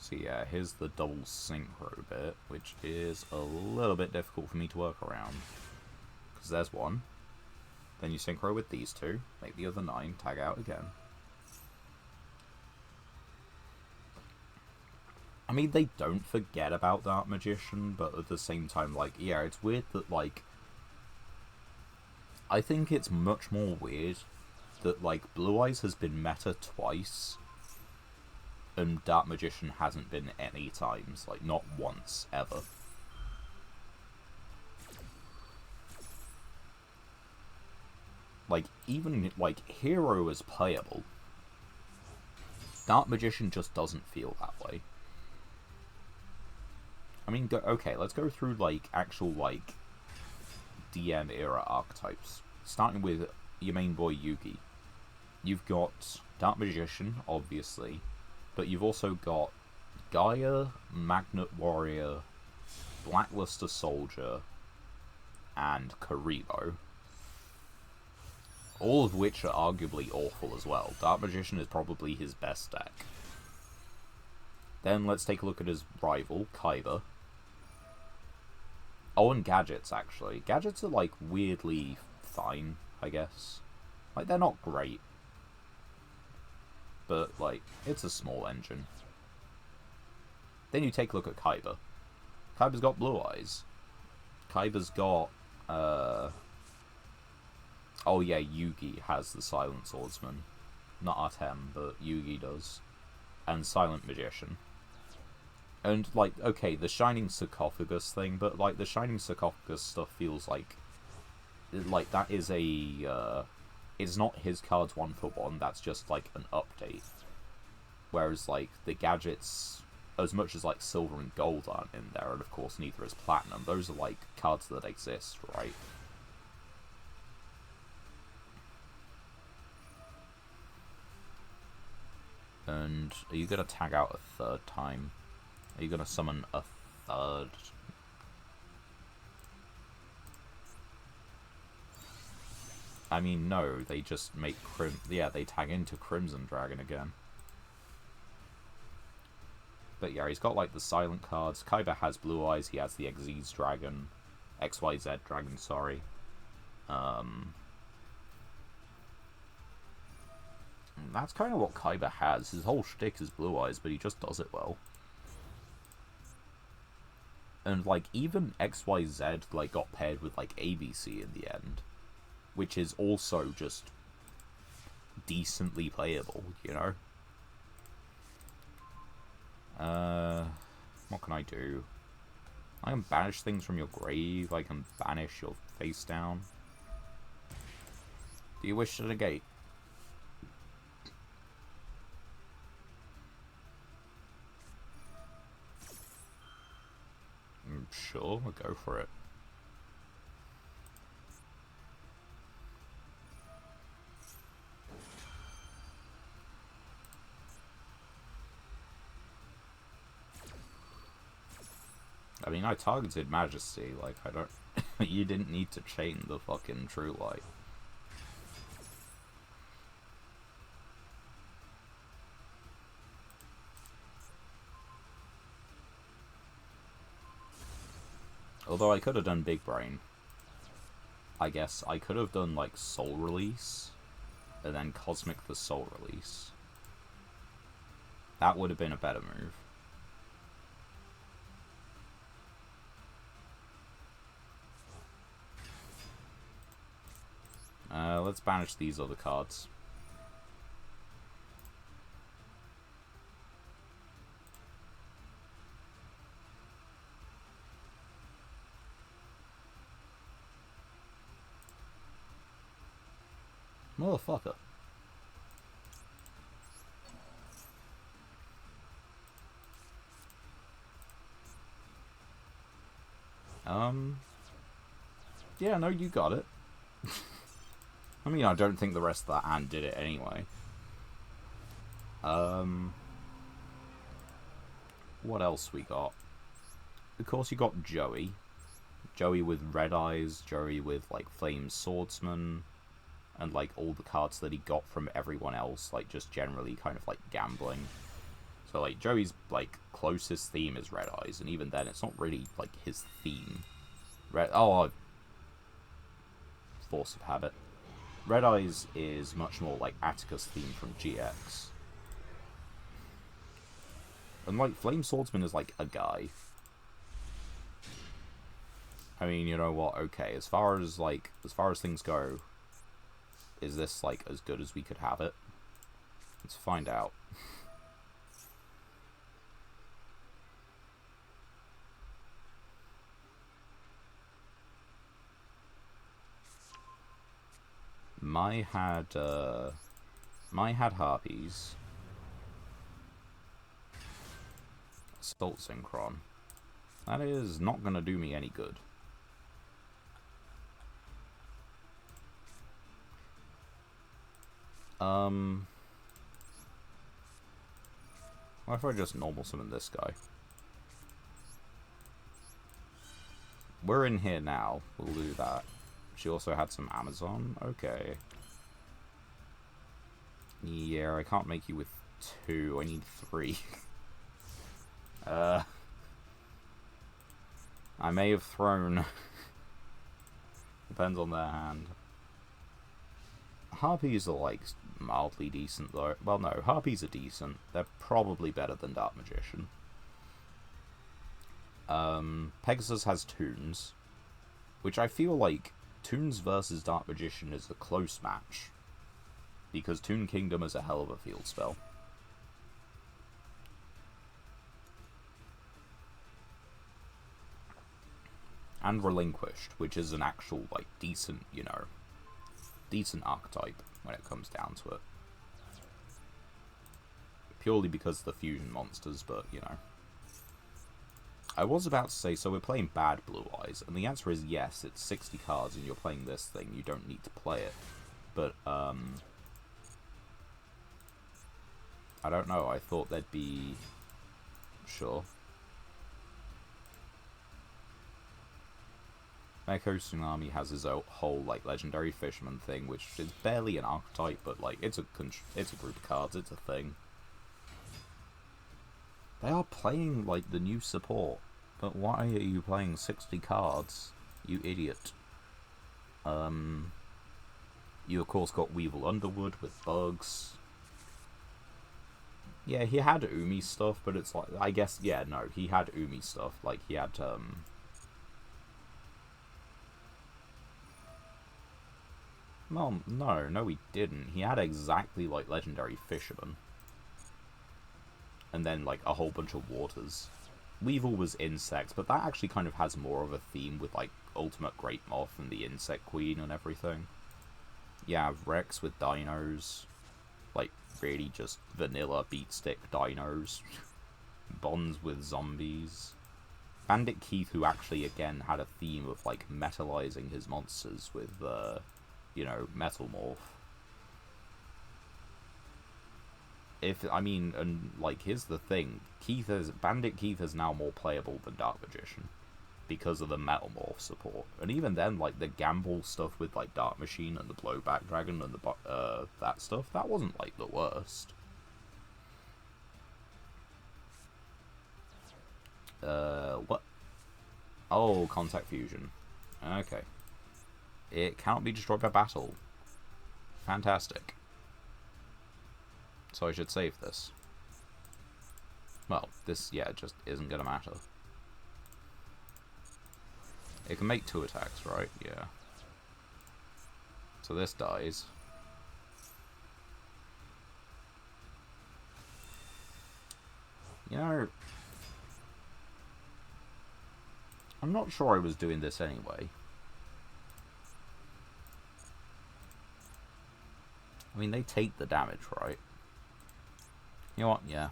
So yeah, here's the double synchro bit, which is a little bit difficult for me to work around. Because there's one. Then you synchro with these two, make the other 9, tag out again. I mean, they don't forget about Dark Magician, but at the same time, like, yeah, it's weird that, like... I think it's much more weird that, like, Blue Eyes has been meta twice, and Dark Magician hasn't been any times, like, not once, ever. Like, even, like, Hero is playable. Dark Magician just doesn't feel that way. I mean, okay, let's go through, like, actual, like, DM era archetypes. Starting with your main boy, Yugi. You've got Dark Magician, obviously, but you've also got Gaia, Magnet Warrior, Blackluster Soldier, and Karibo. All of which are arguably awful as well. Dark Magician is probably his best deck. Then let's take a look at his rival, Kaiba. Oh, and Gadgets, actually. Gadgets are, like, weirdly fine, I guess. Like, they're not great. But, like, it's a small engine. Then you take a look at Kaiba. Kaiba's got Blue Eyes. Kaiba's got, oh yeah, Yugi has the Silent Swordsman. Not Artem, but Yugi does. And Silent Magician. And, like, okay, the Shining Sarcophagus thing, but, like, the Shining Sarcophagus stuff feels like that is a, it's not his cards 1-for-1, that's just, like, an update. Whereas, like, the Gadgets, as much as, like, Silver and Gold aren't in there, and of course neither is Platinum, those are, like, cards that exist, right? And are you going to tag out a third time? Are you going to summon a third? I mean, no, they just make yeah, they tag into Crimson Dragon again. But yeah, he's got, like, the silent cards. Kaiba has Blue Eyes, he has the Xyz Dragon. XYZ Dragon, sorry. That's kind of what Kaiba has. His whole shtick is Blue Eyes, but he just does it well. And, like, even XYZ, like, got paired with, like, ABC in the end. Which is also just decently playable, you know? What can I do? I can banish things from your grave. I can banish your face down. Do you wish to negate? Sure, we'll go for it. I mean, I targeted Majesty, like, I don't... you didn't need to chain the fucking True Light. Although I could have done Big Brain. I guess I could have done, like, Soul Release, and then Cosmic the Soul Release. That would have been a better move. Let's banish these other cards. Motherfucker. Yeah, no, you got it. I mean, I don't think the rest of that hand did it anyway. What else we got? Of course, you got Joey. Joey with Red Eyes, Joey with, like, Flame Swordsman, and, like, all the cards that he got from everyone else, like, just generally kind of, like, gambling. So, like, Joey's, like, closest theme is Red Eyes, and even then, it's not really, like, his theme. Force of Habit. Red Eyes is much more like Atticus' theme from GX. And, like, Flame Swordsman is, like, a guy. I mean, you know what, okay, as far as things go, is this, like, as good as we could have it? Let's find out. My had Harpies. Assault Synchron. That is not gonna do me any good. What if I just normal summon this guy? We're in here now. We'll do that. She also had some Amazon. Okay. Yeah, I can't make you with 2. I need 3. I may have thrown... Depends on their hand. Harpies are, like, mildly decent, though. Well, no, Harpies are decent. They're probably better than Dark Magician. Pegasus has Toons, which I feel like Toons versus Dark Magician is a close match, because Toon Kingdom is a hell of a field spell. And Relinquished, which is an actual, like, decent, you know, decent archetype when it comes down to it. Purely because of the fusion monsters, but, you know. I was about to say, so we're playing Bad Blue Eyes, and the answer is yes, it's 60 cards and you're playing this thing, you don't need to play it. But, I don't know, I thought there'd be... Sure. Mecha Tsunami has his whole, like, Legendary Fisherman thing, which is barely an archetype, but, like, it's a group of cards, it's a thing. They are playing, like, the new support, but why are you playing 60 cards, you idiot? You, of course, got Weevil Underwood with bugs. Yeah, he had Umi stuff, but it's like, I guess, yeah, no, he had Umi stuff, like, he had, Well, no, he didn't. He had exactly, like, Legendary Fisherman. And then, like, a whole bunch of waters. Weevil was insects, but that actually kind of has more of a theme with, like, Ultimate Great Moth and the Insect Queen and everything. Yeah, Rex with dinos. Like, really just vanilla beatstick dinos. Bonds with zombies. Bandit Keith, who actually, again, had a theme of, like, metallizing his monsters with, you know, Metal Morph. I mean, and, like, here's the thing. Bandit Keith is now more playable than Dark Magician, because of the Metal Morph support. And even then, like, the gamble stuff with, like, Dark Machine and the Blowback Dragon and the, that stuff, that wasn't, like, the worst. What? Oh, Contact Fusion. Okay. It cannot be destroyed by battle. Fantastic. So I should save this. Well, this, yeah, just isn't gonna matter. It can make 2 attacks, right? Yeah. So this dies. You know, I'm not sure I was doing this anyway. I mean, they take the damage, right? You know what? Yeah.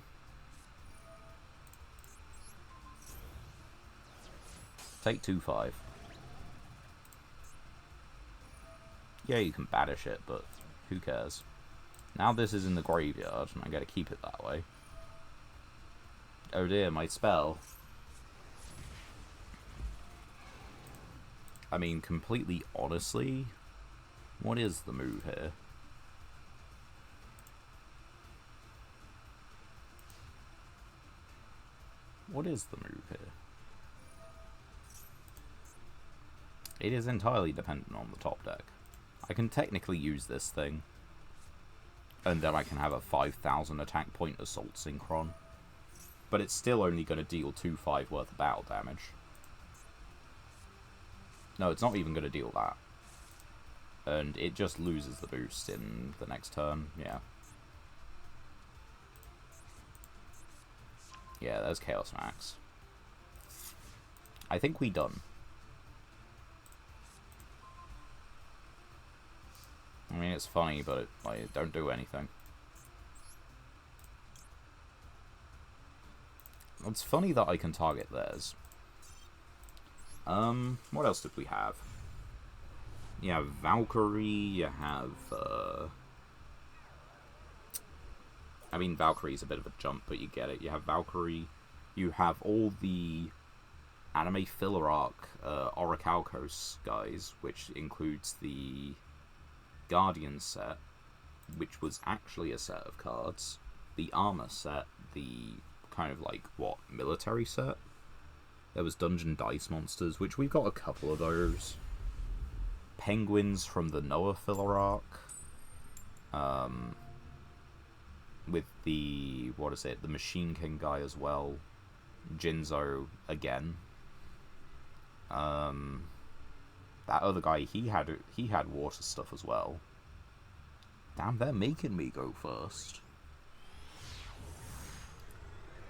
Take 2/5. Yeah, you can banish it, but who cares? Now this is in the graveyard, and I gotta keep it that way. Oh dear, my spell. I mean, completely honestly, what is the move here? What is the move here? It is entirely dependent on the top deck. I can technically use this thing, and then I can have a 5,000 attack point Assault Synchron, but it's still only going to deal 2/5 worth of battle damage. No, it's not even going to deal that. And it just loses the boost in the next turn, yeah. Yeah, there's Chaos Max. I think we done. I mean, it's funny, but it, like, don't do anything. It's funny that I can target theirs. What else did we have? You have Valkyrie, you have, I mean, Valkyrie's a bit of a jump, but you get it. You have Valkyrie, you have all the anime filler arc, Orichalcos guys, which includes the Guardian set, which was actually a set of cards. The armor set, the kind of like, what, military set? There was Dungeon Dice Monsters, which we've got a couple of those. Penguins from the Noah filler arc. With the, what is it, the Machine King guy as well. Jinzo again. That other guy, he had water stuff as well. Damn, they're making me go first.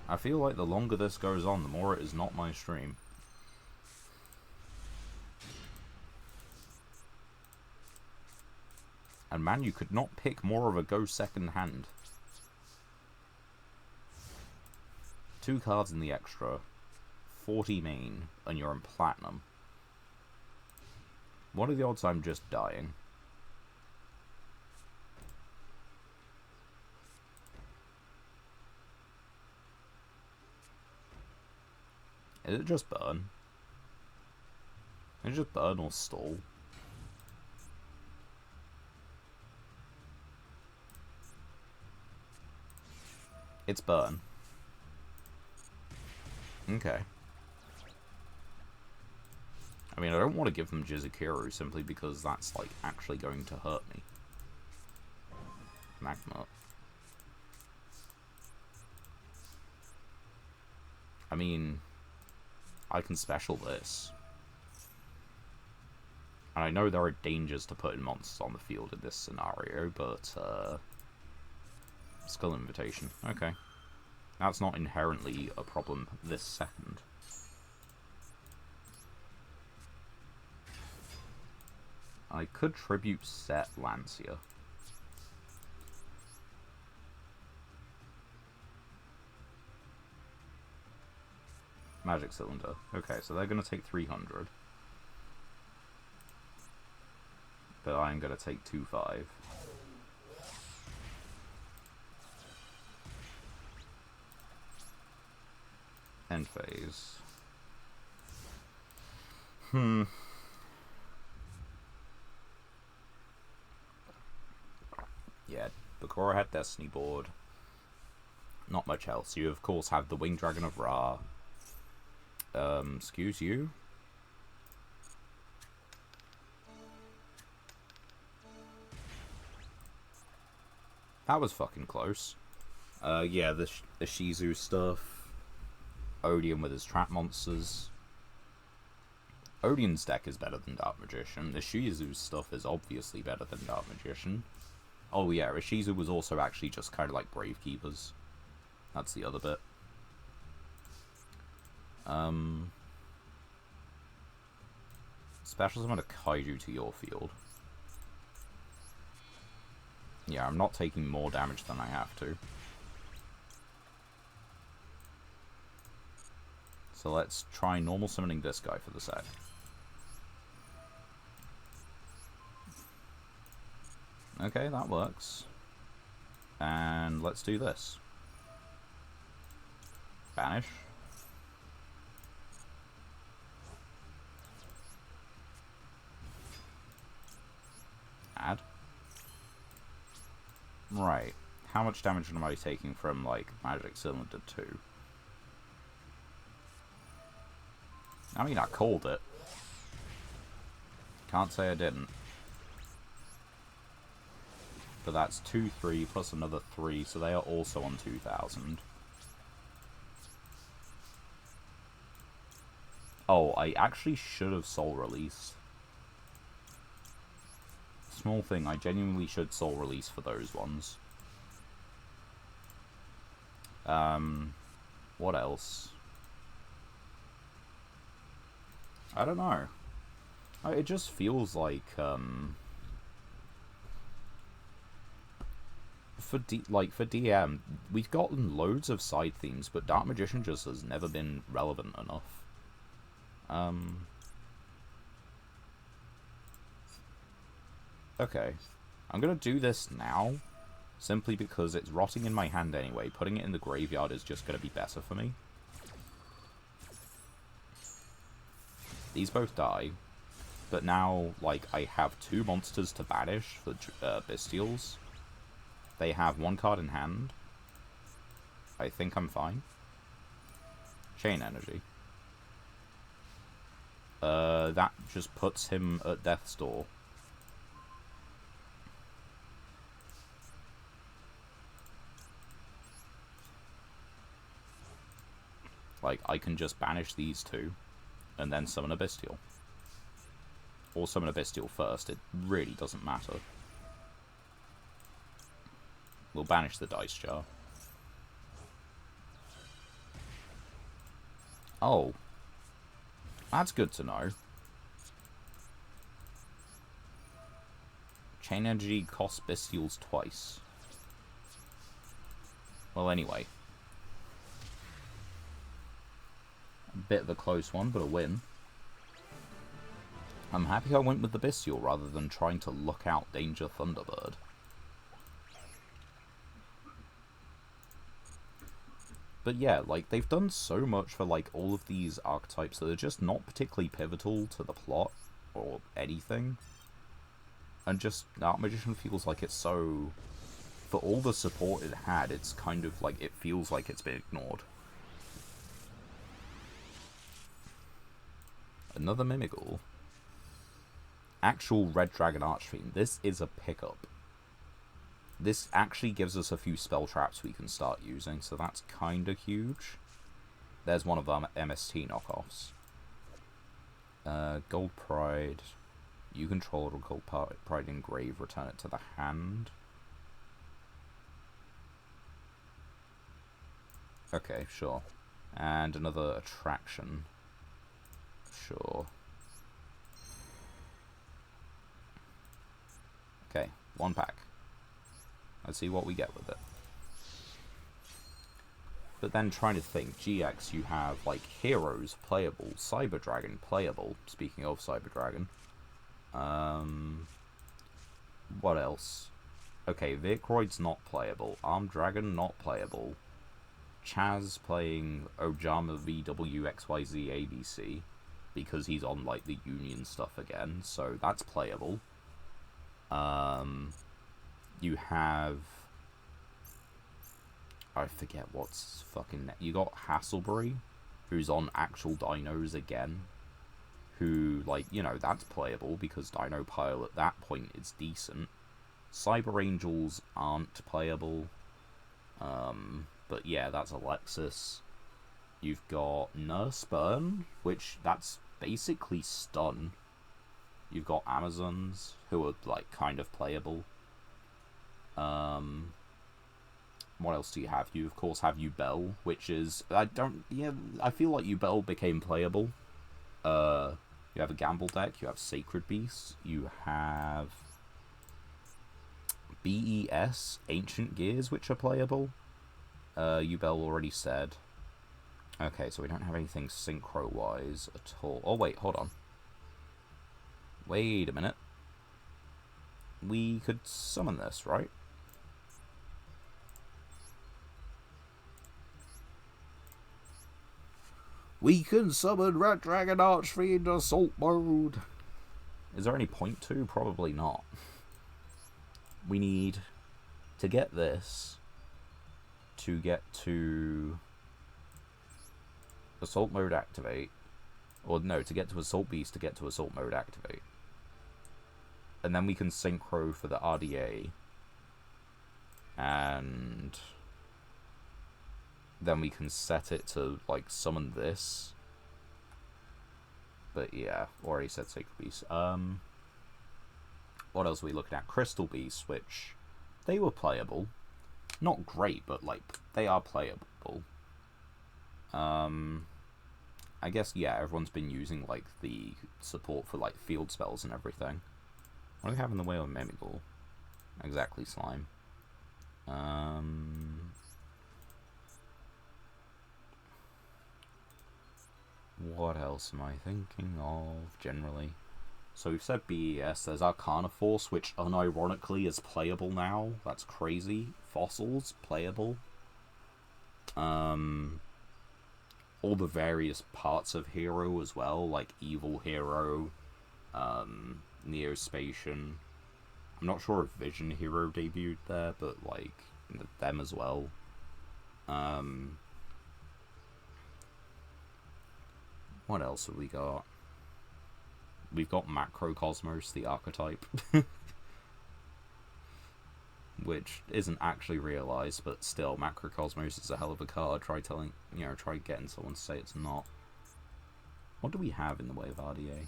I feel like the longer this goes on, the more it is not my stream. And man, you could not pick more of a go second hand. 2 cards in the extra, 40 main, and you're in platinum. What are the odds I'm just dying? Is it just burn? Is it just burn or stall? It's burn. Okay. I mean, I don't want to give them Jizukiru simply because that's, like, actually going to hurt me. Magma. I mean, I can special this. And I know there are dangers to putting monsters on the field in this scenario, but, Skull Invitation. Okay. That's not inherently a problem this second. I could tribute set Lancia. Magic Cylinder. Okay, so they're going to take 300. But I'm going to take 2-5. End phase. Yeah, Bakura had Destiny board. Not much else. You, of course, have the Winged Dragon of Ra. Excuse you? That was fucking close. Yeah, the Shizu stuff. Odeon with his trap monsters. Odeon's deck is better than Dark Magician. The Shizu's stuff is obviously better than Dark Magician. Oh yeah, Ishizu was also actually just kind of like Gravekeepers. That's the other bit. Special summon a Kaiju to your field. Yeah, I'm not taking more damage than I have to. So let's try normal summoning this guy for the sec. Okay, that works. And let's do this. Banish. Add. Right. How much damage am I taking from, like, Magic Cylinder 2? I mean, I called it. Can't say I didn't. But that's 2-3 plus another 3, so they are also on 2,000. Oh, I actually should have Soul Release. Small thing, I genuinely should Soul Release for those ones. What else? I don't know. It just feels like, for DM, we've gotten loads of side themes, but Dark Magician just has never been relevant enough. Okay. I'm gonna do this now, simply because it's rotting in my hand anyway. Putting it in the graveyard is just gonna be better for me. These both die, but now, like, I have 2 monsters to banish for Bestials. They have one card in hand. I think I'm fine. Chain Energy. That just puts him at death's door. Like, I can just banish these two, and then summon a Bestial. Or summon a Bestial first, it really doesn't matter. We'll banish the Dice Jar. Oh. That's good to know. Chain Energy costs Bestials twice. Well, anyway. A bit of a close one, but a win. I'm happy I went with the Bestial rather than trying to look out Danger Thunderbird. But yeah, like, they've done so much for, like, all of these archetypes that are just not particularly pivotal to the plot or anything. And just, Dark Magician feels like it's so... For all the support it had, it's kind of like, it feels like it's been ignored. Another Mimigal. Actual Red Dragon Archfiend. This is a pickup. This actually gives us a few spell traps we can start using, so that's kind of huge. There's one of our MST knockoffs. Gold Pride. You control it, or Gold Pride engrave, return it to the hand. Okay, sure. And another attraction. Sure. Okay, one pack. Let's see what we get with it. But then trying to think, GX you have like Heroes playable, Cyber Dragon playable, speaking of Cyber Dragon. What else? Okay, Vicroid's not playable, Armed Dragon not playable. Chaz playing Ojama VWXYZ ABC because he's on like the Union stuff again, so that's playable. You have... I forget what's fucking... You got Hasselbury, who's on actual dinos again. Who, like, you know, that's playable because Dino Pile at that point is decent. Cyber Angels aren't playable. But yeah, that's Alexis. You've got Nurse Burn, which that's basically stun. You've got Amazons, who are, like, kind of playable. What else do you have? You, of course, have Yubel, which is... I feel like Yubel became playable. You have a Gamble deck, you have Sacred Beasts, you have... BES, Ancient Gears, which are playable. Yubel already said. Okay, so we don't have anything synchro-wise at all. Oh, wait, hold on. Wait a minute. We could summon this, right? We can summon Red Dragon Archfiend Assault Mode. Is there any point to? Probably not. We need to get this to get to Assault Mode activate. Or no, to get to Assault Beast to get to Assault Mode activate. And then we can synchro for the RDA. And then we can set it to, like, summon this. But yeah, already said Sacred Beast. What else are we looking at? Crystal Beast, which they were playable. Not great, but, like, they are playable. I guess, yeah, everyone's been using, like, the support for, like, field spells and everything. What do we have in the way of Mimigal? Exactly, Slime. What else am I thinking of, generally? So we've said BES, there's Arcana Force, which unironically is playable now. That's crazy. Fossils, playable. All the various parts of Hero as well, like Evil Hero, Neospatian. I'm not sure if Vision Hero debuted there, but like them as well. What else have we got? We've got Macrocosmos, the archetype, which isn't actually realized, but still, Macrocosmos is a hell of a card. Try getting someone to say it's not. What do we have in the way of RDA?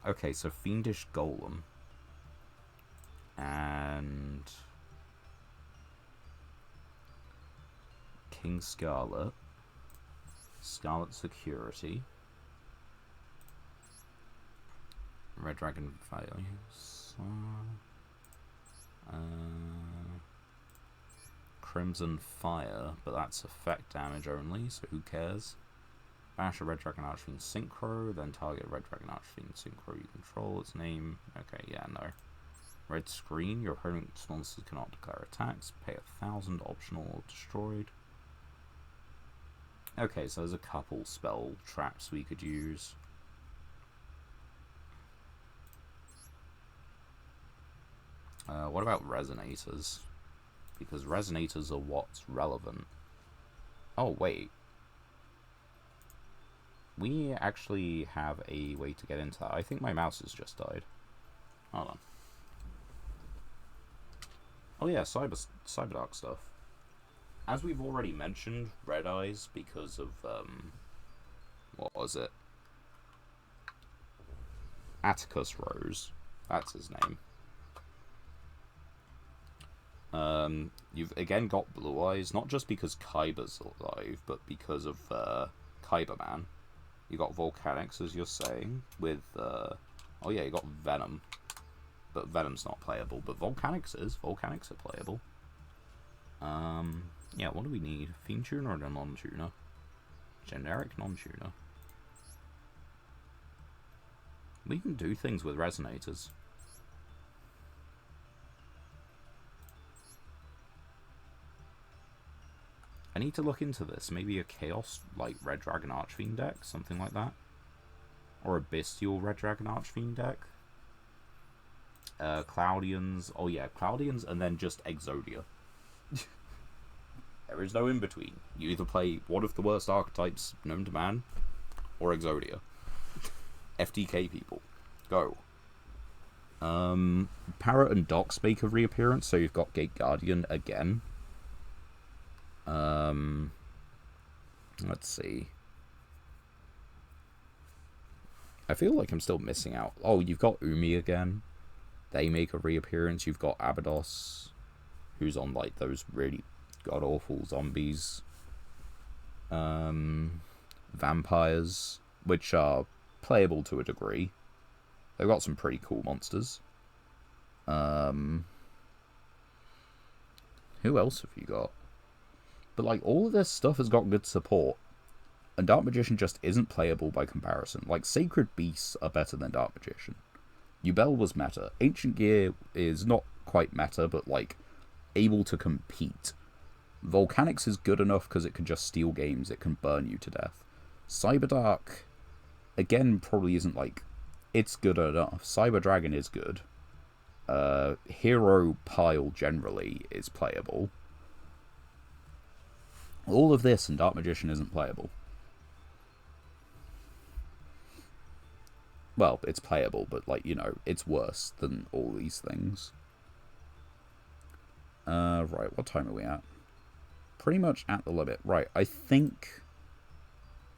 Okay, so Fiendish Golem. And King Scarlet. Scarlet Security. Red Dragon Fails. Crimson Fire, but that's effect damage only, so who cares? Bash a Red Dragon Archfiend Synchro, then target a Red Dragon Archfiend Synchro you control, its name. Okay, yeah, no. Red Screen, your opponent's monsters cannot declare attacks, pay 1,000, optional or destroyed. Okay, so there's a couple spell traps we could use. What about Resonators? Because Resonators are what's relevant. Oh, wait. We actually have a way to get into that. I think my mouse has just died. Hold on. Oh yeah, Cyberdark stuff. As we've already mentioned, Red Eyes, because of, what was it? Atticus Rose. That's his name. You've again got Blue Eyes, not just because Kyber's alive, but because of, Kyberman. You got Volcanics, as you're saying, with, oh yeah, you got Venom. But Venom's not playable, but Volcanics is. Volcanics are playable. Yeah, what do we need? Fiend Tuner or a non-tuner? Generic non-tuner. We can do things with Resonators. I need to look into this. Maybe a Chaos, like, Red Dragon Archfiend deck? Something like that? Or a Bestial Red Dragon Archfiend deck? Cloudians. Oh yeah, Cloudians and then just Exodia. There is no in-between. You either play one of the worst archetypes known to man, or Exodia. FTK people. Go. Parrot and Docs make a reappearance, so you've got Gate Guardian again. Let's see. I feel like I'm still missing out. Oh, you've got Umi again. They make a reappearance. You've got Abydos, who's on like those really god-awful zombies. Vampires, which are playable to a degree. They've got some pretty cool monsters. Who else have you got? But like, all of this stuff has got good support. And Dark Magician just isn't playable by comparison. Like, Sacred Beasts are better than Dark Magician. Yubel was meta. Ancient Gear is not quite meta, but like, able to compete. Volcanics is good enough because it can just steal games. It can burn you to death. Cyberdark, again, probably isn't like... It's good enough. Cyber Dragon is good. Hero Pile generally is playable. All of this and Dark Magician isn't playable. Well, it's playable, but like, you know, it's worse than all these things. Right, what time are we at? Pretty much at the limit. Right, I think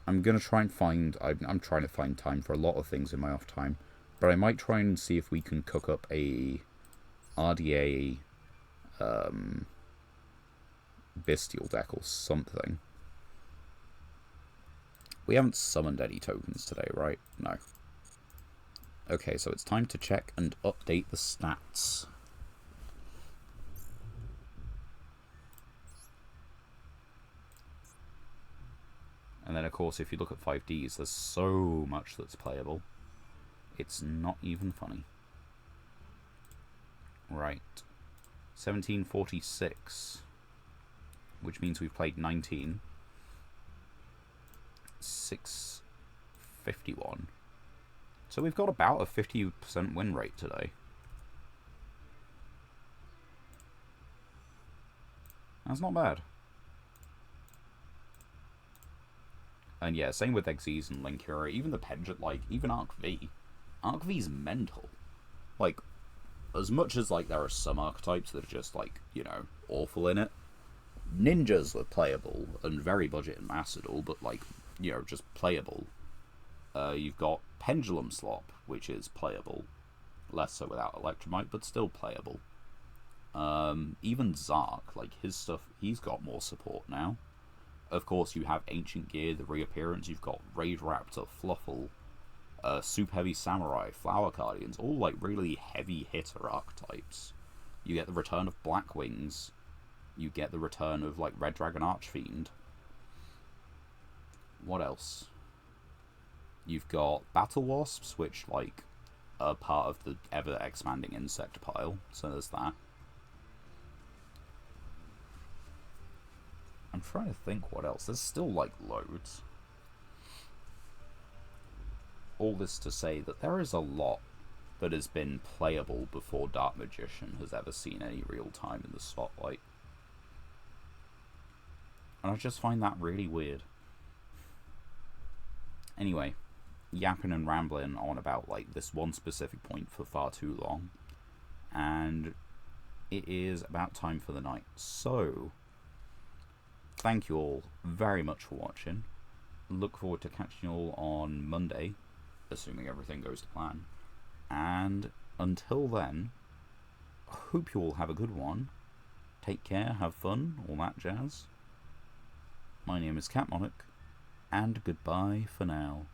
I'm going to try and find... I'm trying to find time for a lot of things in my off time. But I might try and see if we can cook up a RDA Bestial deck or something. We haven't summoned any tokens today, right? No. Okay, so it's time to check and update the stats. And then, of course, if you look at 5Ds, there's so much that's playable. It's not even funny. Right. 1746. Which means we've played 19. 651. So we've got about a 50% win rate today. That's not bad. And yeah, same with Xyz and Linkura, even the Pendulum, like, even Arc V. Arc V's mental. Like, as much as, like, there are some archetypes that are just, like, you know, awful in it, ninjas are playable, and very budget and mastered all, but, like, you know, just playable. You've got Pendulum Slop, which is playable. Less so without Electromite, but still playable. Even Zark, like, his stuff, he's got more support now. Of course, you have Ancient Gear, the reappearance, you've got Raid Raptor, Fluffle, Super Heavy Samurai, Flower Guardians, all, like, really heavy hitter archetypes. You get the return of Black Wings, you get the return of, like, Red Dragon Archfiend. What else? You've got Battle Wasps, which, like, are part of the ever-expanding insect pile, so there's that. I'm trying to think what else. There's still, like, loads. All this to say that there is a lot that has been playable before Dark Magician has ever seen any real time in the spotlight. And I just find that really weird. Anyway, yapping and rambling on about, like, this one specific point for far too long. And it is about time for the night. So, thank you all very much for watching. Look forward to catching you all on Monday, assuming everything goes to plan. And until then, hope you all have a good one. Take care, have fun, all that jazz. My name is Cat Monarch, and goodbye for now.